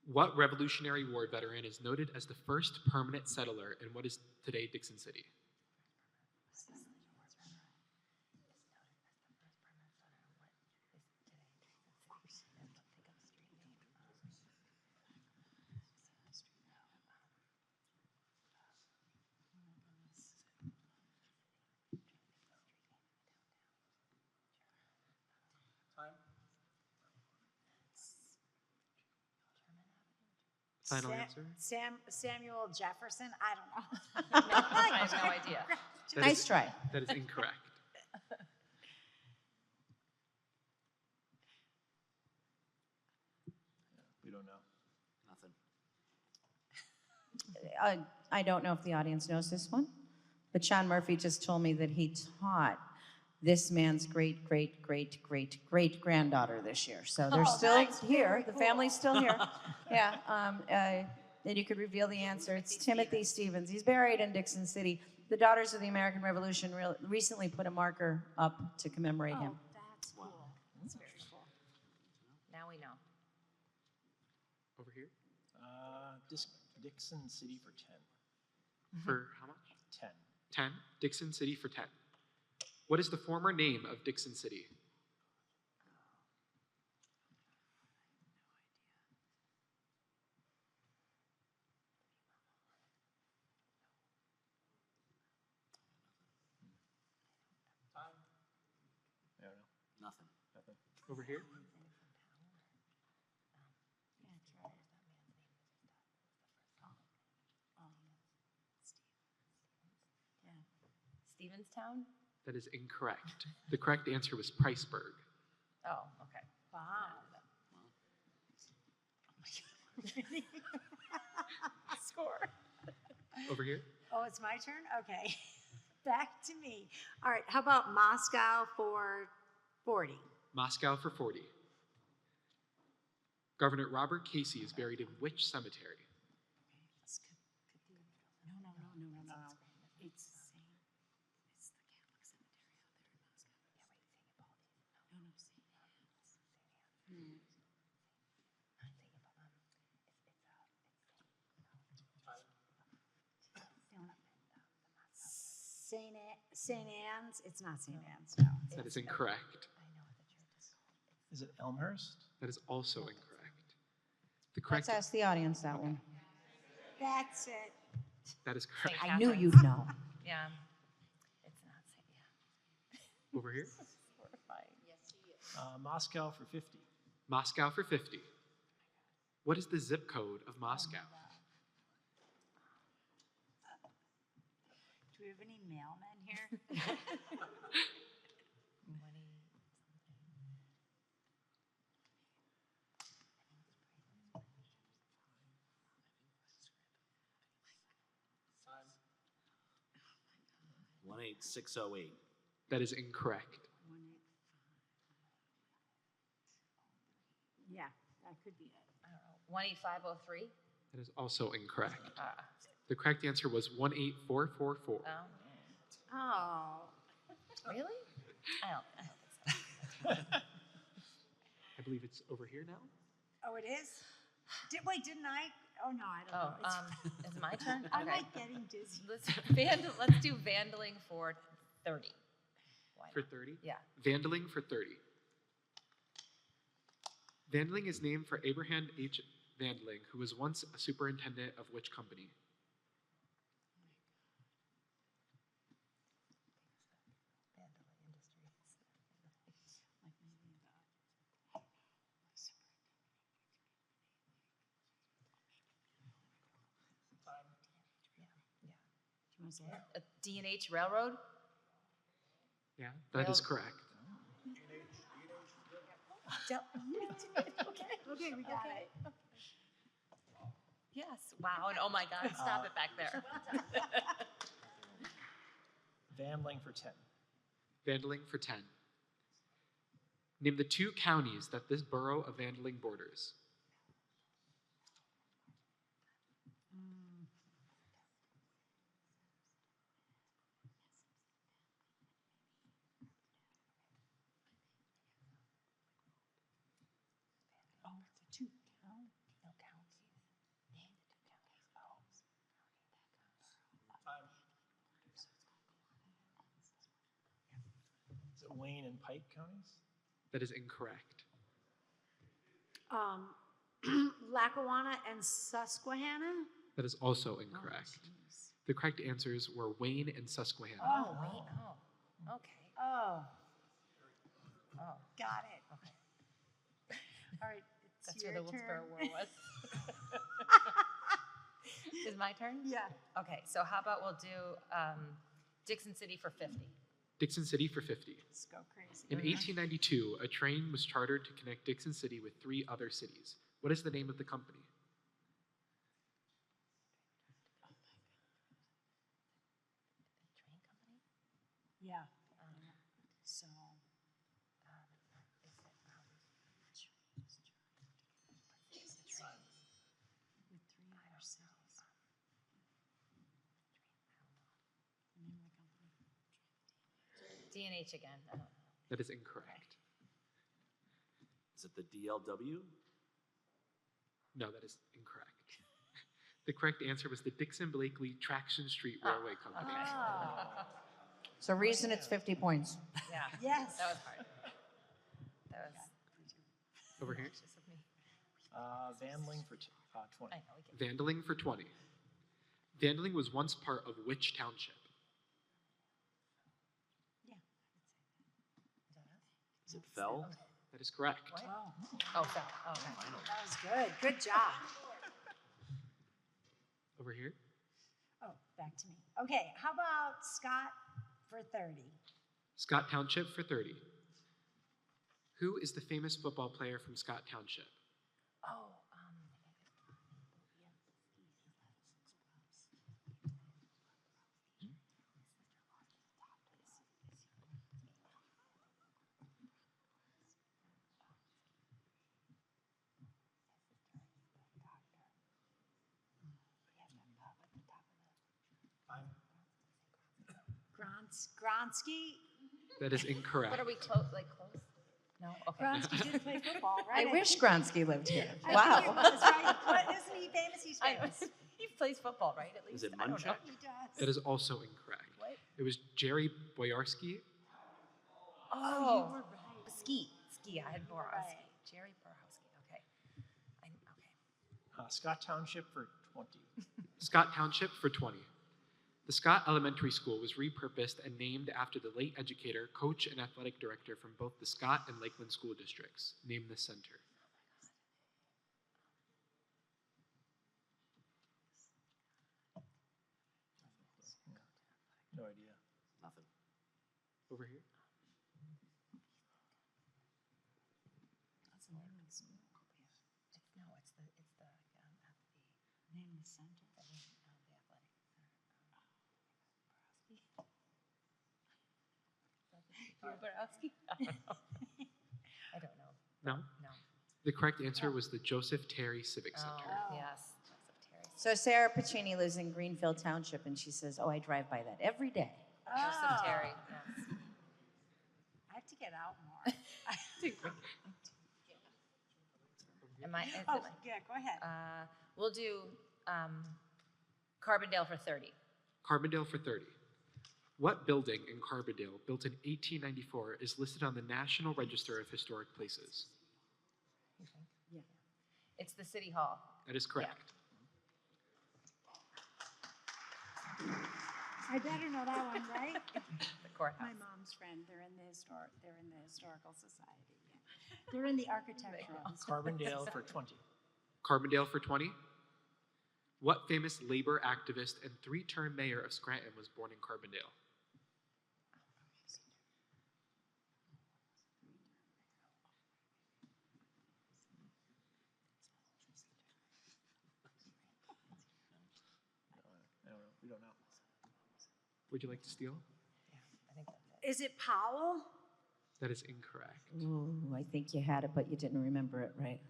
What Revolutionary War veteran is noted as the first permanent settler in what is today Dixon City? Final answer? Samuel Jefferson? I don't know. I have no idea. Nice try. That is incorrect. We don't know. Nothing. I don't know if the audience knows this one, but Sean Murphy just told me that he taught this man's great-great-great-great-granddaughter this year. So they're still here. The family's still here. Yeah. And you could reveal the answer. It's Timothy Stevens. He's buried in Dixon City. The Daughters of the American Revolution recently put a marker up to commemorate him. That's cool. That's very cool. Now we know. Over here? Dixon City for 10. For how much? 10. 10. Dixon City for 10. What is the former name of Dixon City? I don't know. Nothing. Nothing. Over here? Stevenstown? That is incorrect. The correct answer was Priceburg. Oh, okay. Wow. Score. Over here? Oh, it's my turn? Okay. Back to me. All right, how about Moscow for 40? Moscow for 40. Governor Robert Casey is buried in which cemetery? No. It's the same. It's the Catholic cemetery out there in Moscow. St. Anne's? It's not St. Anne's, no. That is incorrect. Is it Elmhurst? That is also incorrect. The correct, Let's ask the audience that one. That's it. that is correct. I knew you'd know. Yeah. It's not St. Over here? Moscow for 50. Moscow for 50. What is the zip code of Moscow? Do we have any mailmen here? One 18608. That is incorrect. Yeah, that could be it. I don't know. 18503? That is also incorrect. Ah. The correct answer was 18444. Oh. Really? I don't think so. I believe it's over here now. Oh, it is? Didn't I? Oh, no, I don't know. Is it my turn? I'm Okay. like getting dizzy. Let's do vandaling for 30. Why For not? 30? Yeah. Vandaling for 30. Vandaling is named for Abraham H. Vandaling, who was once a superintendent of which company? You want to say it? D&H Railroad? Yeah, that is correct. Okay, we got it. Yes. Wow. And oh my God, stop it back there. Vandling for 10. Vandaling for 10. Name the two counties that this borough of Vandaling borders. Oh, the two counties. No counties. Name the two counties. Is it Wayne and Pike counties? That is incorrect. Lackawanna and Susquehanna? That is also incorrect. The correct answers were Wayne and Susquehanna. Oh, wait. Oh. Okay. Oh, Oh. got it. All right, it's That's your where the turn. Wilkes-Barre War was. Is my turn? Yeah. Okay, so how about we'll do Dixon City for 50. Dixon City for 50. Let's go crazy. In 1892, a train was chartered to connect Dixon City with 3 other cities. What is the name of the company? Train company? Yeah. So. With 3 other cities. The name of the company. D&H again. That is incorrect. Is it the DLW? No, that is incorrect. The correct answer was the Dixon Blakely Traction Street Railway Company. So reason it's 50 points. Yeah. Yes. That was hard. That was Over here. anxious of me. Vandling for 20. I know, we can. Vandling for 20. Vandling was once part of which township? Is it Fell? That is correct. Oh, so, oh, okay. That was good. Good job. Over here. Oh, back to me. Okay, how about Scott for 30? Scott Township for 30. Who is the famous football player from Scott Township? Oh, Gronsky? That is incorrect. what are we close? No? Okay. Gronsky did play football, right? I wish Gronsky lived here. I think Wow. he was, right? What, isn't he famous? He's I know. famous. He plays football, right? At least. Is it I don't know. Munchak? He does. That is also incorrect. What? It was Jerry Boyarsky. Oh, you were right. Ski. I had Borowski. Right. Jerry Borowski. Okay. Okay. Scott Township for 20. Scott Township for 20. The Scott Elementary School was repurposed and named after the late educator, coach, and athletic director from both the Scott and Lakeland school districts. Name the center. No idea. Nothing. Over here. That's the name of the school. No, it's the Name the center. the athletic center. Borowski? I don't know. No? No. The correct answer was the Joseph Terry Civic Center. Yes. Joseph Terry. So Sarah Pacini lives in Greenfield Township, and she says, "Oh, I drive by that every day." Joseph Terry. Yes. I have to get out more. Am I? Oh, yeah, go ahead. We'll do Carbondale for 30. Carbondale for 30. What building in Carbondale, built in 1894, is listed on the National Register of Historic Places? Yeah. It's the City Hall. That is correct. I better know that one, right? The courthouse. My mom's friend. They're in the historical society. Yeah. They're in the architectural. Carbondale for 20. Carbondale for 20. What famous labor activist and three-term mayor of Scranton was born in Carbondale? I don't know. We don't know. Would you like to steal? I think that's it. Is it Powell? That is incorrect. Ooh, I think you had it, but you didn't remember it right.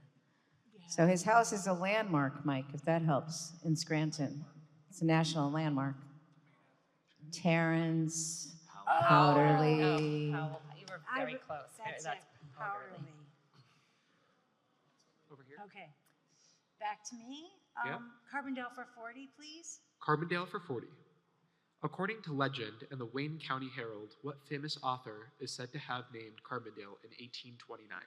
So his house is a landmark, Mike, if that helps, in Scranton. It's a national landmark. Terrence, Powderly. Powell. You were very close. That's That's it. Powderly. Over here. Okay. Back to me. Yep. Carbondale for 40, please. Carbondale for 40. According to legend and the Wayne County Herald, what famous author is said to have named Carbondale in 1829?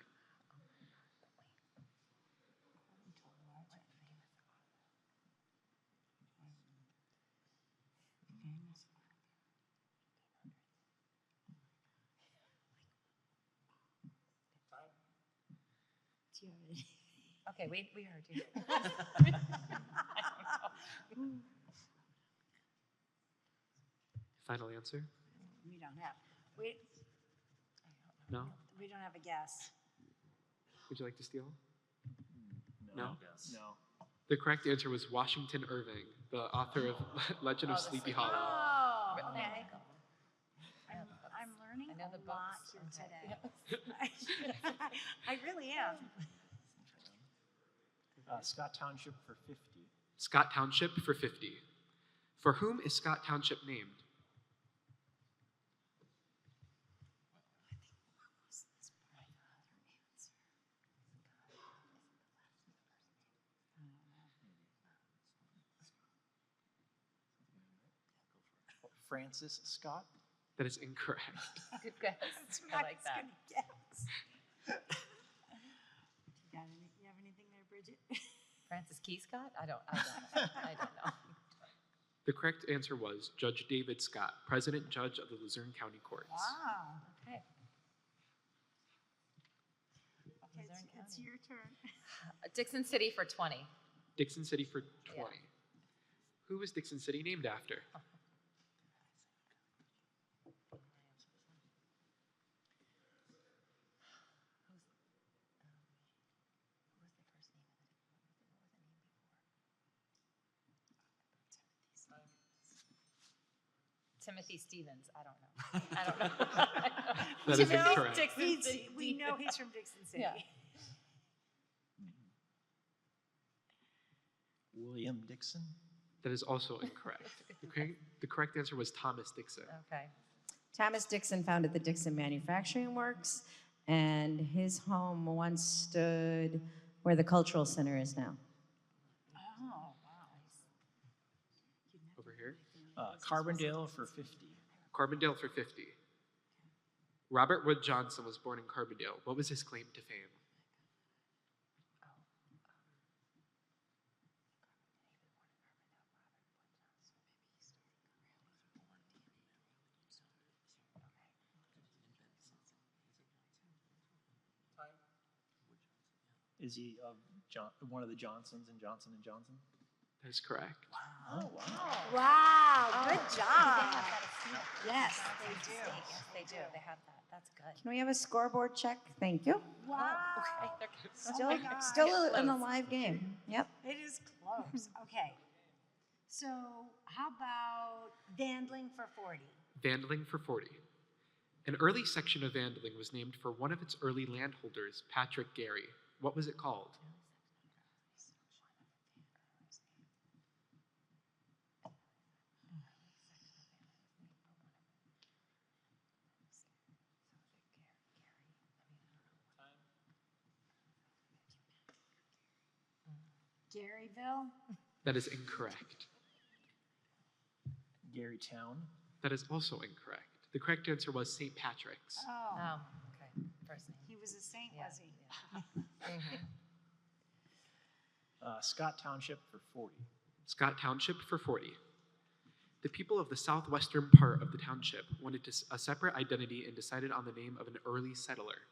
Okay, we heard you. Final answer? We don't have. No? We don't have a guess. Would you like to steal? No. No? No. The correct answer was Washington Irving, the author of Legend of the Sleepy Sleepy Hollow. Oh, Okay. okay. I'm learning I know a the lot books. here Okay. today. I really am. Scott Township for 50. Scott Township for 50. For whom is Scott Township named? Francis Scott. That is incorrect. Good guess. I like that. You have anything there, Bridget? Francis Key Scott? I don't know. The correct answer was Judge David Scott, President Judge of the Luzerne County Courts. Wow. Okay. Okay, it's your turn. Dixon City for 20. Dixon City for 20. Yeah. Who was Dixon City named after? Timothy Stevens. I don't know. That is incorrect. Dixon City. We know he's from Dixon City. Yeah. William Dixon. That is also incorrect. The correct answer was Thomas Dixon. Okay. Thomas Dixon founded the Dixon Manufacturing Works, and his home once stood where the Cultural Center is now. Oh, wow. Over here. Carbondale for 50. Carbondale for 50. Robert Wood Johnson was born in Carbondale. What was his claim to fame? Is he of one of the Johnsons and Johnson & Johnson? That is correct. Oh, wow. Wow, good job. Yes, they do. Yes, they do. They have that. That's good. Can we have a scoreboard check? Thank you. Wow. Still, still in a live game. Yep. It is close. Okay. So how about Vandling for 40? Vandling for 40. An early section of Vandling was named for one of its early landholders, Patrick Gary. What was it called? Garyville? That is incorrect. Garytown. That is also incorrect. The correct answer was St. Patrick's. Oh, Okay. First name. he was a saint, Yeah. was he? Scott Township for 40. Scott Township for 40. The people of the southwestern part of the township wanted a separate identity and decided on the name of an early settler.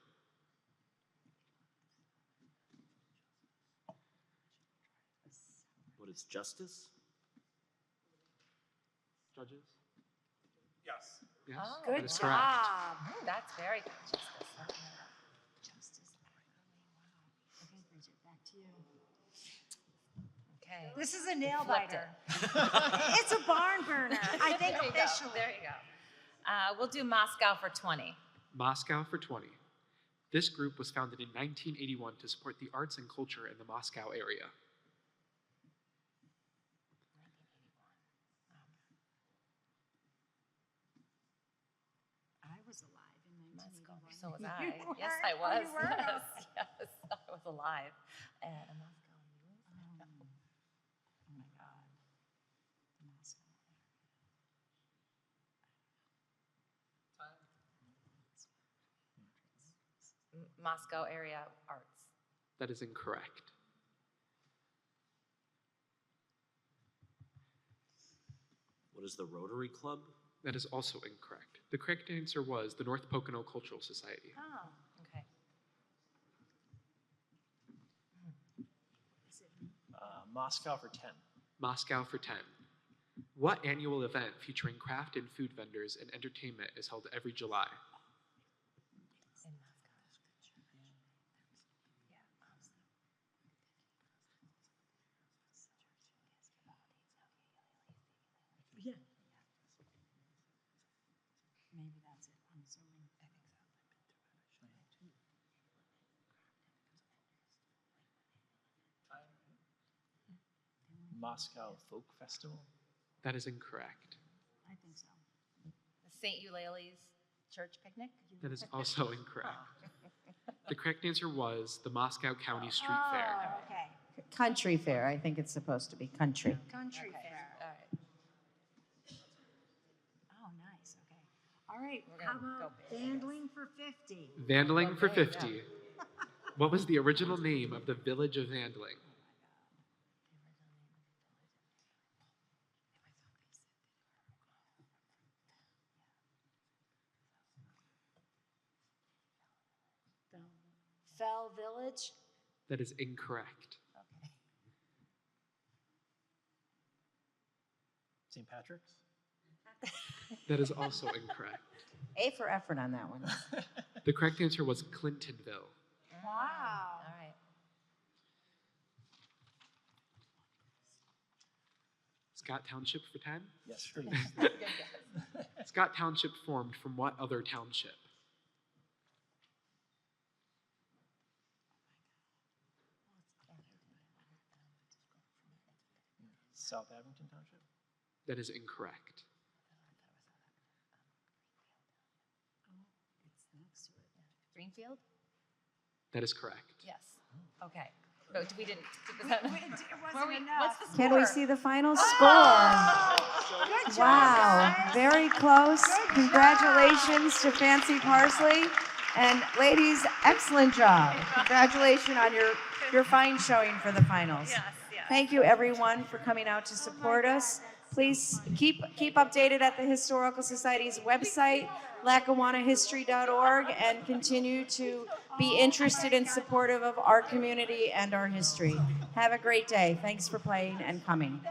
What is justice? Judges? Yes. Yes. Oh, that Good is job. correct. That's very good. Justice. Okay, Bridget, back to you. Okay. This is a nail Flipped biter. It's a barn burner, I think There you go. officially. There you go. We'll do Moscow for 20. Moscow for 20. This group was founded in 1981 to support the arts and culture in the Moscow area. I was alive in Moscow. 1981. So was You I. were? Yes, I Oh, was. you were? Yes, yes, I was alive. And Moscow. Oh my God. Moscow. Moscow area arts. That is incorrect. What is the Rotary Club? That is also incorrect. The correct answer was the North Pocono Cultural Society. Oh, okay. Moscow for 10. Moscow for 10. What annual event featuring craft and food vendors and entertainment is held every July? In Moscow. Yeah. Maybe that's it. I'm assuming. I think so. Moscow Folk Festival. That is incorrect. I think so. The St. Eulalie's Church Picnic. That is also incorrect. The correct answer was the Moscow County Street Fair. Oh, okay. Country fair, I think it's supposed to be country. Country Okay. fair. All right. All right, how about Vandling for 50? Vandling for 50. What was the original name of the village of Vandling? Fell Village? That is incorrect. St. Patrick's? That is also incorrect. A for effort on that one. The correct answer was Clintonville. Wow. All right. Scott Township for 10? Yes, please. Scott Township formed from what other township? South Abington Township? That is incorrect. Greenfield? That is correct. Yes. Okay. No, we didn't. enough. What's the Can score? we see the final score? Good job, Wow, guys. very close. Good job. Congratulations to Fancy Parsley. And ladies, excellent job. Congratulations on your fine showing for the finals. Yes, yes. Thank you, everyone, for coming out to support us. Please keep updated at the Historical Society's website, lackawannahistory.org, and continue to be interested and supportive of our community and our history. Have a great day. Thanks for playing and coming.